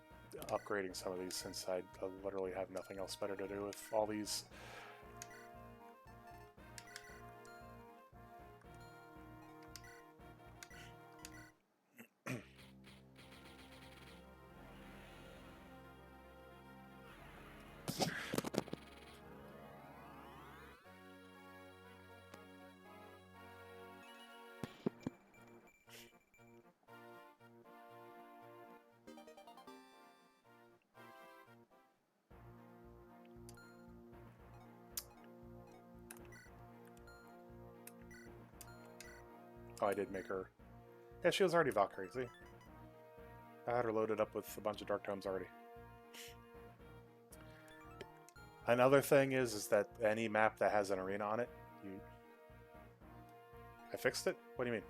upgrading some of these since I literally have nothing else better to do with all these. Oh, I did make her. Yeah, she was already Valkyrie, see? I had her loaded up with a bunch of Dark Tomes already. Another thing is that any map that has an arena on it, I fixed it? What do you mean?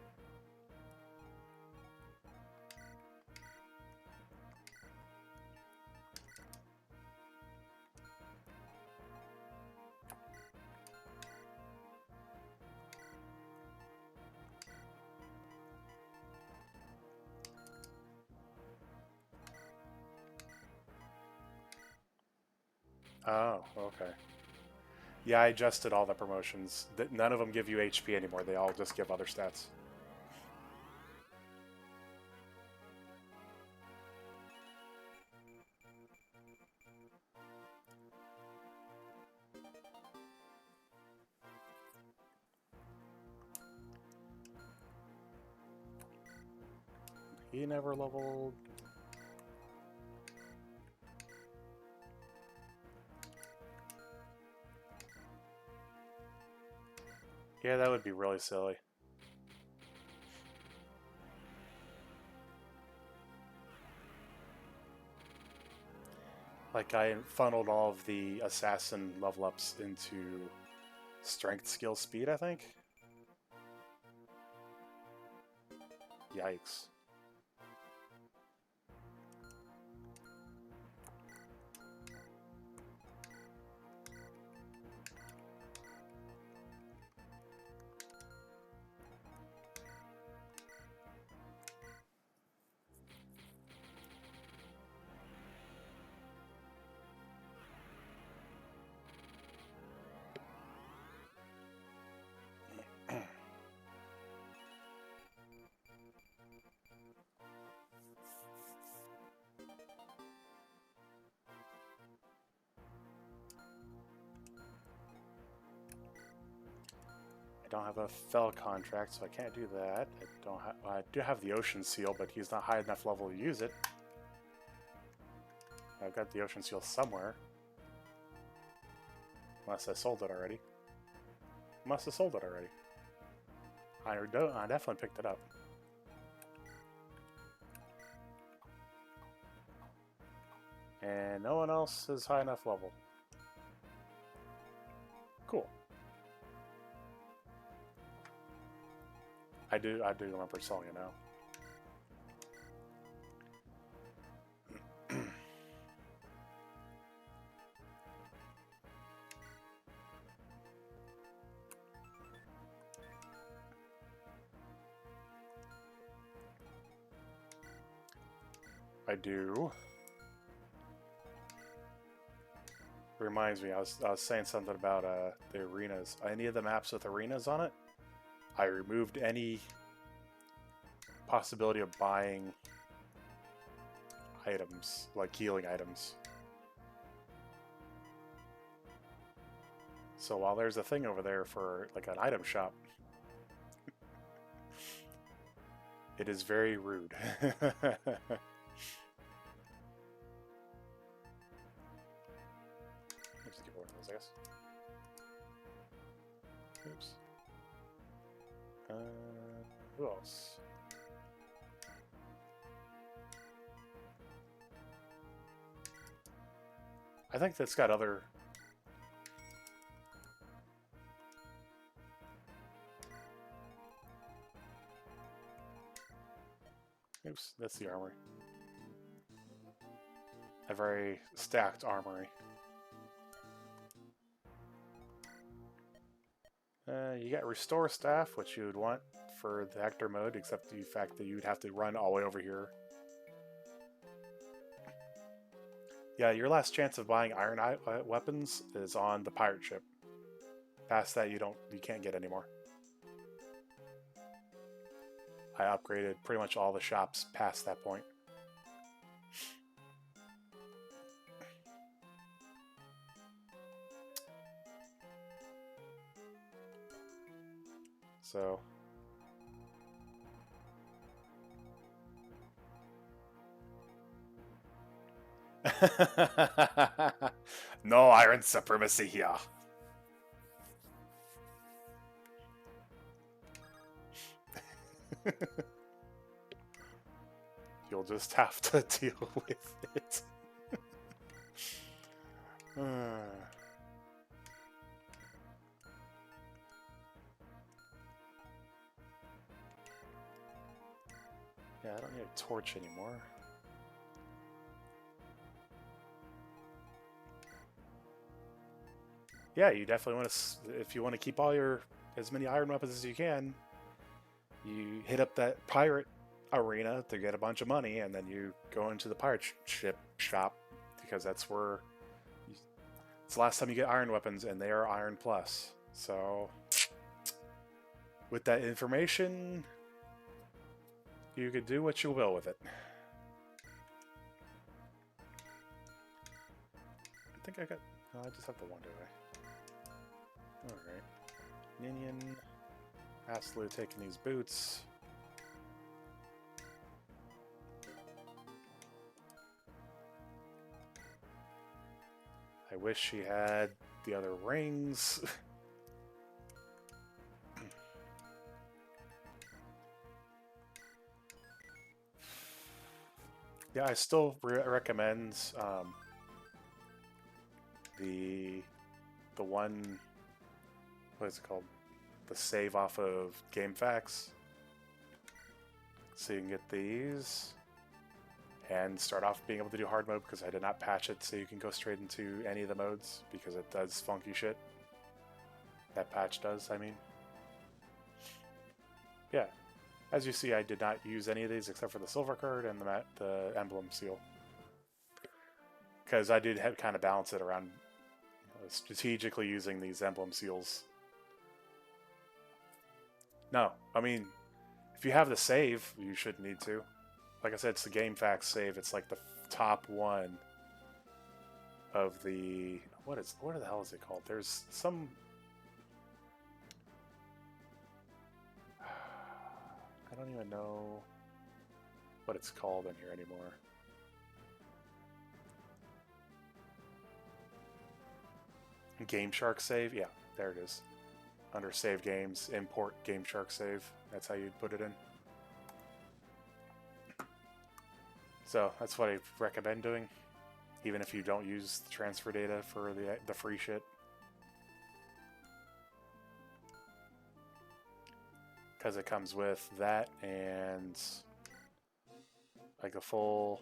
Oh, okay. Yeah, I adjusted all the promotions. None of them give you HP anymore. They all just give other stats. He never leveled. Yeah, that would be really silly. Like, I funneled all of the assassin level ups into strength, skill, speed, I think? Yikes. I don't have a fell contract, so I can't do that. I do have the ocean seal, but he's not high enough level to use it. I've got the ocean seal somewhere. Unless I sold it already. Must have sold it already. I definitely picked it up. And no one else is high enough level. Cool. I do remember selling it now. I do. Reminds me, I was saying something about the arenas. Any of the maps with arenas on it, I removed any possibility of buying items, like healing items. So while there's a thing over there for like an item shop, it is very rude. Just give one of those, I guess. Oops. Who else? I think that's got other... Oops, that's the armory. A very stacked armory. You got restore staff, which you would want for the Hector mode, except the fact that you'd have to run all the way over here. Yeah, your last chance of buying iron weapons is on the pirate ship. Past that, you can't get anymore. I upgraded pretty much all the shops past that point. So... No iron supremacy here. You'll just have to deal with it. Yeah, I don't need a torch anymore. Yeah, you definitely want to, if you want to keep all your, as many iron weapons as you can, you hit up that pirate arena to get a bunch of money, and then you go into the pirate ship shop, because that's where, it's the last time you get iron weapons, and they are iron plus. So, with that information, you could do what you will with it. I think I got, no, I just have the one, do I? Alright. Ninian. Absolutely taking these boots. I wish she had the other rings. Yeah, I still recommend the one, what is it called? The save off of GameFAQs. So you can get these and start off being able to do hard mode, because I did not patch it so you can go straight into any of the modes, because it does funky shit. That patch does, I mean. Yeah. As you see, I did not use any of these except for the silver card and the emblem seal. Because I did have kind of balance it around strategically using these emblem seals. No, I mean, if you have the save, you shouldn't need to. Like I said, it's the GameFAQs save. It's like the top one of the... What the hell is it called? There's some... I don't even know what it's called in here anymore. Game Shark save? Yeah, there it is. Under Save Games, import Game Shark save. That's how you'd put it in. So that's what I recommend doing, even if you don't use the transfer data for the free shit. Because it comes with that and like a full...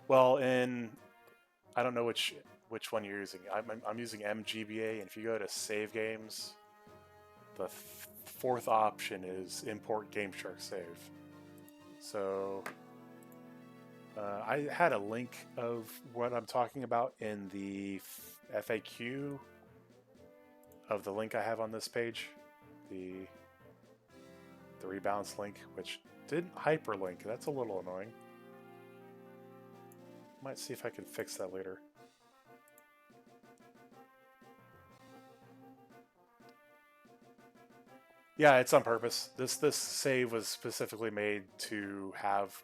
Well, I don't know which which one you're using. I'm using MGBA, and if you go to Save Games, the fourth option is Import Game Shark Save. So I had a link of what I'm talking about in the FAQ of the link I have on this page, the rebalance link, which didn't hyperlink. That's a little annoying. Might see if I can fix that later. Yeah, it's on purpose. This save was specifically made to have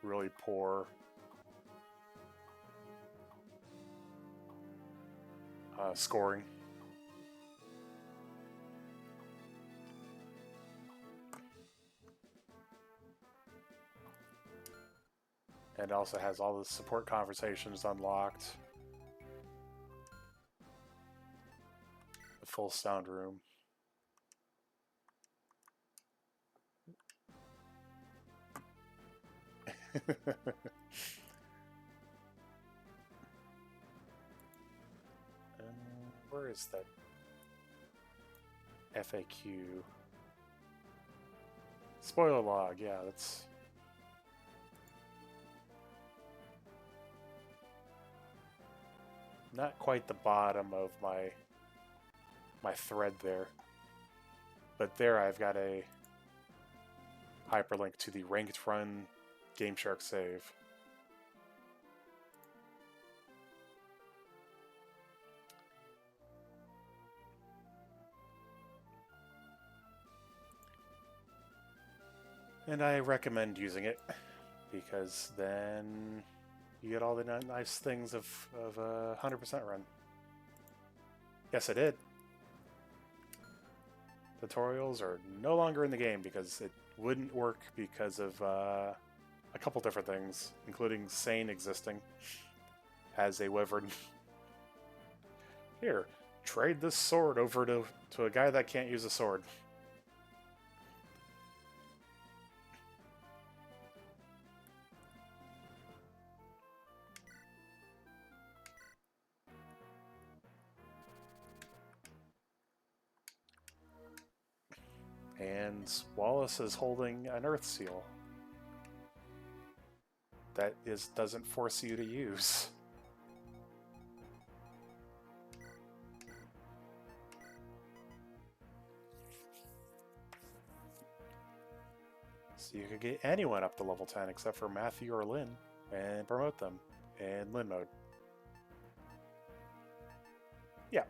really poor scoring. And it also has all the support conversations unlocked. The full sound room. Where is that FAQ? Spoiler log, yeah, that's... not quite the bottom of my thread there. But there I've got a hyperlink to the ranked run Game Shark save. And I recommend using it because then you get all the nice things of 100% run. Yes, I did. Tutorials are no longer in the game because it wouldn't work because of a couple different things, including Sane existing as a wyvern. Here, trade this sword over to a guy that can't use a sword. And Wallace is holding an Earth Seal that doesn't force you to use. So you could get anyone up to level 10 except for Matthew or Lynn and promote them in Lynn mode. Yeah.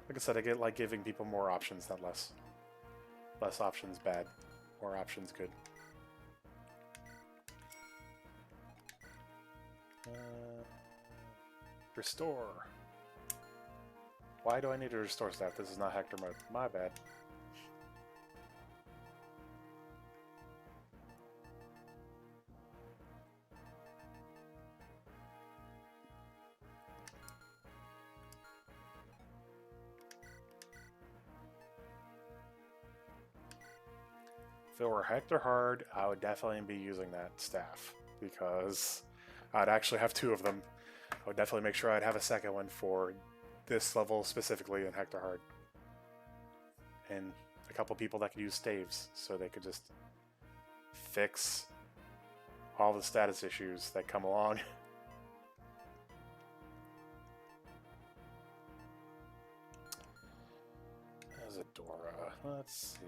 Like I said, I get like giving people more options, not less. Less options bad, more options good. Restore. Why do I need to restore staff? This is not Hector mode. My bad. If it were Hector hard, I would definitely be using that staff because I'd actually have two of them. I would definitely make sure I'd have a second one for this level specifically in Hector hard. And a couple people that could use staves so they could just fix all the status issues that come along. There's a Dora. Let's see.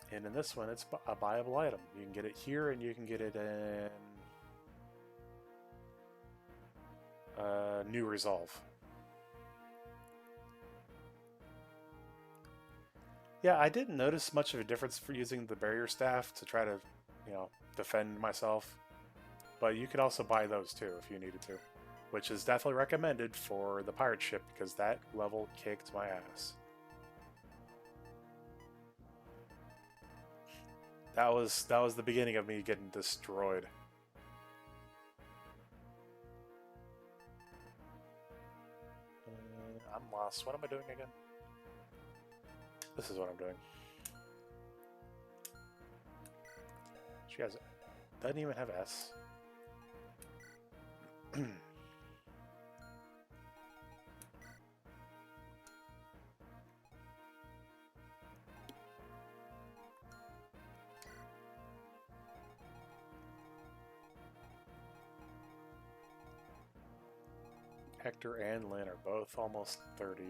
And in this one, it's a buyable item. You can get it here, and you can get it in new resolve. Yeah, I didn't notice much of a difference for using the barrier staff to try to, defend myself. But you could also buy those too if you needed to, which is definitely recommended for the pirate ship because that level kicked my ass. That was the beginning of me getting destroyed. I'm lost. What am I doing again? This is what I'm doing. She has it. Doesn't even have S. Hector and Lynn are both almost 30.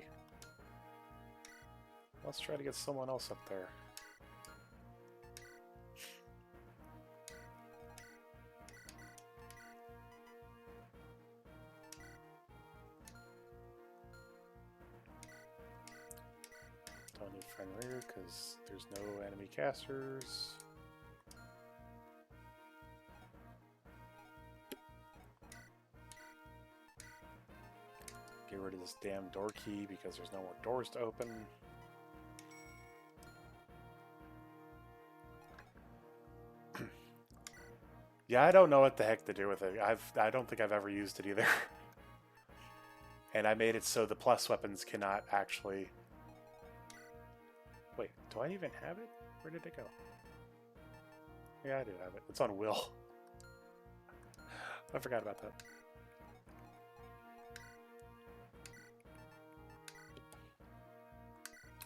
Let's try to get someone else up there. Don't need friend rear because there's no enemy casters. Get rid of this damn door key because there's no more doors to open. Yeah, I don't know what the heck to do with it. I don't think I've ever used it either. And I made it so the plus weapons cannot actually... Wait, do I even have it? Where did it go? Yeah, I do have it. It's on Will. I forgot about that.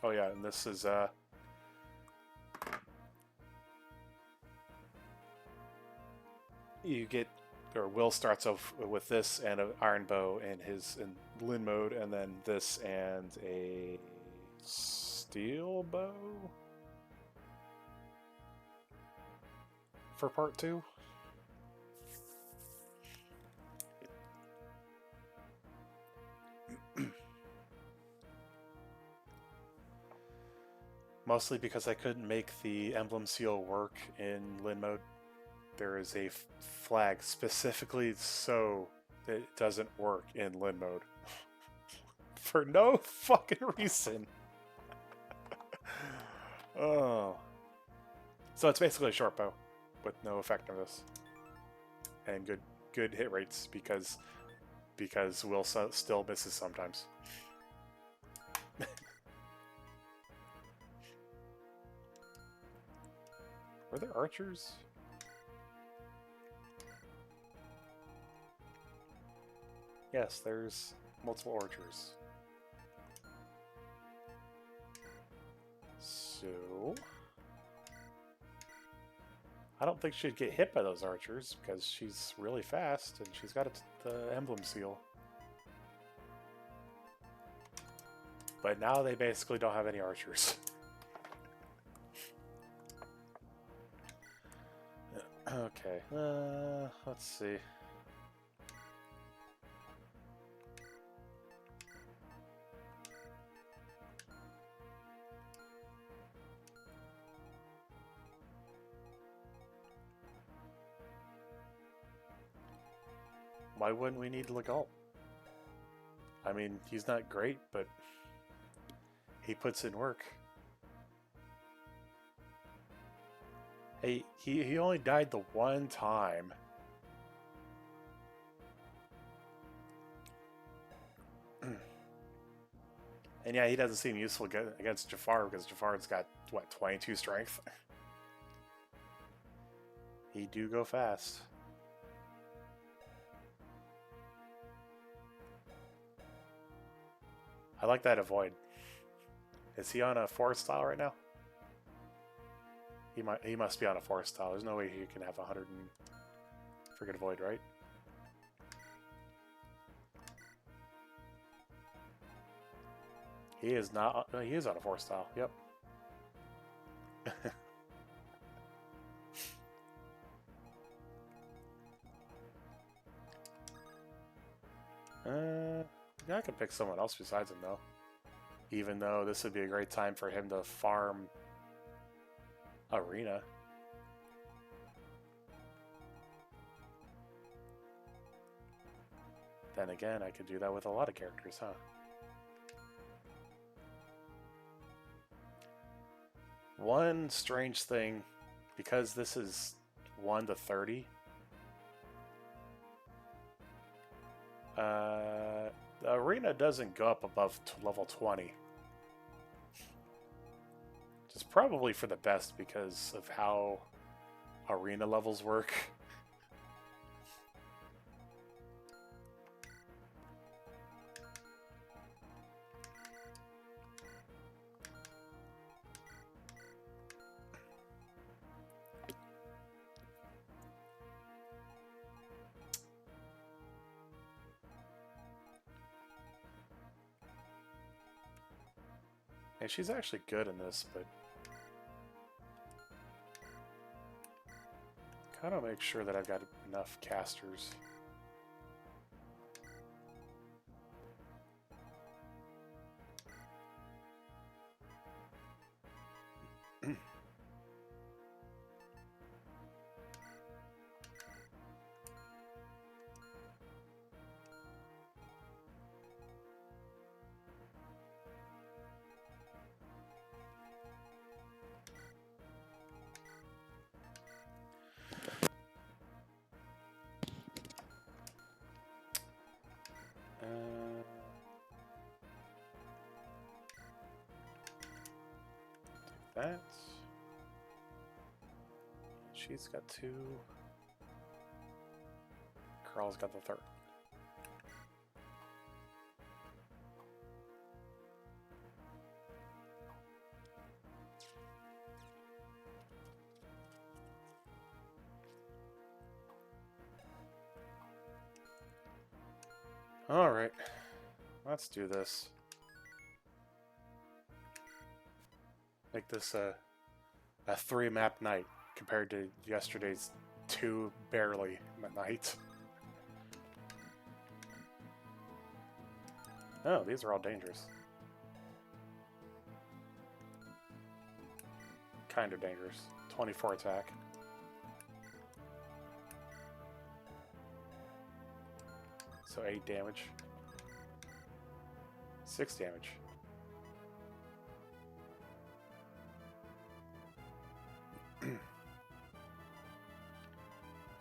Oh yeah, and this is you get, or Will starts off with this and an iron bow in Lin mode, and then this and a steel bow for part 2. Mostly because I couldn't make the emblem seal work in Lin mode. There is a flag specifically so that it doesn't work in Lin mode. For no fucking reason. Oh. So it's basically a short bow with no effectiveness. And good hit rates because Will still misses sometimes. Were there archers? Yes, there's multiple archers. So... I don't think she'd get hit by those archers because she's really fast and she's got the emblem seal. But now they basically don't have any archers. Okay, let's see. Why wouldn't we need Legault? I mean, he's not great, but he puts in work. Hey, he only died the one time. And yeah, he doesn't seem useful against Jafar because Jafar's got, what, 22 strength? He do go fast. I like that avoid. Is he on a forest style right now? He must be on a forest style. There's no way he can have 100 and friggin' avoid, right? He is not. He is on a forest style. Yep. Yeah, I could pick someone else besides him, though. Even though this would be a great time for him to farm Arena. Then again, I could do that with a lot of characters, huh? One strange thing, because this is 1 to 30, the arena doesn't go up above level 20. Which is probably for the best because of how arena levels work. And she's actually good in this, but kind of make sure that I've got enough casters. That. She's got 2. Carl's got the 3rd. All right, let's do this. Make this a 3-map night compared to yesterday's 2 barely night. Oh, these are all dangerous. Kind of dangerous. 24 attack. So 8 damage. 6 damage.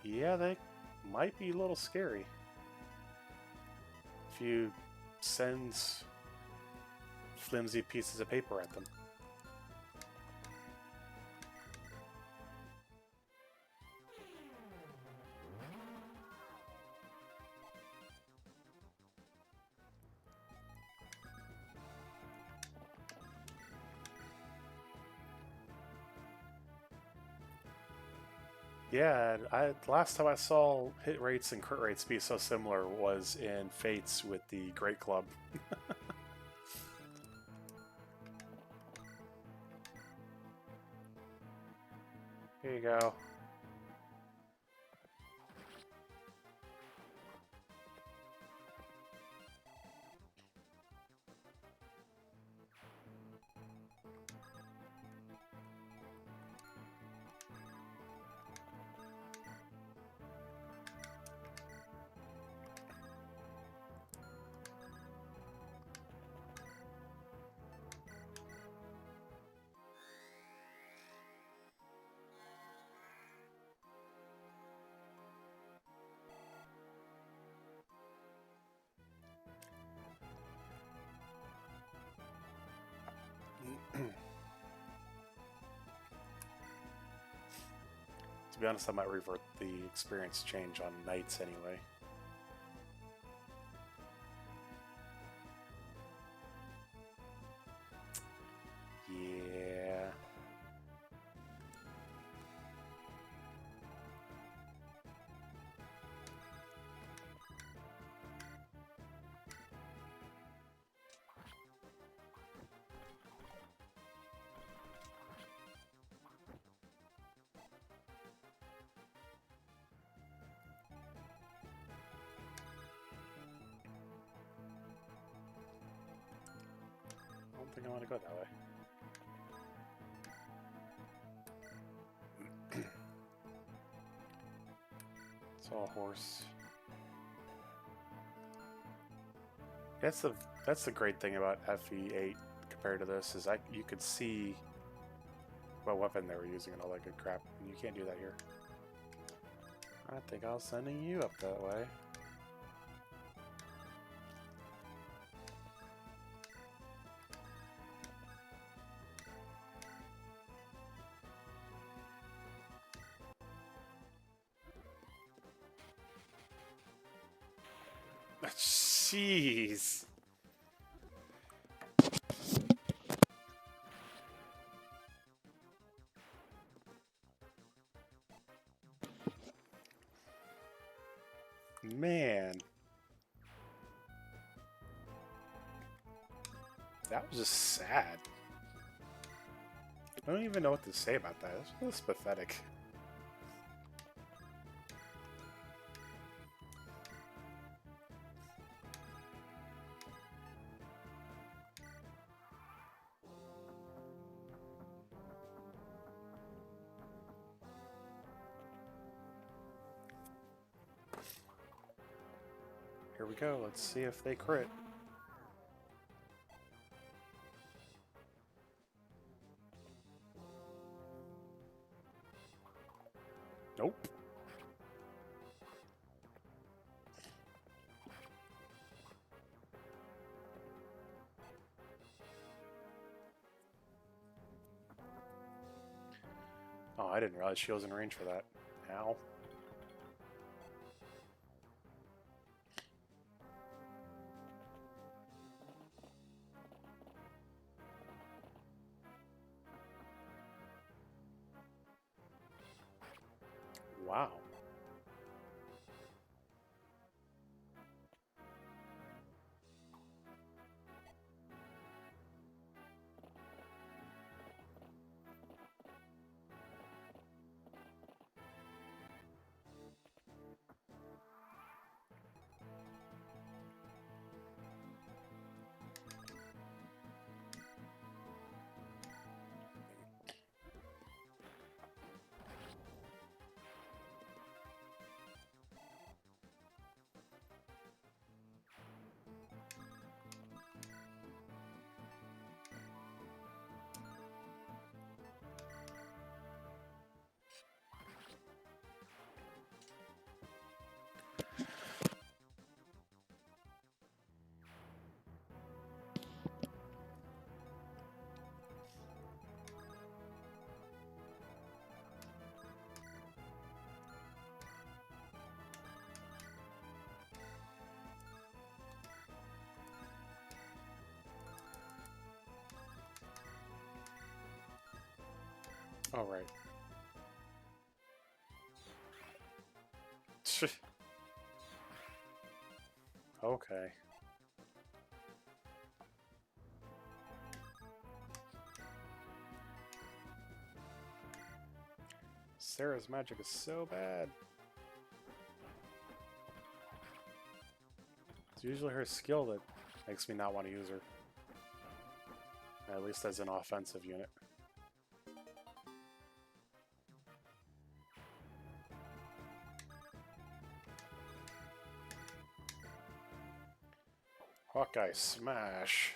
Yeah, they might be a little scary. If you send flimsy pieces of paper at them. Yeah, last time I saw hit rates and crit rates be so similar was in Fates with the Great Club. Here you go. To be honest, I might revert the experience change on knights anyway. Yeah. think I want to go that way. It's all horse. That's the great thing about FE8 compared to this is you could see what weapon they were using and all that good crap, and you can't do that here. I think I'll sending you up that way. Jeez. Man. That was just sad. I don't even know what to say about that. It was pathetic. Here we go. Let's see if they crit. Nope. Oh, I didn't realize she was in range for that. Ow. Wow. All right. Okay. Sarah's magic is so bad. It's usually her skill that makes me not want to use her. At least as an offensive unit. Hawkeye smash.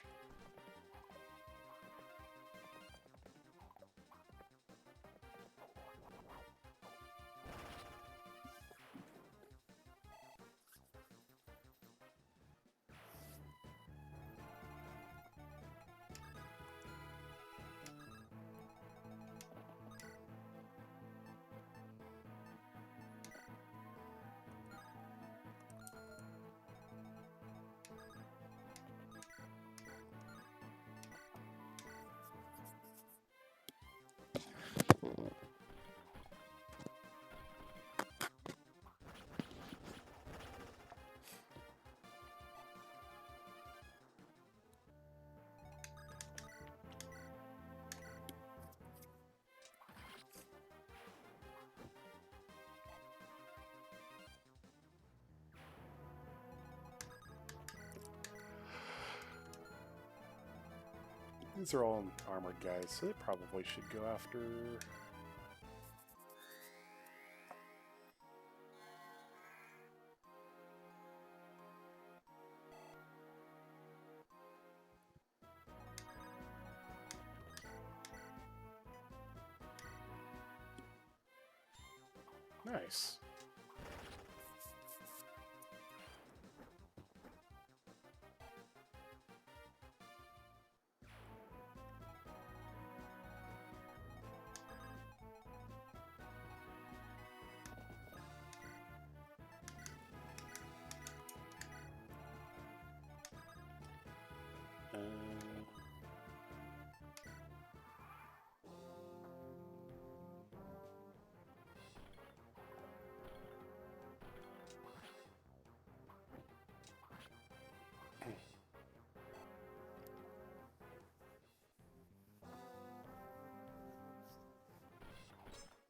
These are all armored guys, so they probably should go after... Nice.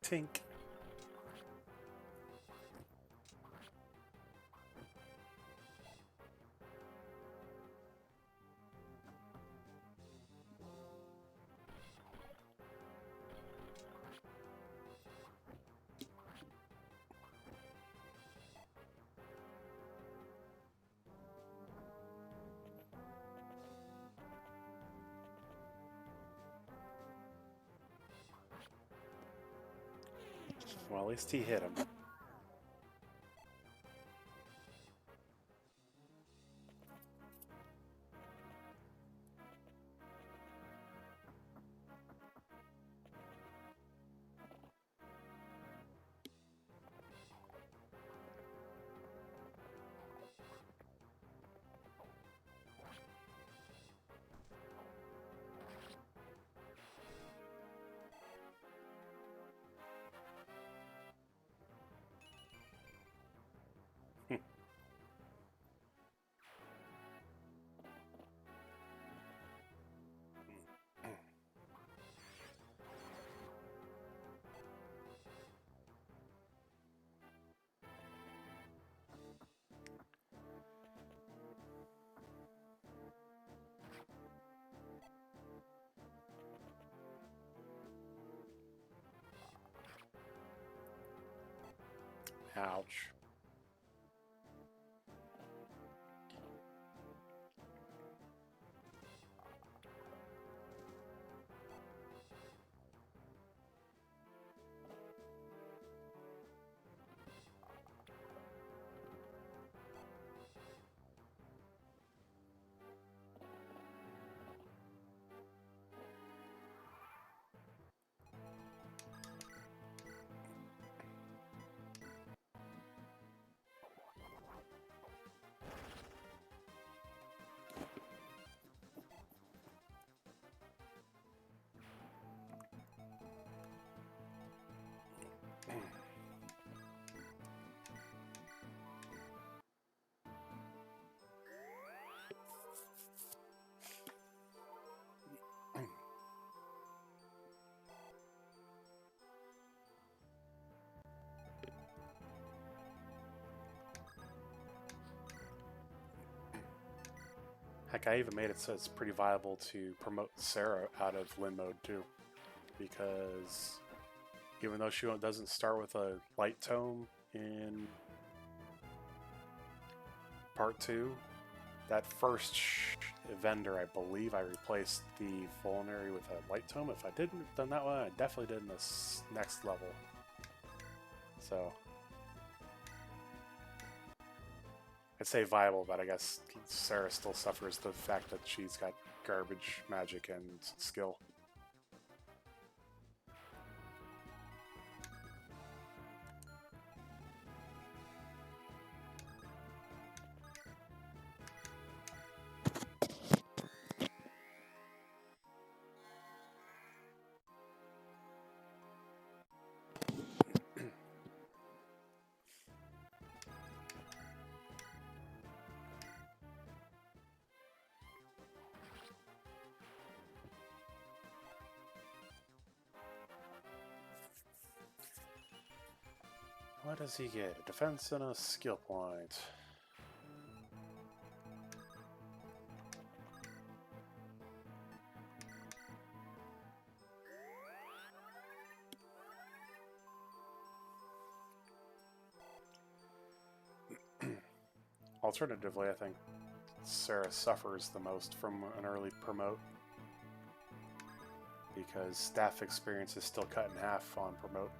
Tink. Well, at least he hit him. Ouch. Heck, I even made it so it's pretty viable to promote Sarah out of Lin mode too, because even though she doesn't start with a light tome in part 2, that first vendor, I believe I replaced the Vulnerary with a light tome. If I didn't have done that one, I definitely did in this next level. So I'd say viable, but I guess Sarah still suffers the fact that she's got garbage magic and skill. What does he get? A defense and a skill point. Alternatively, I think Sarah suffers the most from an early promote because staff experience is still cut in half on promote.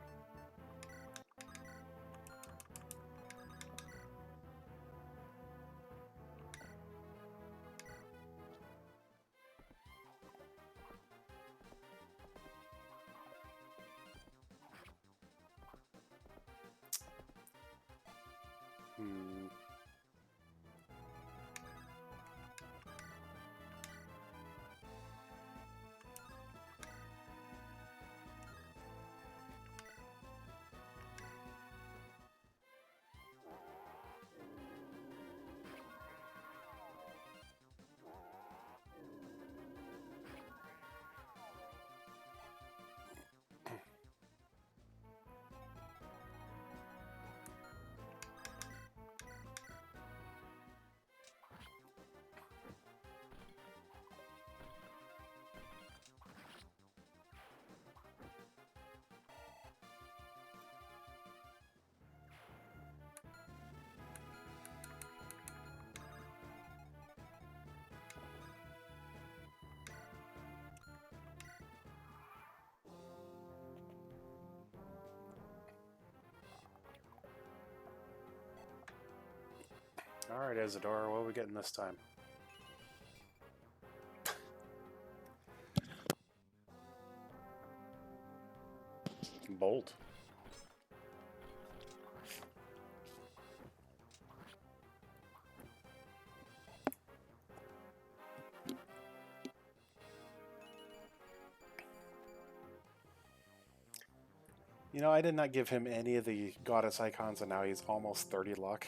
Alright, Isadora, what are we getting this time? Bolt. You know, I did not give him any of the goddess icons, and now he's almost 30 luck.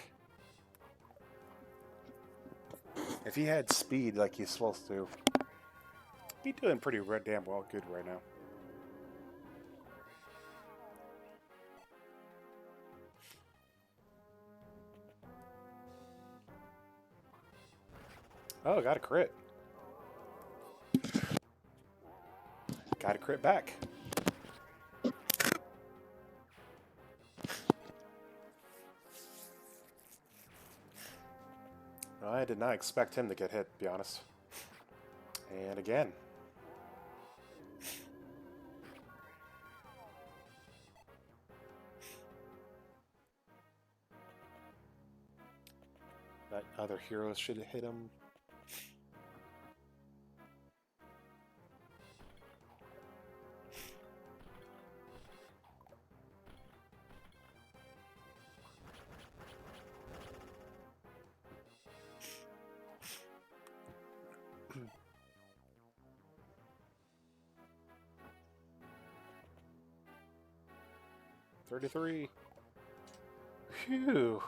If he had speed like he's supposed to, he'd be doing pretty damn well good right now. Oh, got a crit. Got a crit back. I did not expect him to get hit, to be honest. And again. That other hero should have hit him. $33. Phew.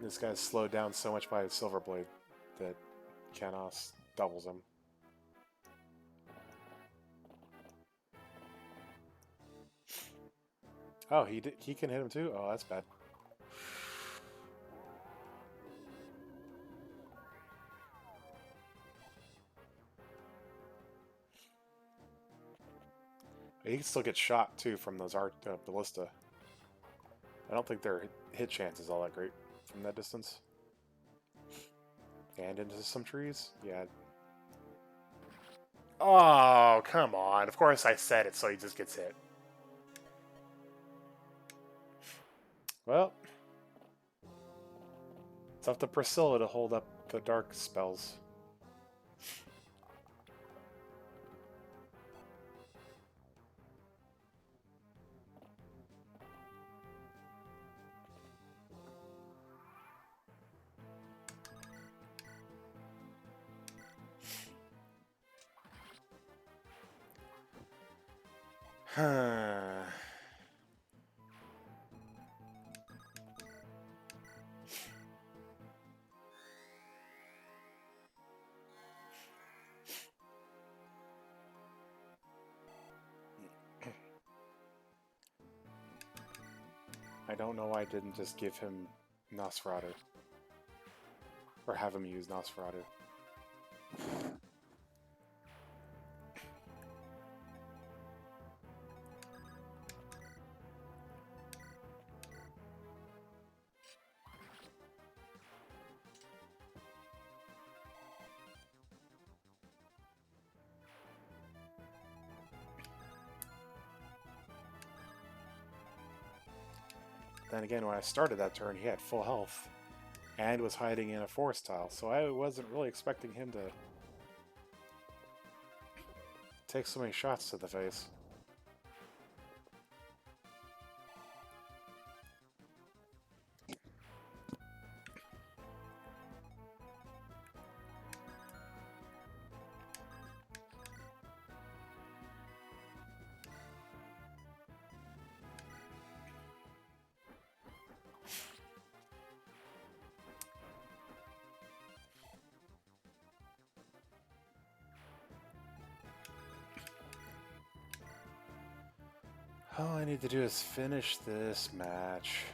This guy's slowed down so much by his Silver Blade that Canos doubles him. Oh, he can hit him too? Oh, that's bad. He can still get shot too from those ballista. I don't think their hit chance is all that great from that distance. And into some trees? Yeah. Oh, come on. Of course I said it so he just gets hit. Well, it's up to Priscilla to hold up the dark spells. I don't know why I didn't just give him Nosferatu. Or have him use Nosferatu. Then again, when I started that turn, he had full health and was hiding in a forest tile, so I wasn't really expecting him to take so many shots to the face. All I need to do is finish this match.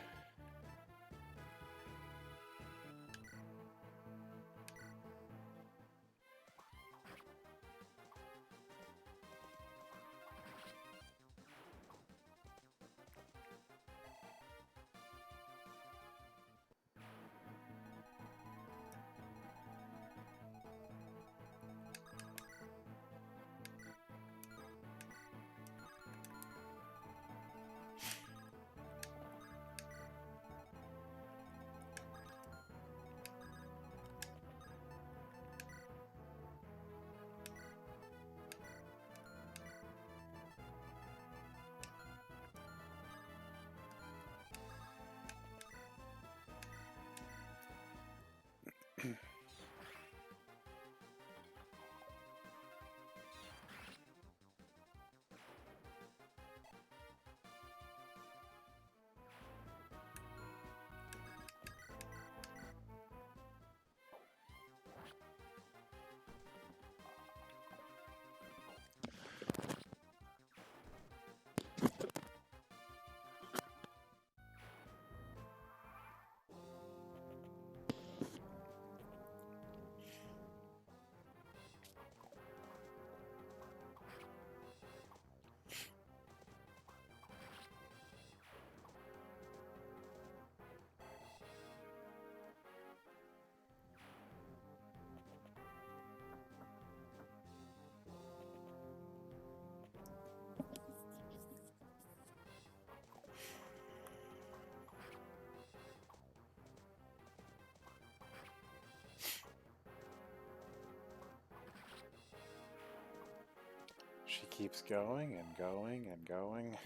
She keeps going and going and going.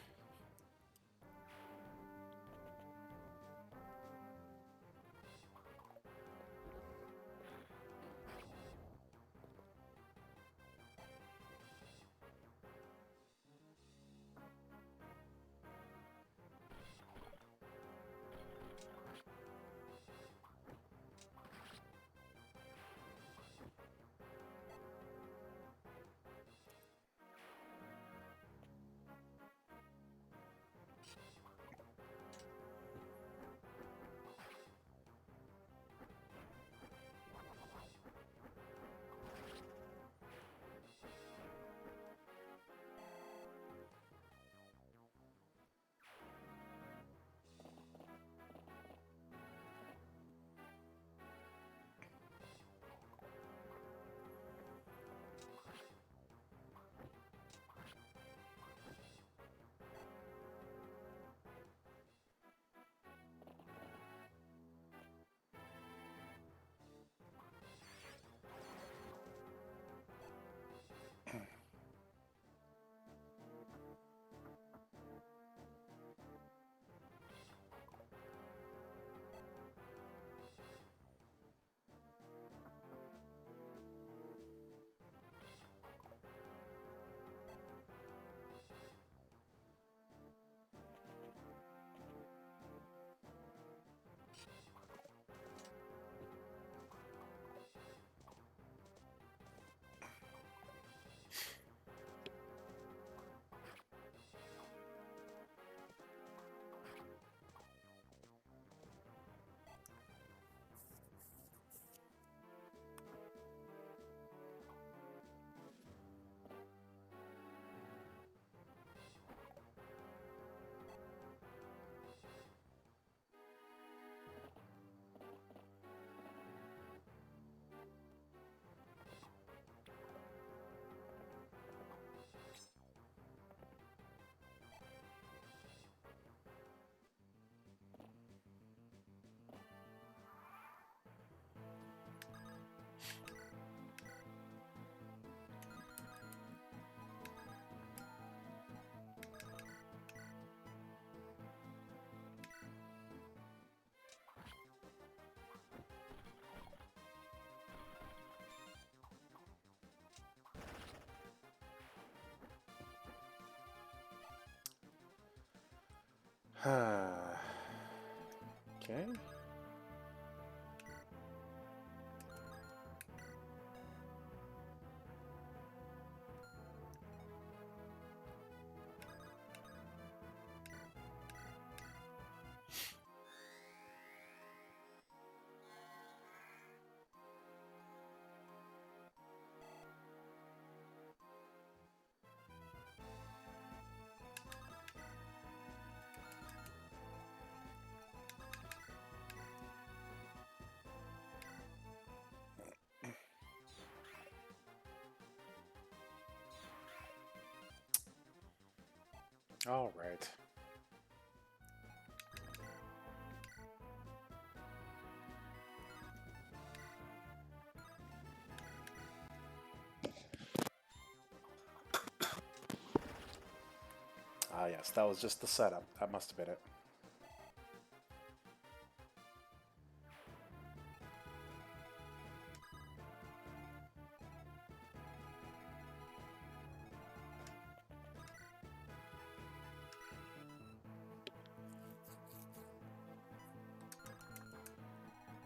Okay. All right. Ah, yes, that was just the setup. That must have been it.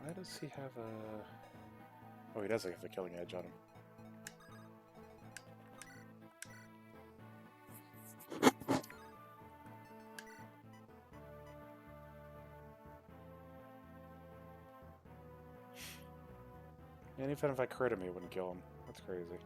Why does he have a... Oh, he does have a killing edge on him. And even if I crit him, he wouldn't kill him. That's crazy.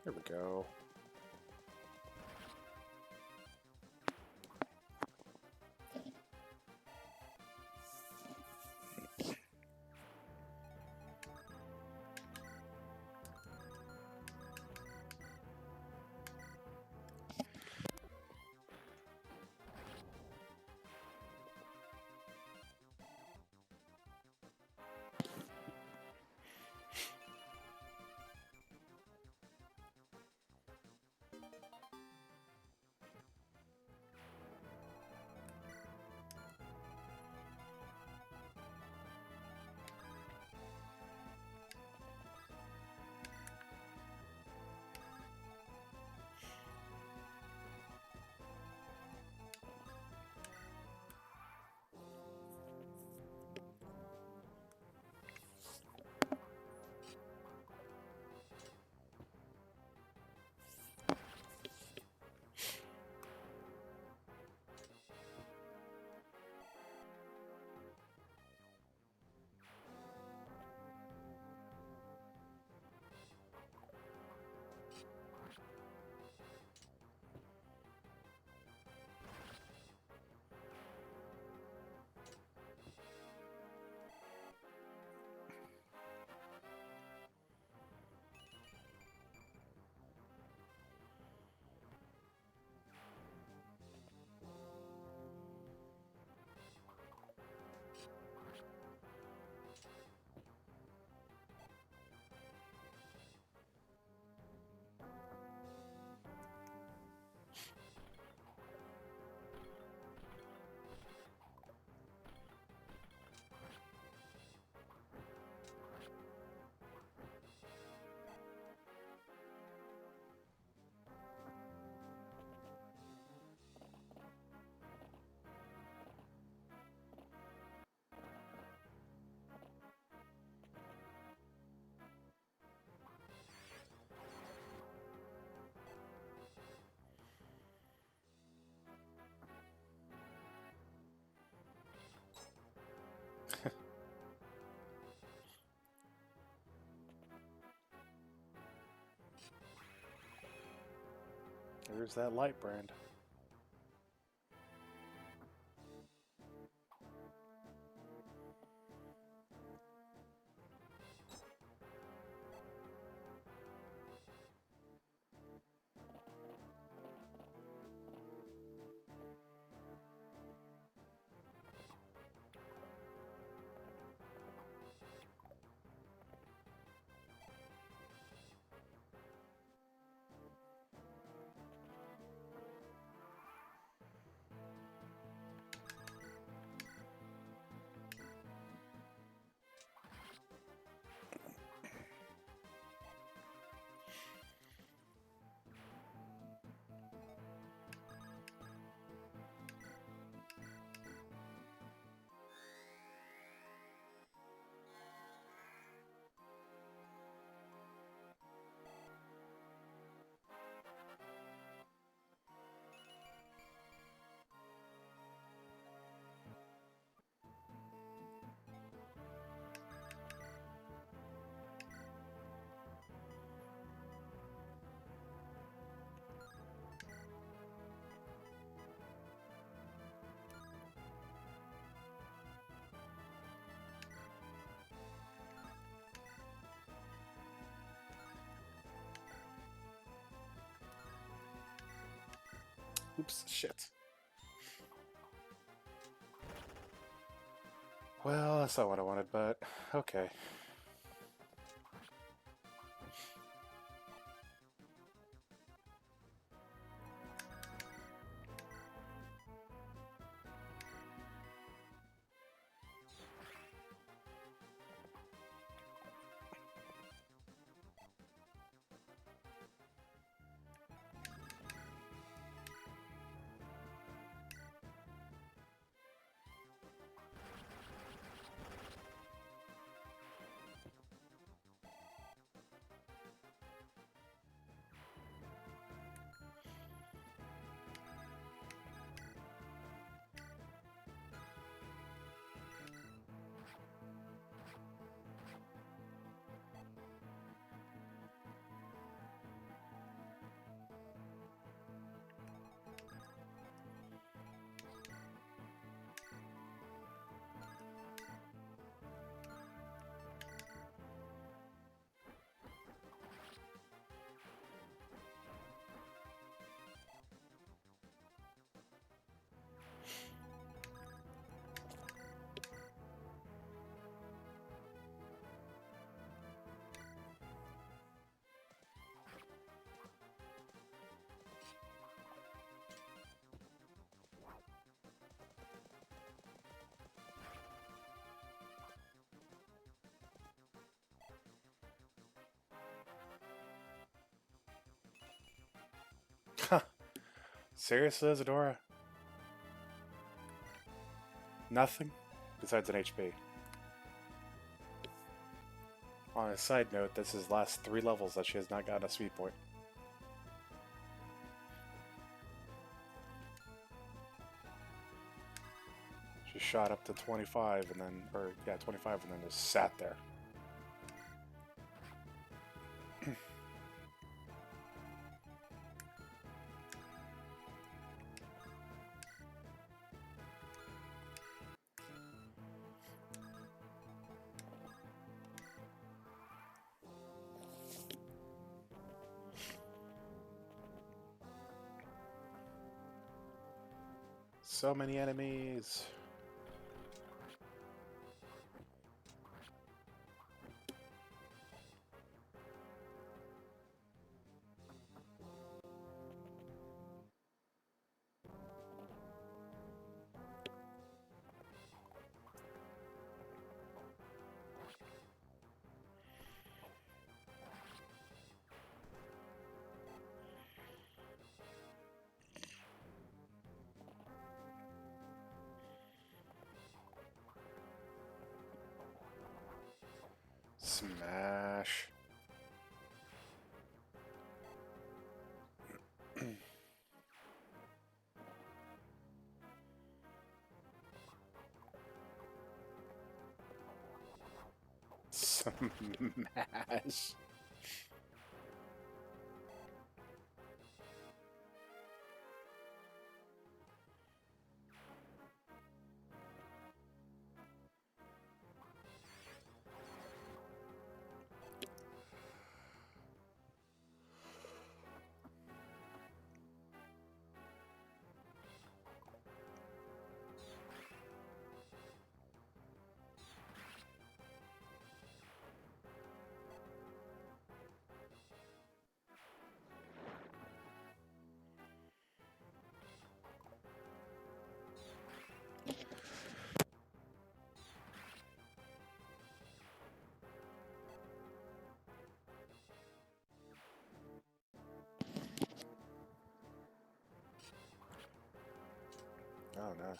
Here we go. Where's that light brand? Oops, shit. Well, that's not what I wanted, but okay. Seriously, Isadora? Nothing? Besides an HP. On a side note, this is last 3 levels that she has not gotten a sweet point. She shot up to 25 and then, or yeah, 25 and then just sat there. So many enemies. Smash. Smash. Oh no.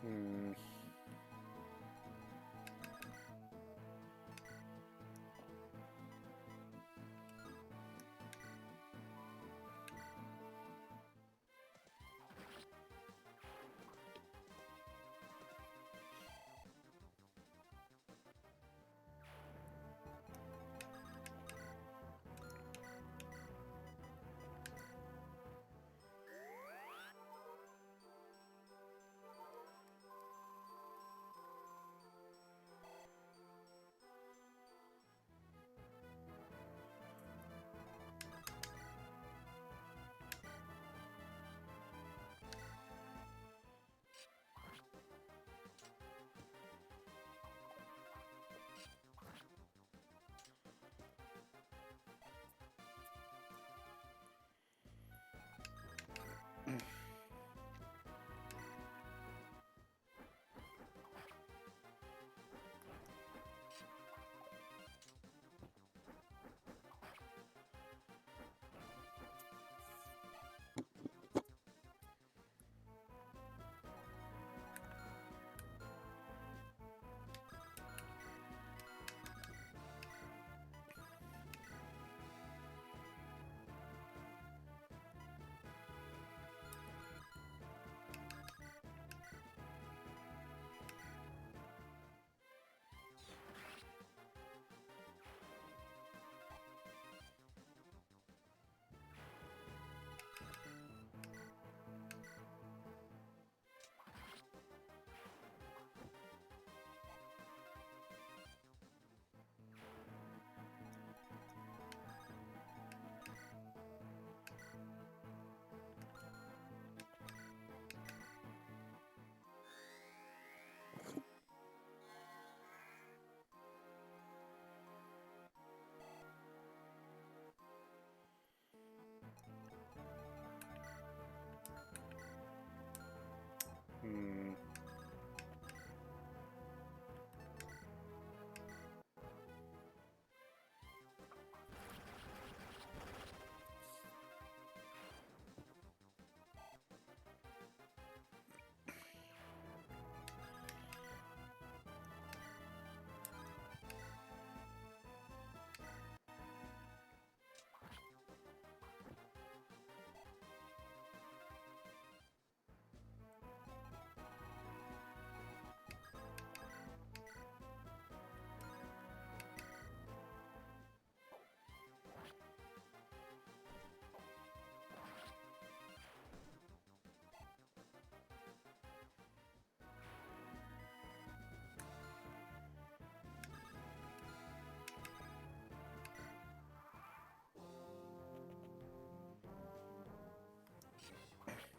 Hmm. Hmm.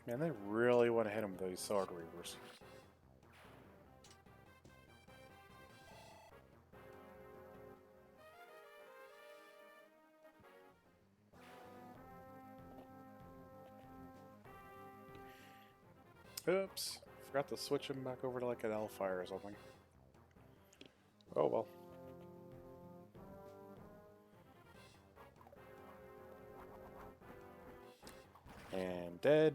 Man, they really want to hit him with these sword reavers. Oops. Forgot to switch him back over to like an Hellfire or something. Oh well. And dead.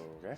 Okay.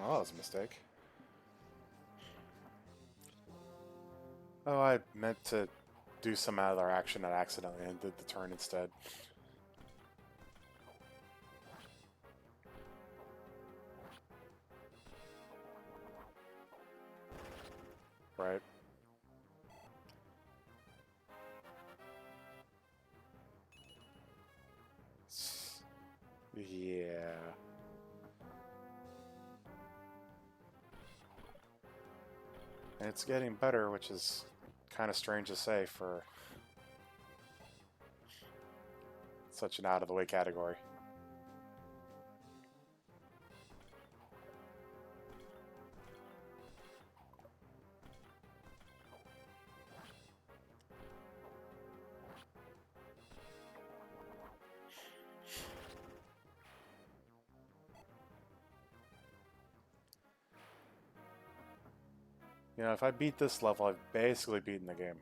Oh, that was a mistake. Oh, I meant to do some other action and accidentally ended the turn instead. Right. Yeah. And it's getting better, which is kind of strange to say for such an out-of-the-way category. You know, if I beat this level, I've basically beaten the game.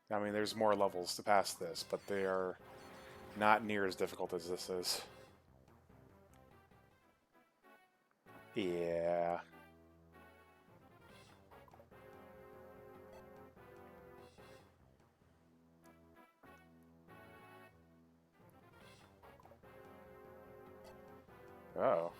I mean, there's more levels to pass this, but they are not near as difficult as this is. Yeah. Oh.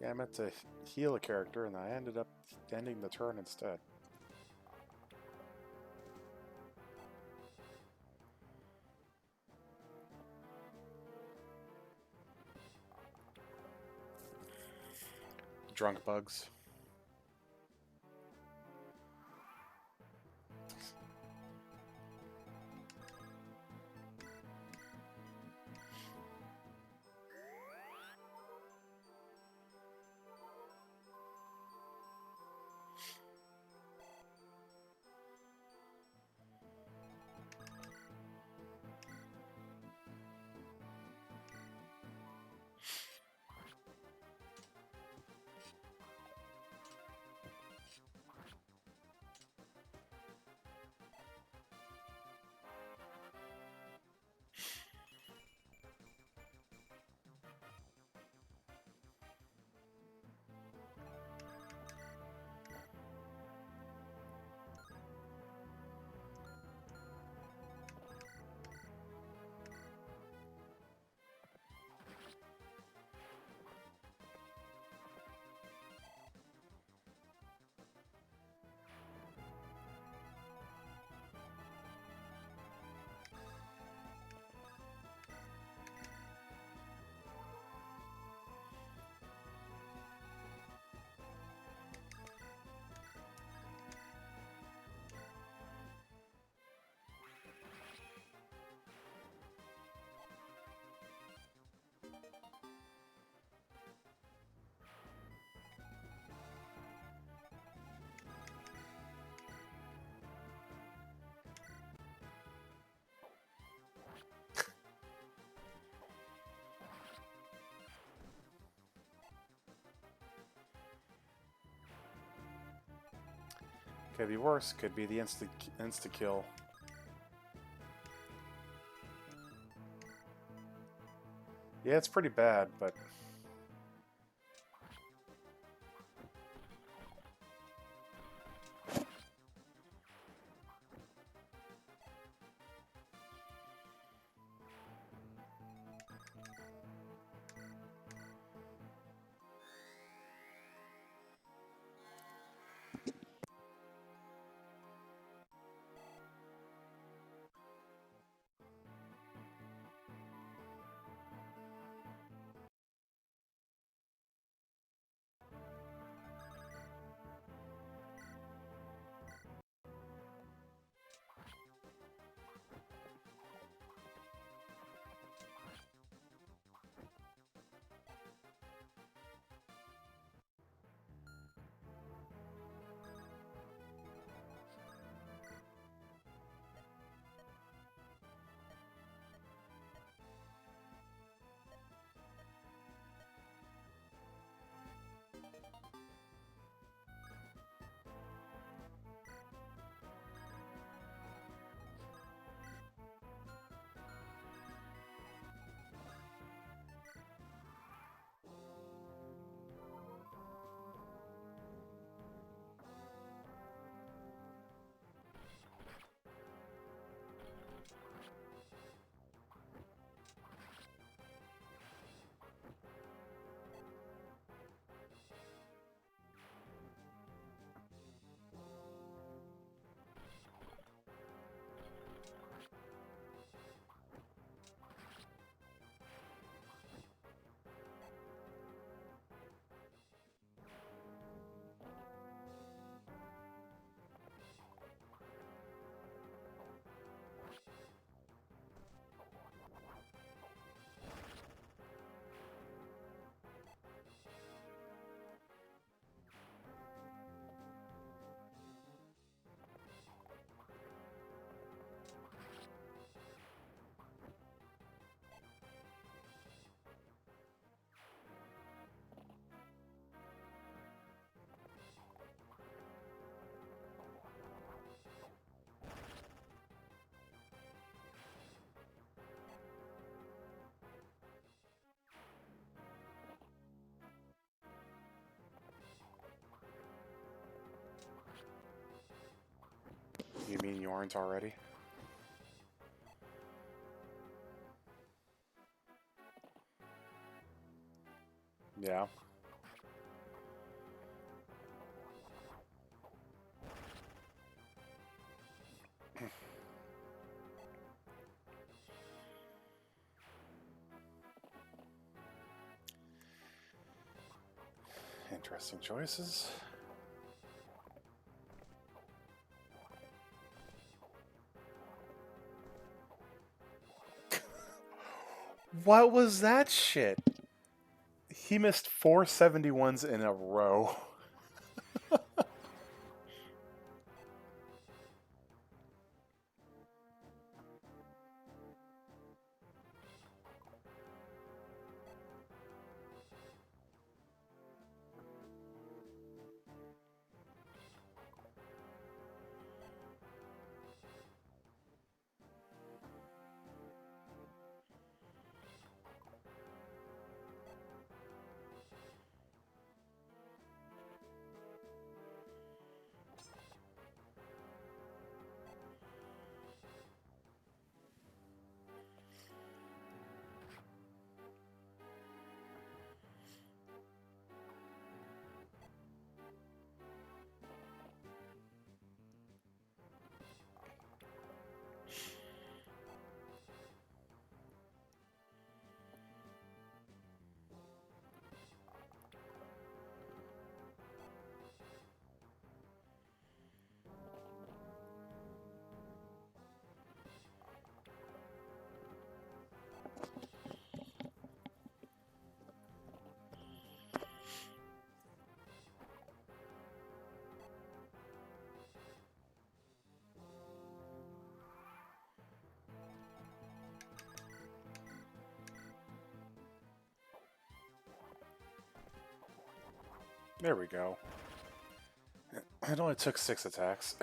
Yeah, I meant to heal a character, and I ended up ending the turn instead. Drunk bugs. Could be worse. Could be the insta kill. Yeah, it's pretty bad, but you mean you aren't already? Yeah. Interesting choices. What was that shit? He missed 4 71s in a row. There we go. It only took 6 attacks.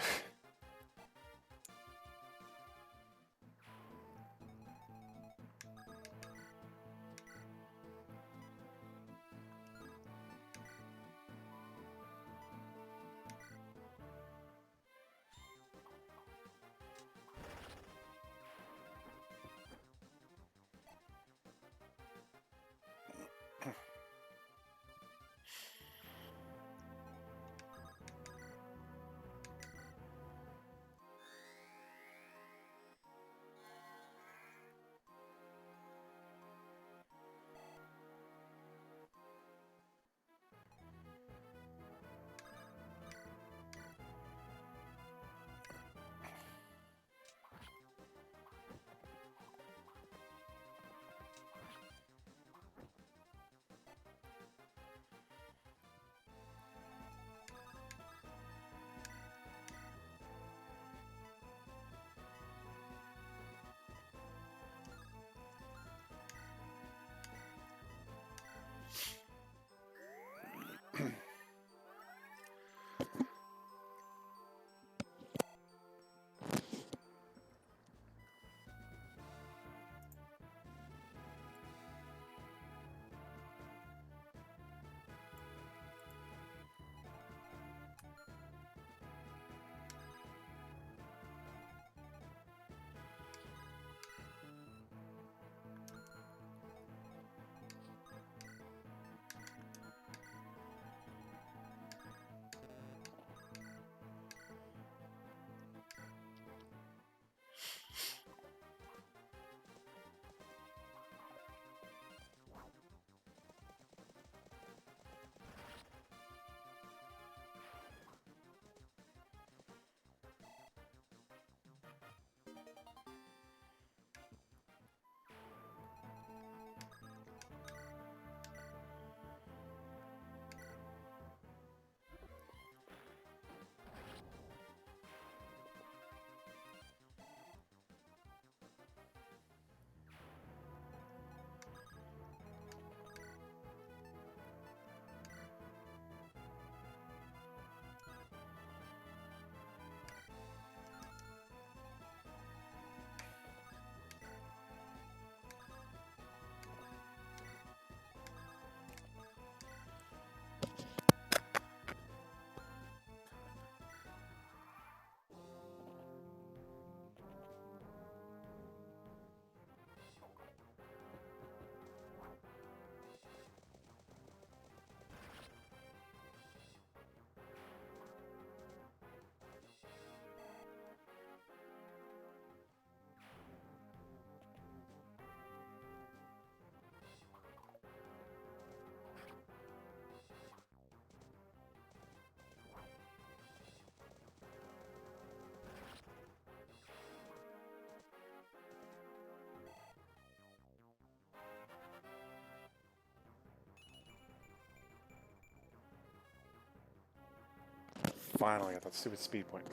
Finally got that stupid speed point.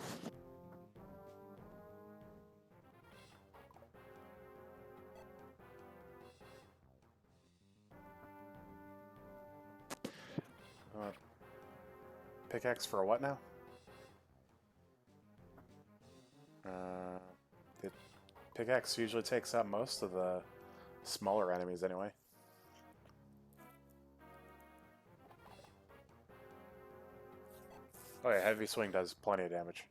Pickaxe for what now? The pickaxe usually takes out most of the smaller enemies anyway. Oh yeah, heavy swing does plenty of damage.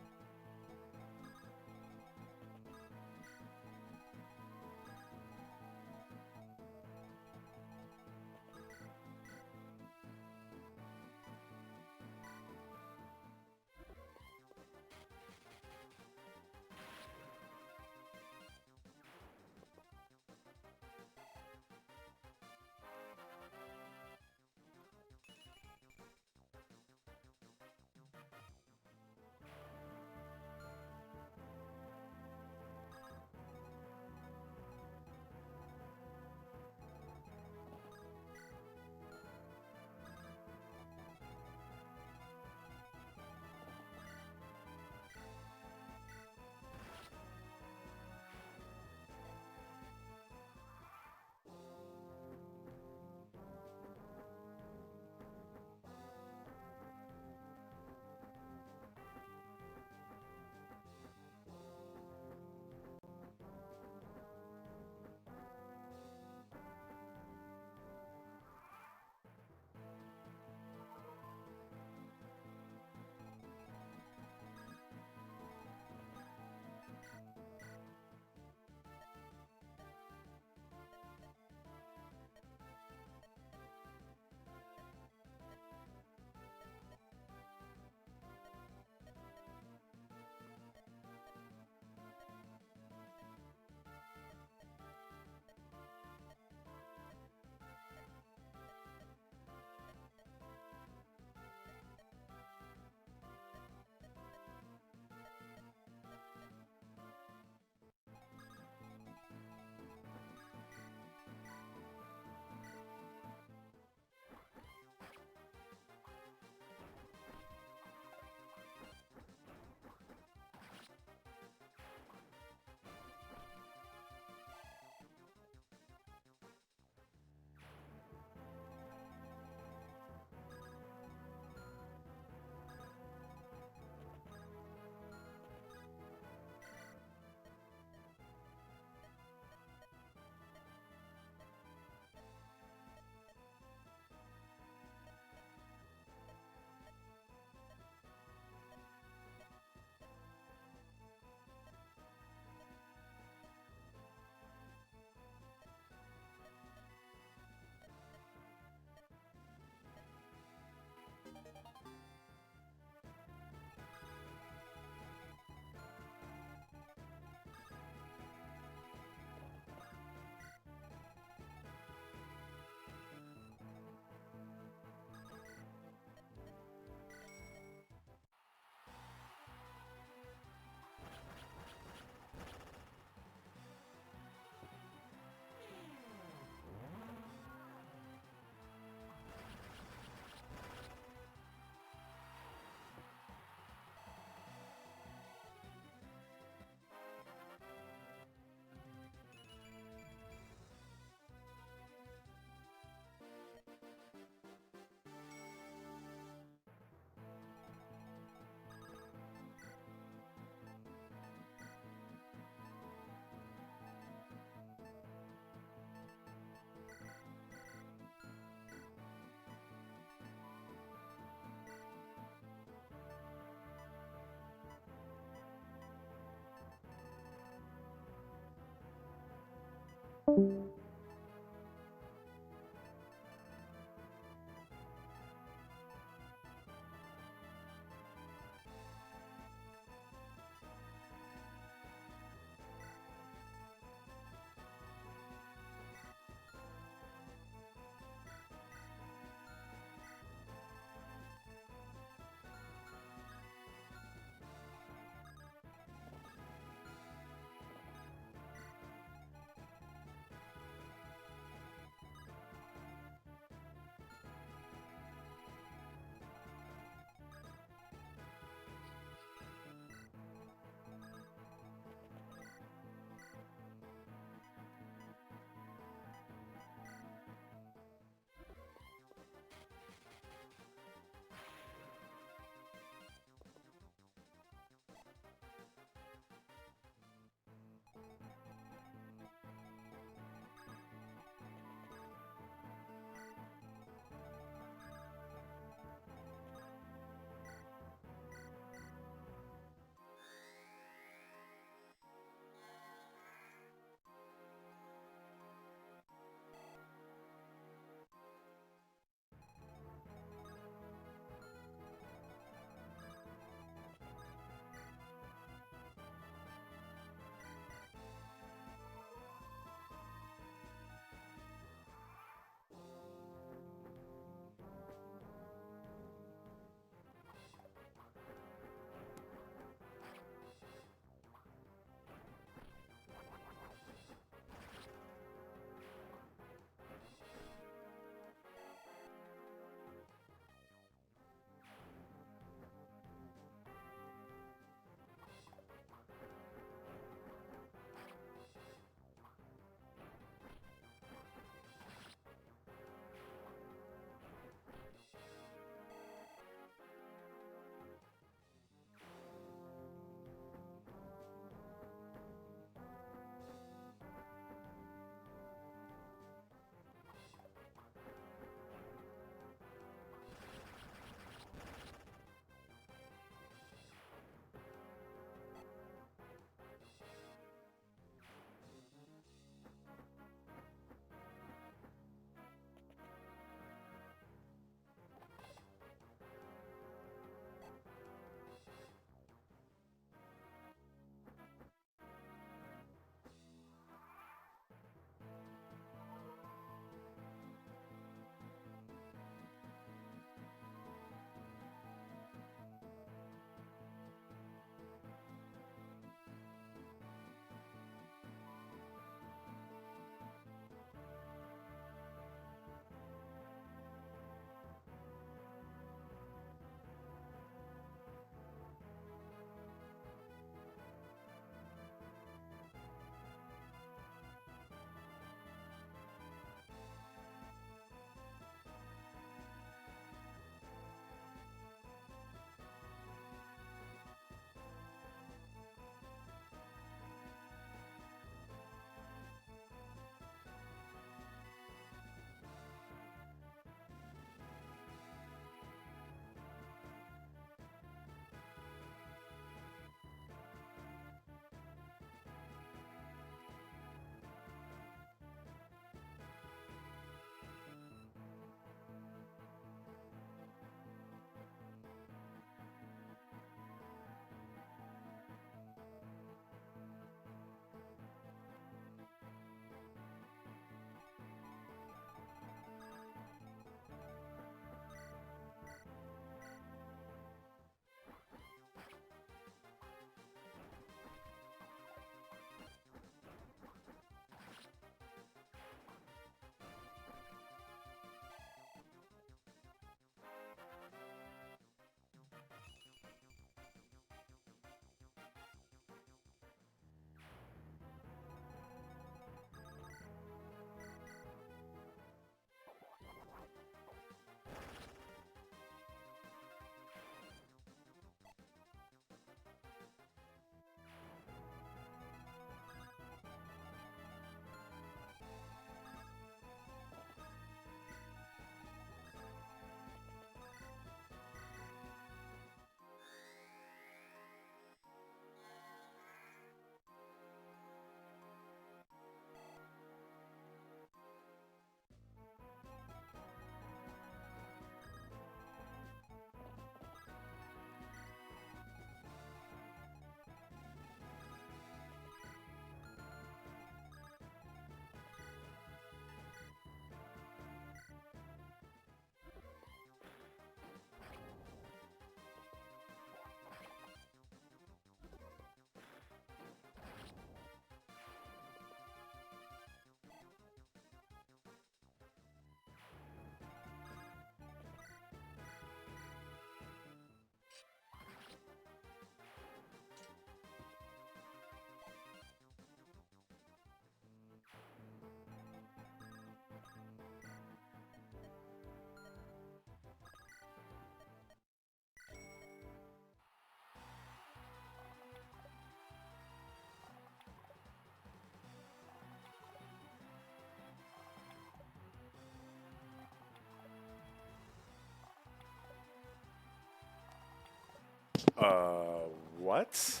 What?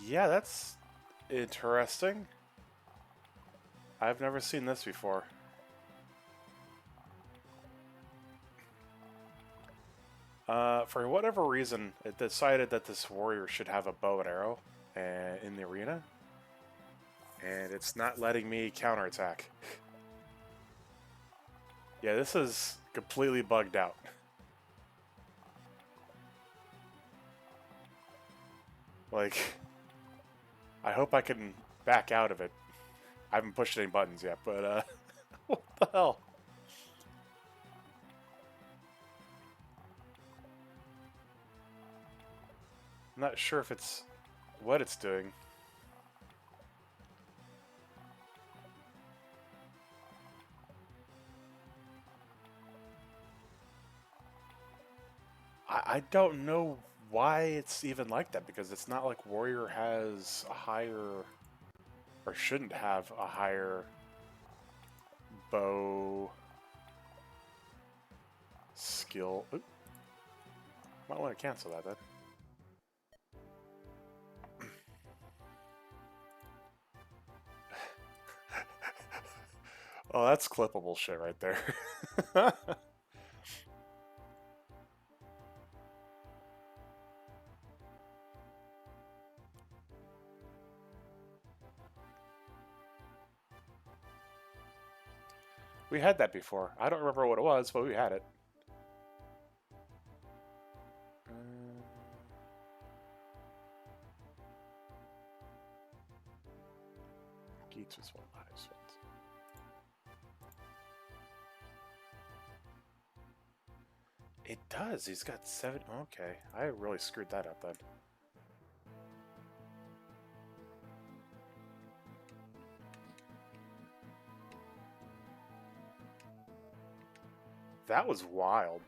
Yeah, that's interesting. I've never seen this before. For whatever reason, it decided that this warrior should have a bow and arrow in the arena. And it's not letting me counterattack. Yeah, this is completely bugged out. Like, I hope I can back out of it. I haven't pushed any buttons yet, but, what the hell? I'm not sure if it's what it's doing. I don't know why it's even like that, because it's not like warrior has a higher, or shouldn't have a higher bow skill. Oop. Might want to cancel that then. Oh, that's clippable shit right there. We had that before. I don't remember what it was, but we had it. Geets was one of those ones. It does. He's got 7. Okay, I really screwed that up then. That was wild.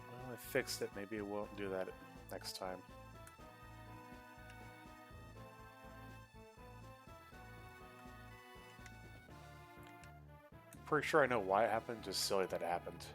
Well, I fixed it. Maybe it won't do that next time. Pretty sure I know why it happened, just silly that it happened.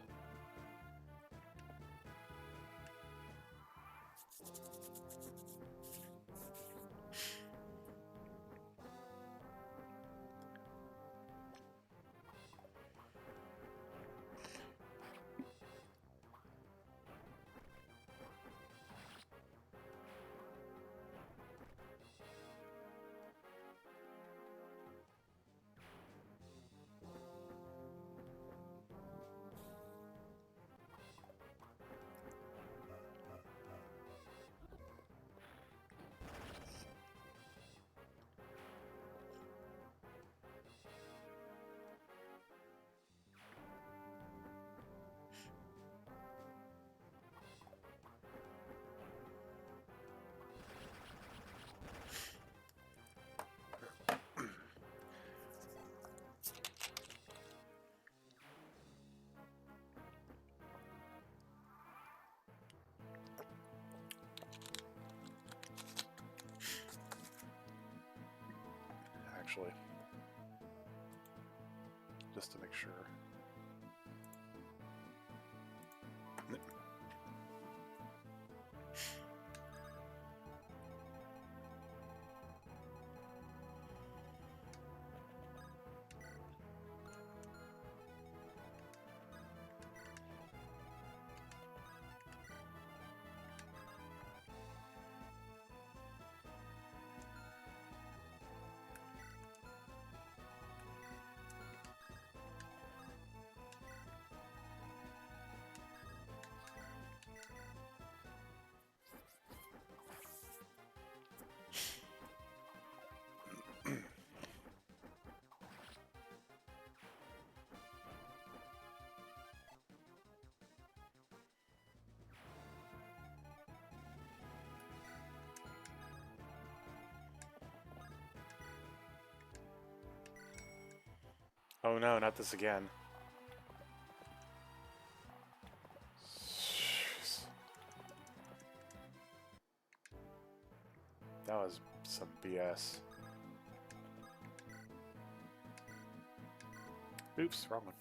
Actually, just to make sure. Oh no, not this again. Jeez. That was some BS. Oops, wrong one.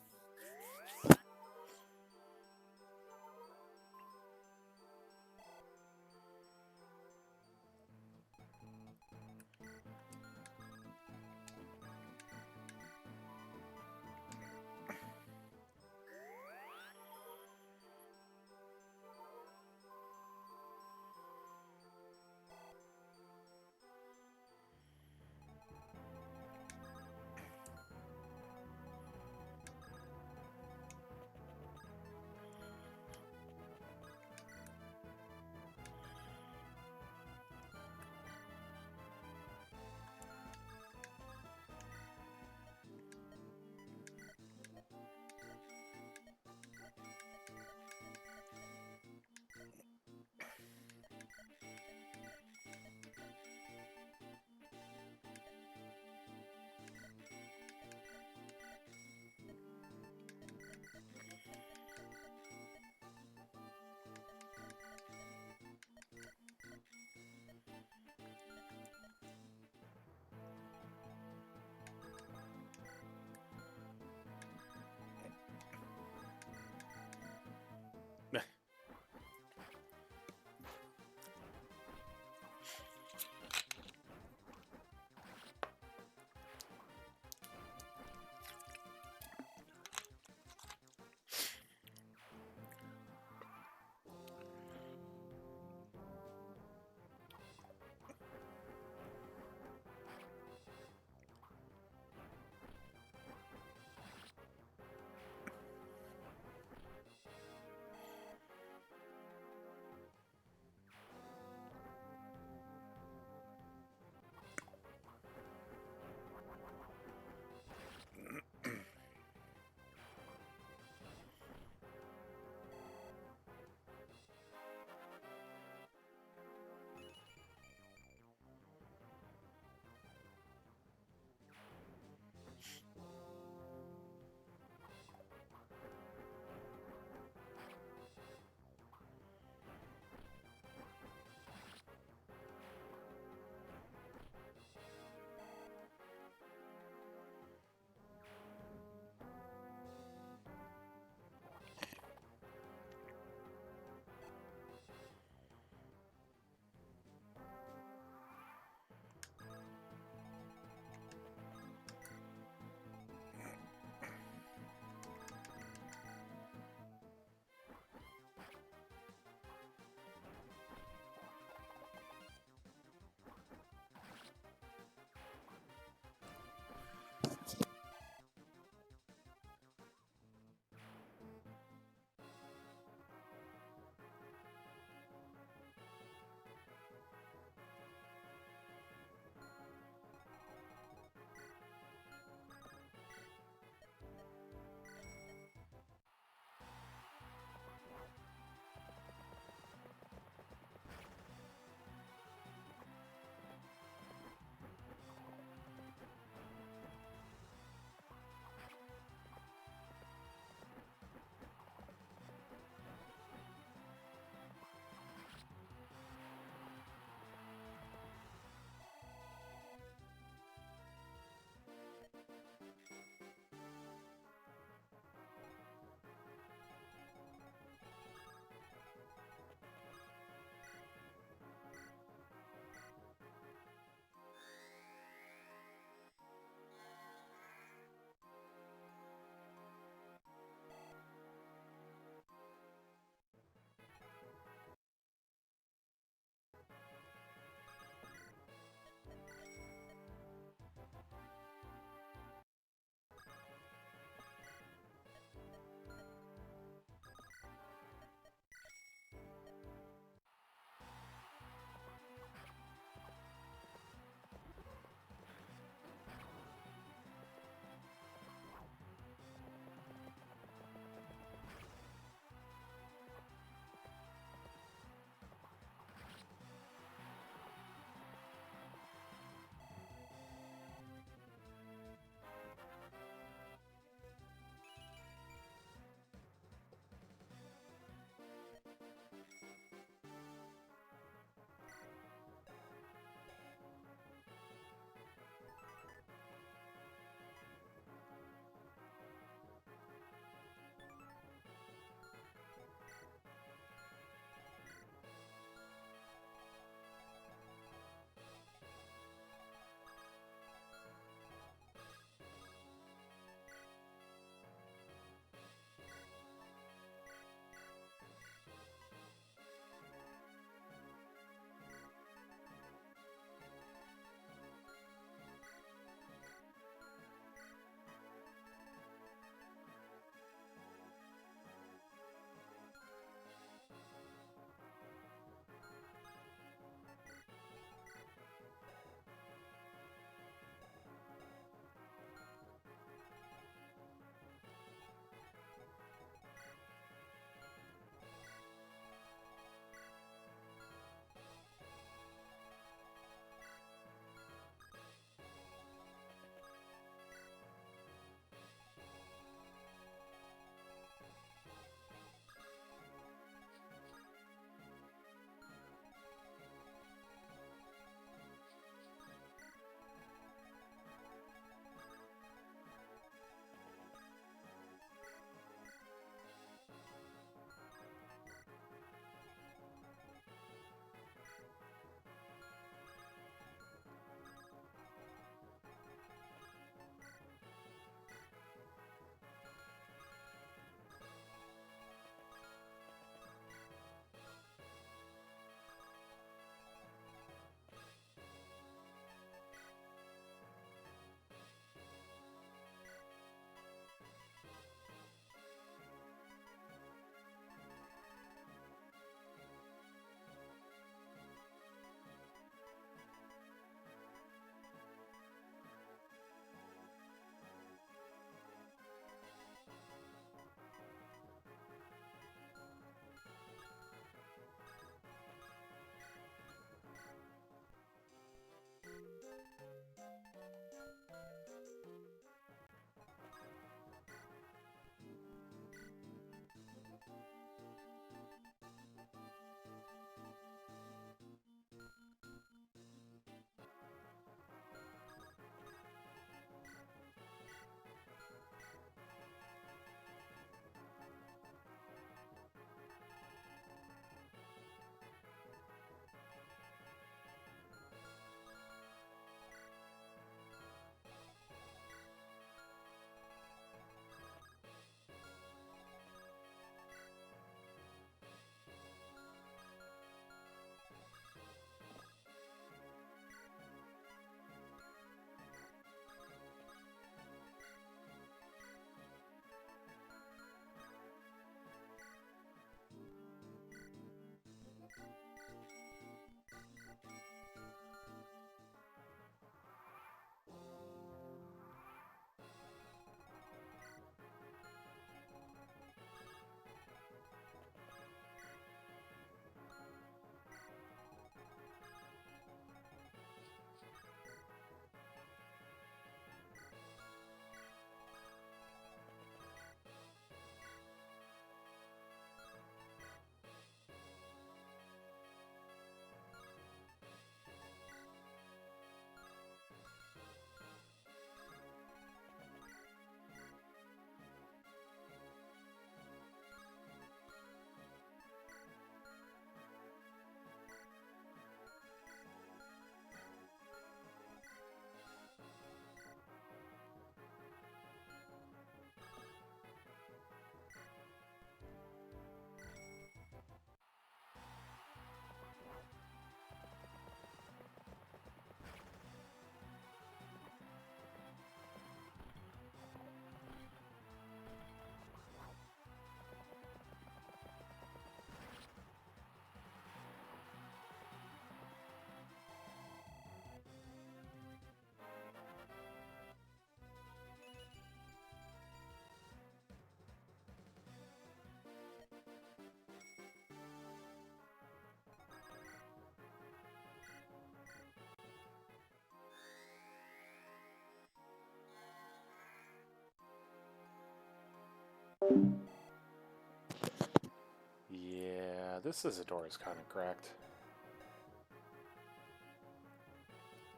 Yeah, this Isadora is kind of cracked.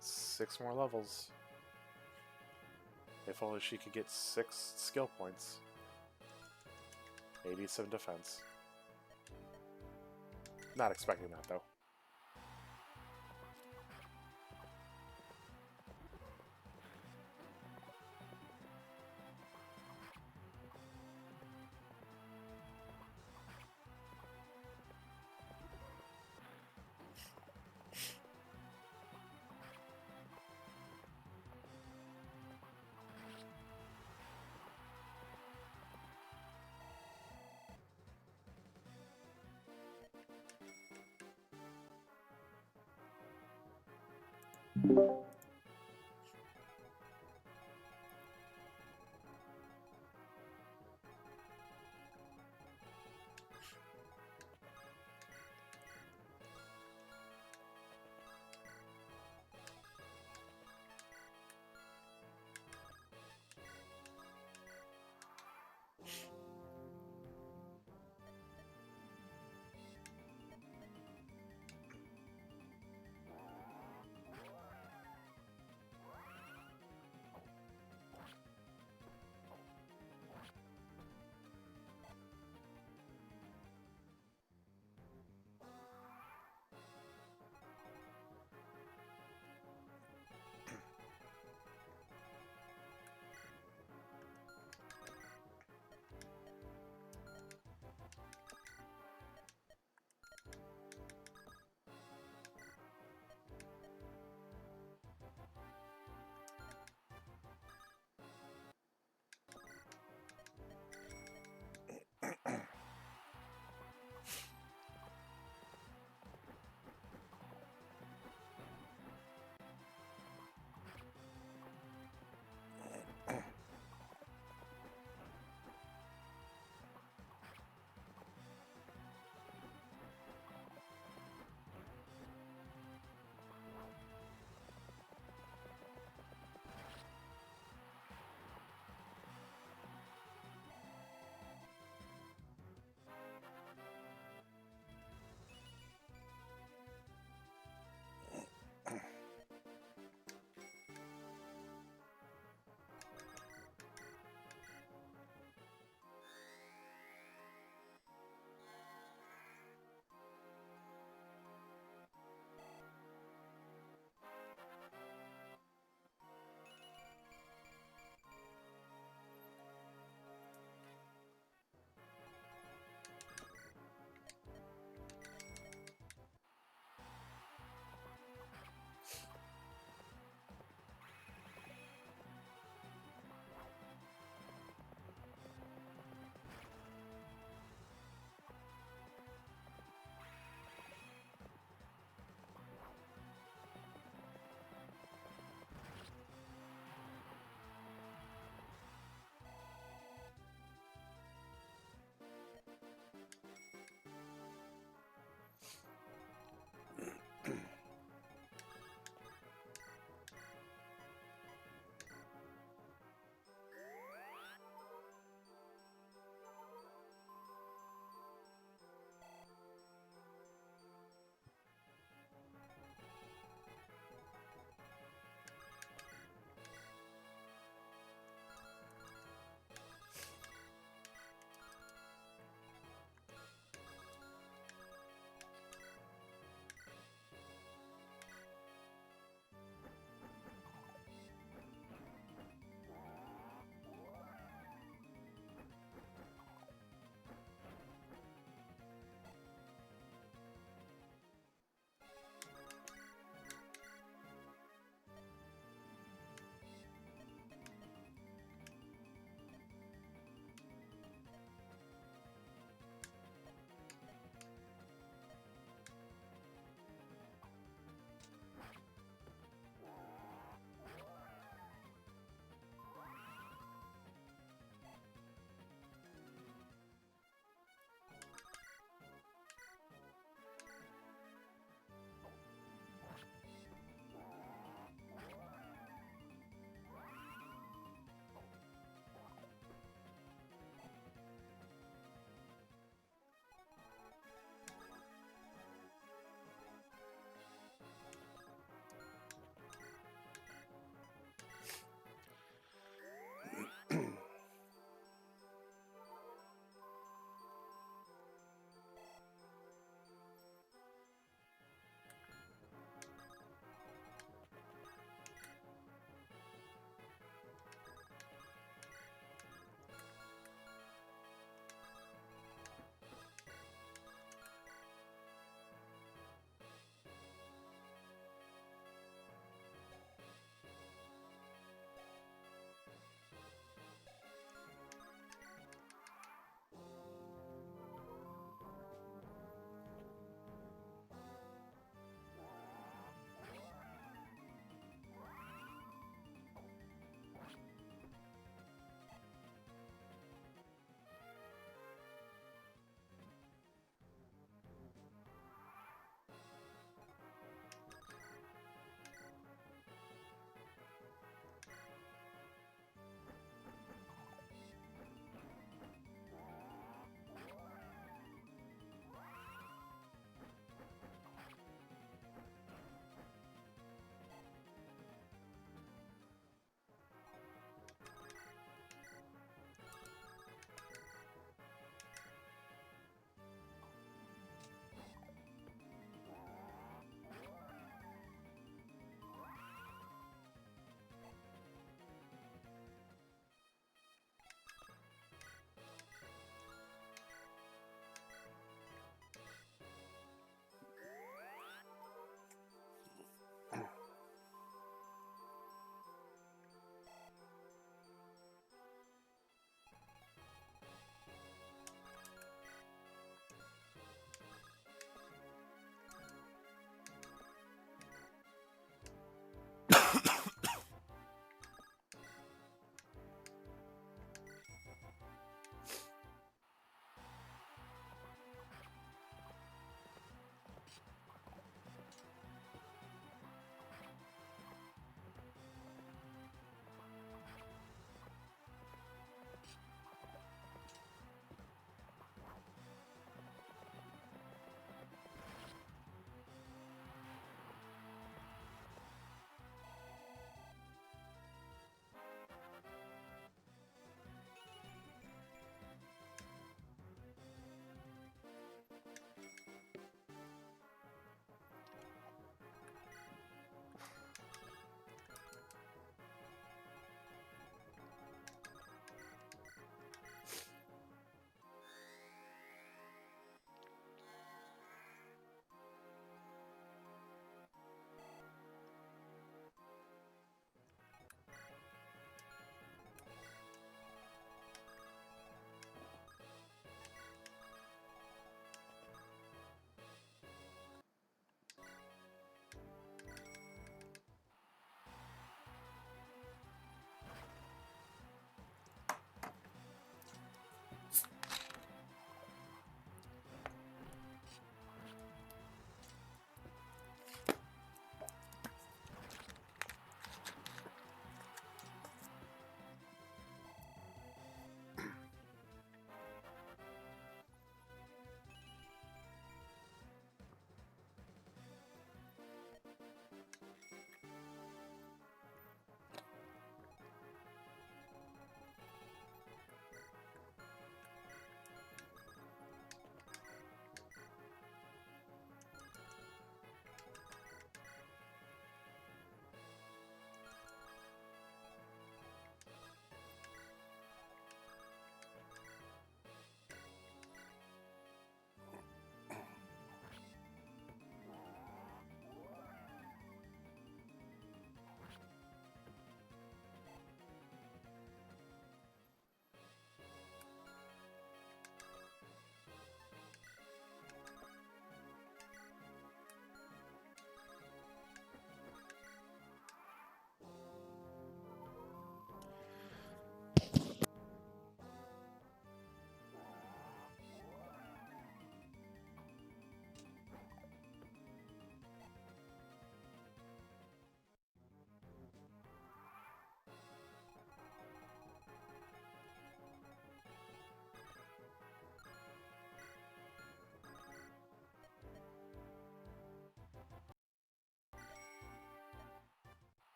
6 more levels. If only she could get 6 skill points. 87 defense. Not expecting that, though.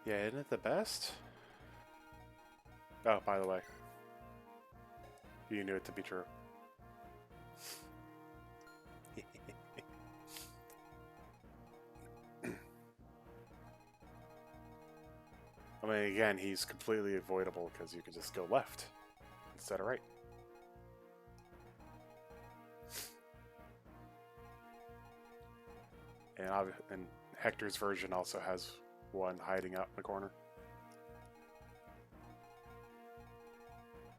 Yeah, isn't it the best? Oh, by the way. You knew it to be true. I mean, again, he's completely avoidable because you can just go left instead of right. And Hector's version also has one hiding out in the corner.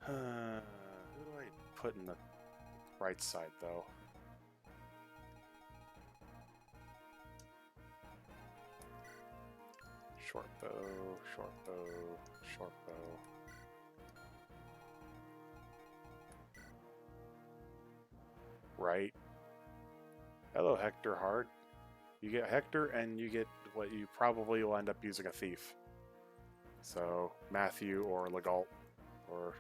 Who do I put in the right side, though? Short bow, short bow, short bow. Right. Hello, Hector Hard. You get Hector, and you get what you probably will end up using a thief. So, Matthew or Legault, or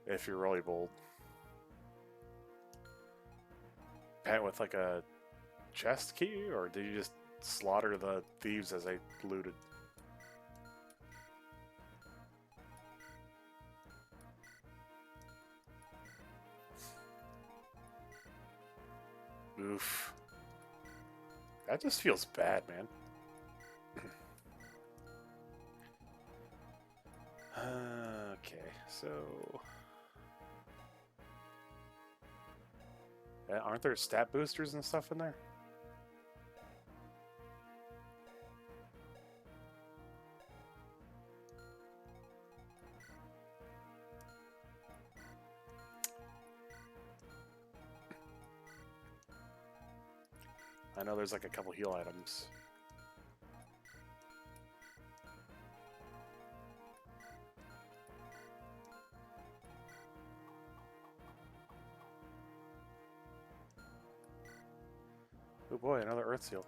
if you're really bold. Pet with like a chest key, or did you just slaughter the thieves as they looted? Oof. That just feels bad, man. Okay, so... aren't there stat boosters and stuff in there? I know there's like a couple heal items. Oh boy, another Earth Seal.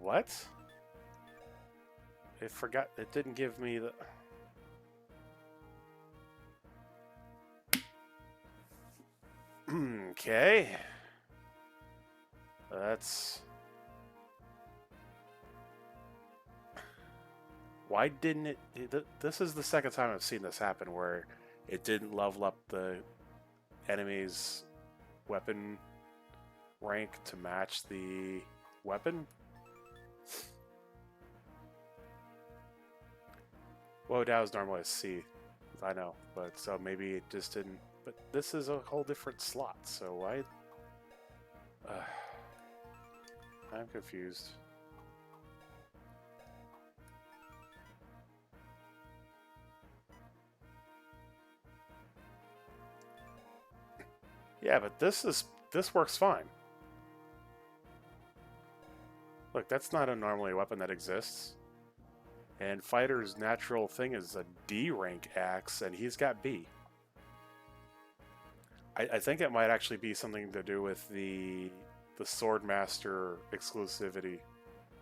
What? It forgot, it didn't give me the... Okay. That's... Why didn't it... This is the second time I've seen this happen where it didn't level up the enemy's weapon rank to match the weapon. WoW is normally a C, I know, but so maybe it just didn't. But this is a whole different slot, so why? I'm confused. Yeah, but this works fine. Look, that's not a normally weapon that exists. And Fighter's natural thing is a D rank axe, and he's got B. I think it might actually be something to do with the Swordmaster exclusivity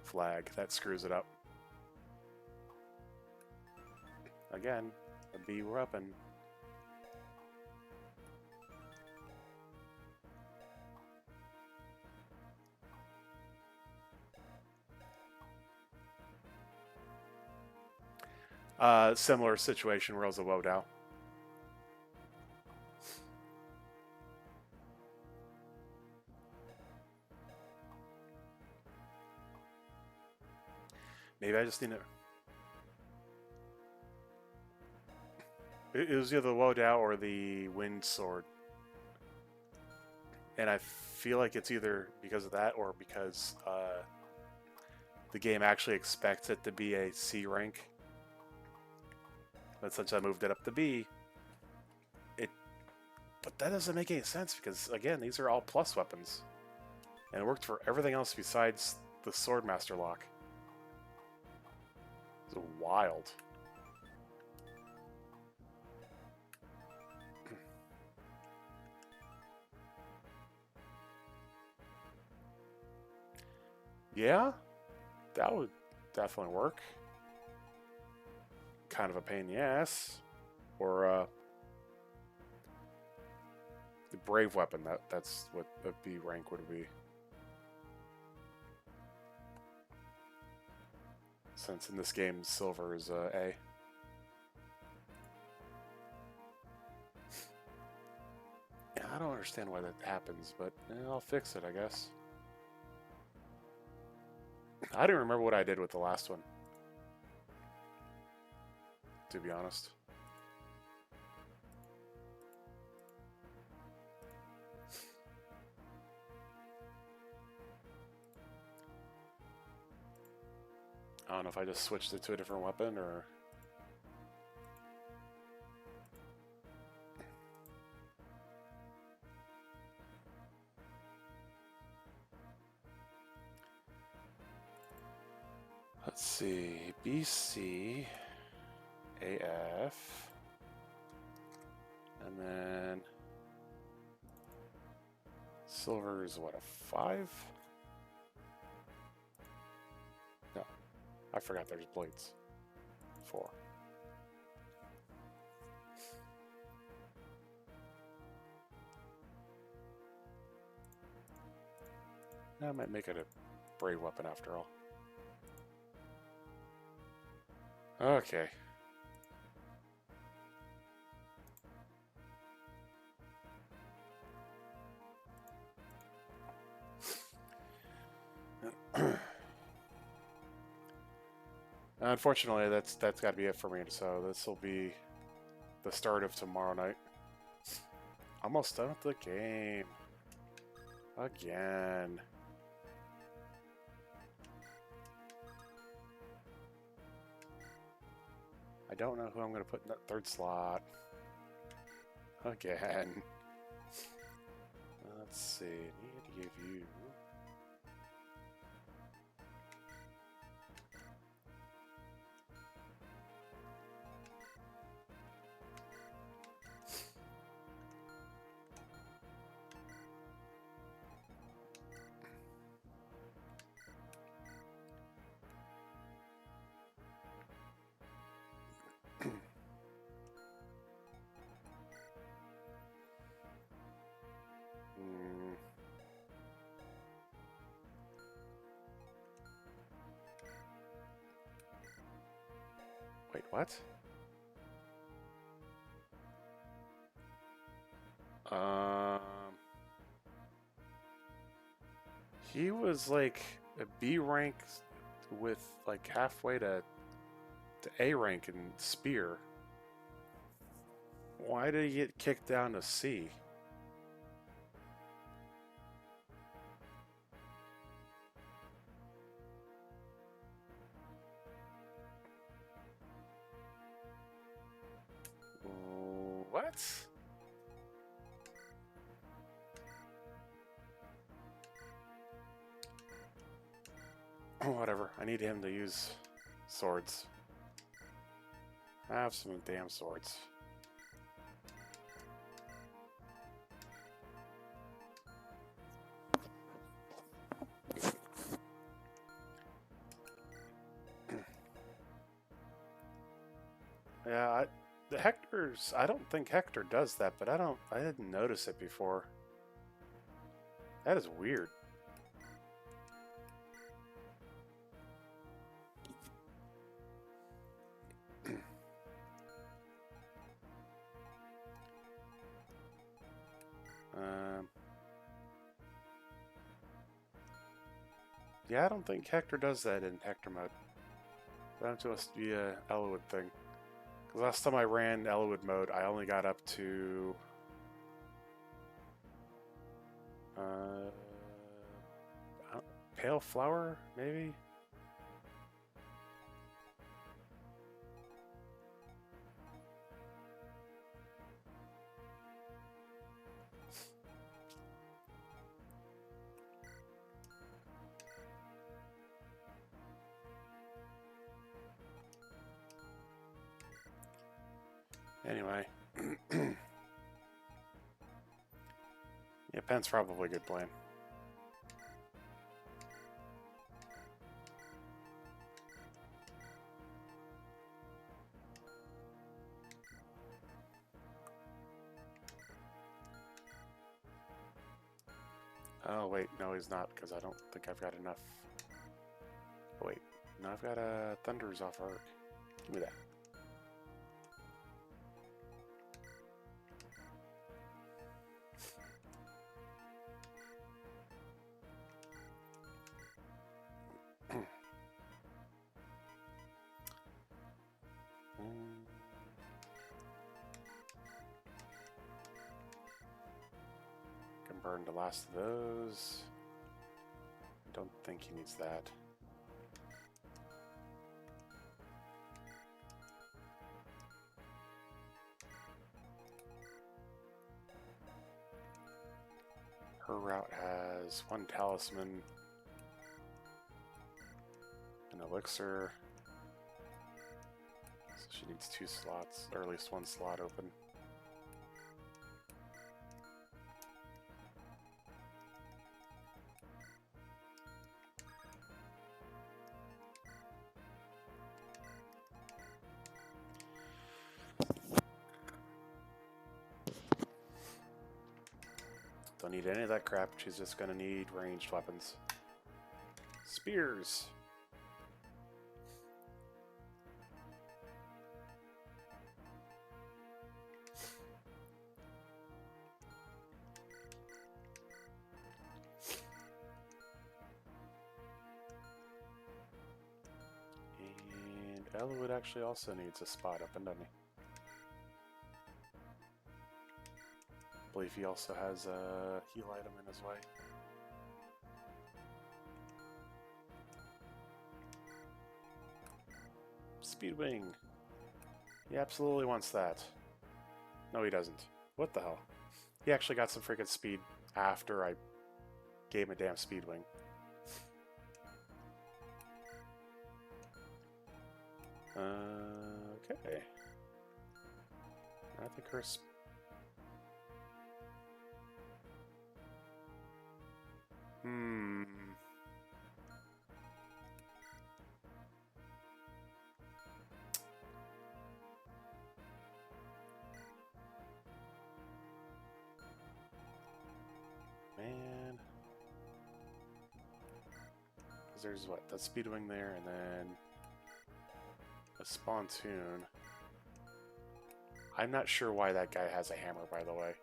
flag that screws it up. Again, a B weapon. Similar situation, Rosa Wodow. Maybe I just need to... It was either the Wodow or the Wind Sword. And I feel like it's either because of that or because the game actually expects it to be a C rank. But since I moved it up to B, but that doesn't make any sense because, again, these are all plus weapons. And it worked for everything else besides the Swordmaster lock. It's wild. Yeah? That would definitely work. Kind of a pain in the ass. Or the brave weapon. That's what a B rank would be. Since in this game silver is A. Yeah, I don't understand why that happens, but I'll fix it, I guess. I don't remember what I did with the last one, to be honest. I don't know if I just switched it to a different weapon or... Let's see, BC, AF, and then silver is what, a 5? No, I forgot there's blades. 4. I might make it a brave weapon after all. Okay. Unfortunately, that's got to be it for me. So this will be the start of tomorrow night. Almost done with the game. Again. I don't know who I'm going to put in that third slot. Again. Let's see. I need to give you... Wait, what? He was like a B rank with like halfway to A rank in spear. Why did he get kicked down to C? What? Whatever. I need him to use swords. Have some damn swords. Yeah, I don't think Hector does that, but I didn't notice it before. That is weird. Yeah, I don't think Hector does that in Hector mode. That must be a Elowood thing. Because last time I ran Elowood mode, I only got up to... Pale Flower, maybe? Anyway. Yeah, pen's probably a good plan. Oh, wait, no, he's not, because I don't think I've got enough. Oh, wait, no, I've got Thunders off arc. Give me that. Can burn the last of those. I don't think he needs that. Her route has one talisman, an elixir, so she needs 2 slots, or at least 1 slot open. Don't need any of that crap. She's just gonna need ranged weapons. Spears. And Elwood actually also needs a spot open, doesn't he? I believe he also has a heal item in his way. Speedwing. He absolutely wants that. No, he doesn't. What the hell? He actually got some freaking speed after I gave him a damn Speedwing. Okay. I think her... Man. Because there's what? That Speedwing there, and then a Spontoon. I'm not sure why that guy has a hammer, by the way.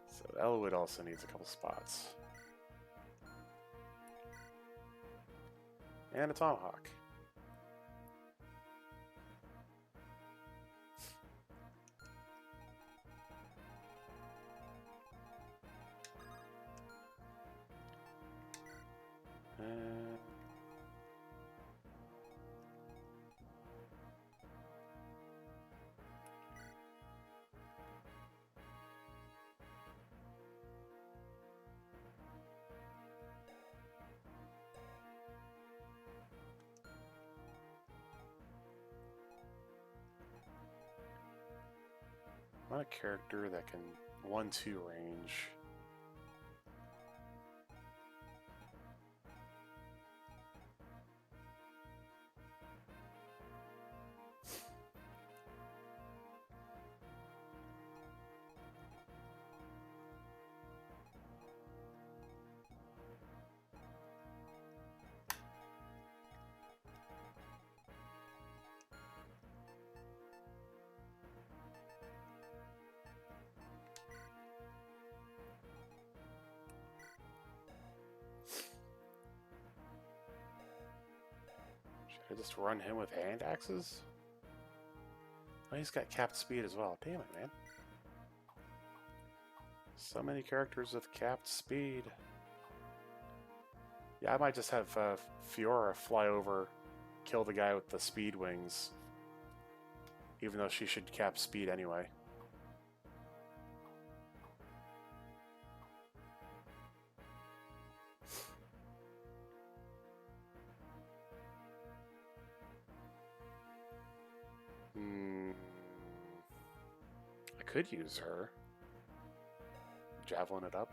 So Elwood also needs a couple spots. And a Tomahawk. I'm not a character that can 1-2 range. Should I just run him with hand axes? Oh, he's got capped speed as well. Damn it, man. So many characters with capped speed. Yeah, I might just have Fiora fly over, kill the guy with the speed wings, even though she should cap speed anyway. I could use her. Javelin it up.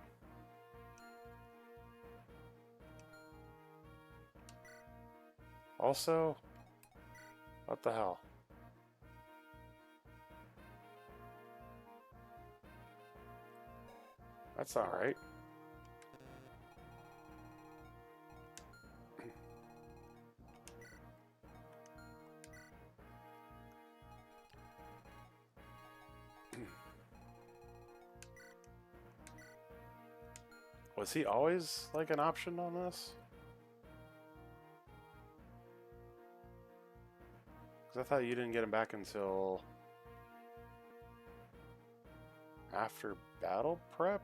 Also, what the hell? That's alright. Was he always like an option on this? Because I thought you didn't get him back until after battle prep?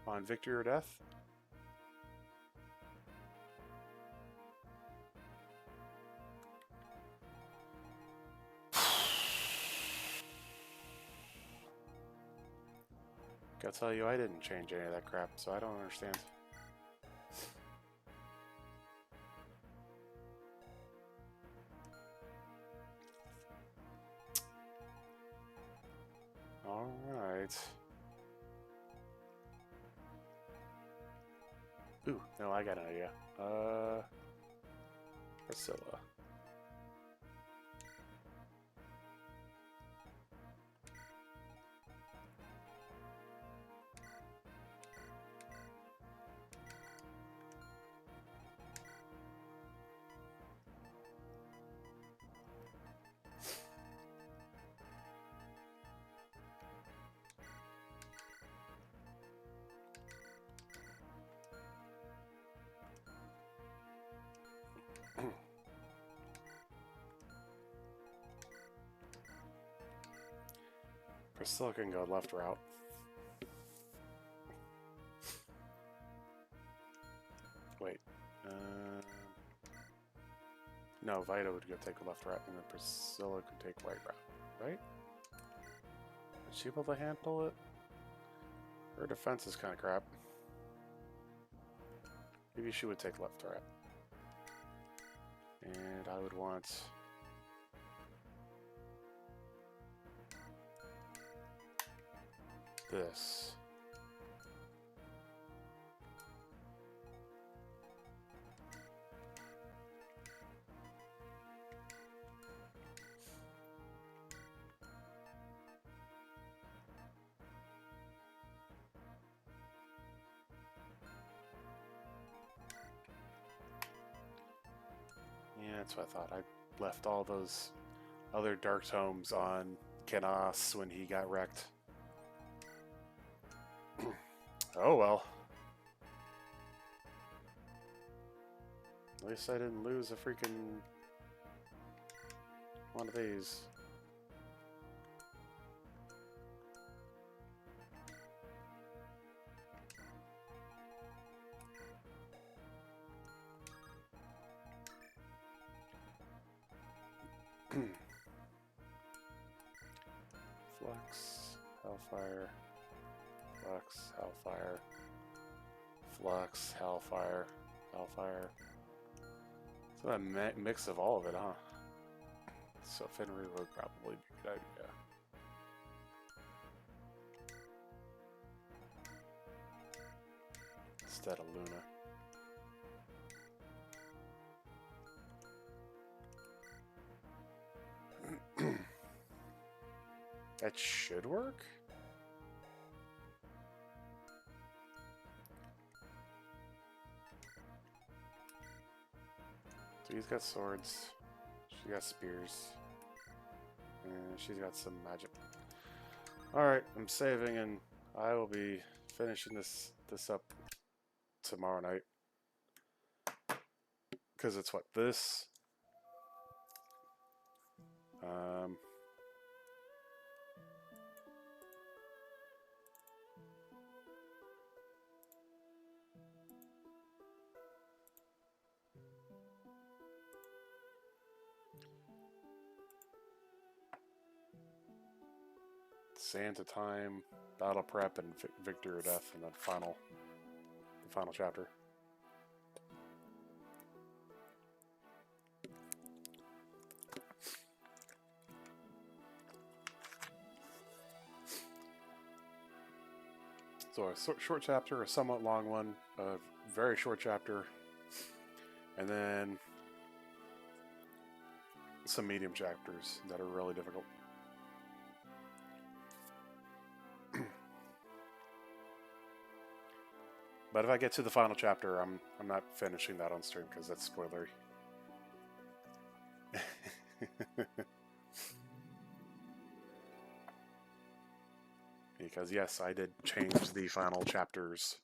On victory or death? Gotta tell you, I didn't change any of that crap, so I don't understand. Alright. Ooh, no, I got an idea. Priscilla. Priscilla can go left route. Wait. No, Vita would go take the left route, and then Priscilla could take right route, right? Is she able to handle it? Her defense is kind of crap. Maybe she would take left route. And I would want... this. Yeah, that's what I thought. I left all those other Dark Tomes on Kenos when he got wrecked. Oh well. At least I didn't lose a freaking one of these. Flux, Hellfire, Flux, Hellfire, Flux, Hellfire, Hellfire. So a mix of all of it, huh? So Fenrir would probably be a good idea. Instead of Luna. That should work? So he's got swords, she got spears, and she's got some magic. Alright, I'm saving and I will be finishing this up tomorrow night. Because it's what, this? Santa Time, Battle Prep, and Victory or Death, and then the final chapter. So a short chapter, a somewhat long one, a very short chapter, and then some medium chapters that are really difficult. But if I get to the final chapter, I'm not finishing that on stream because that's spoilery. Because yes, I did change the final chapters.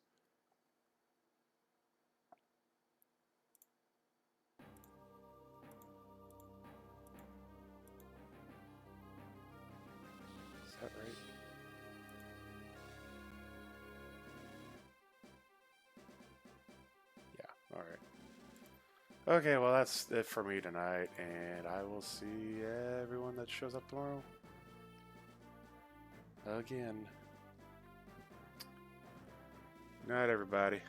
Is that right? Yeah, alright. Okay, well that's it for me tonight, and I will see everyone that shows up tomorrow. Again. Good night, everybody.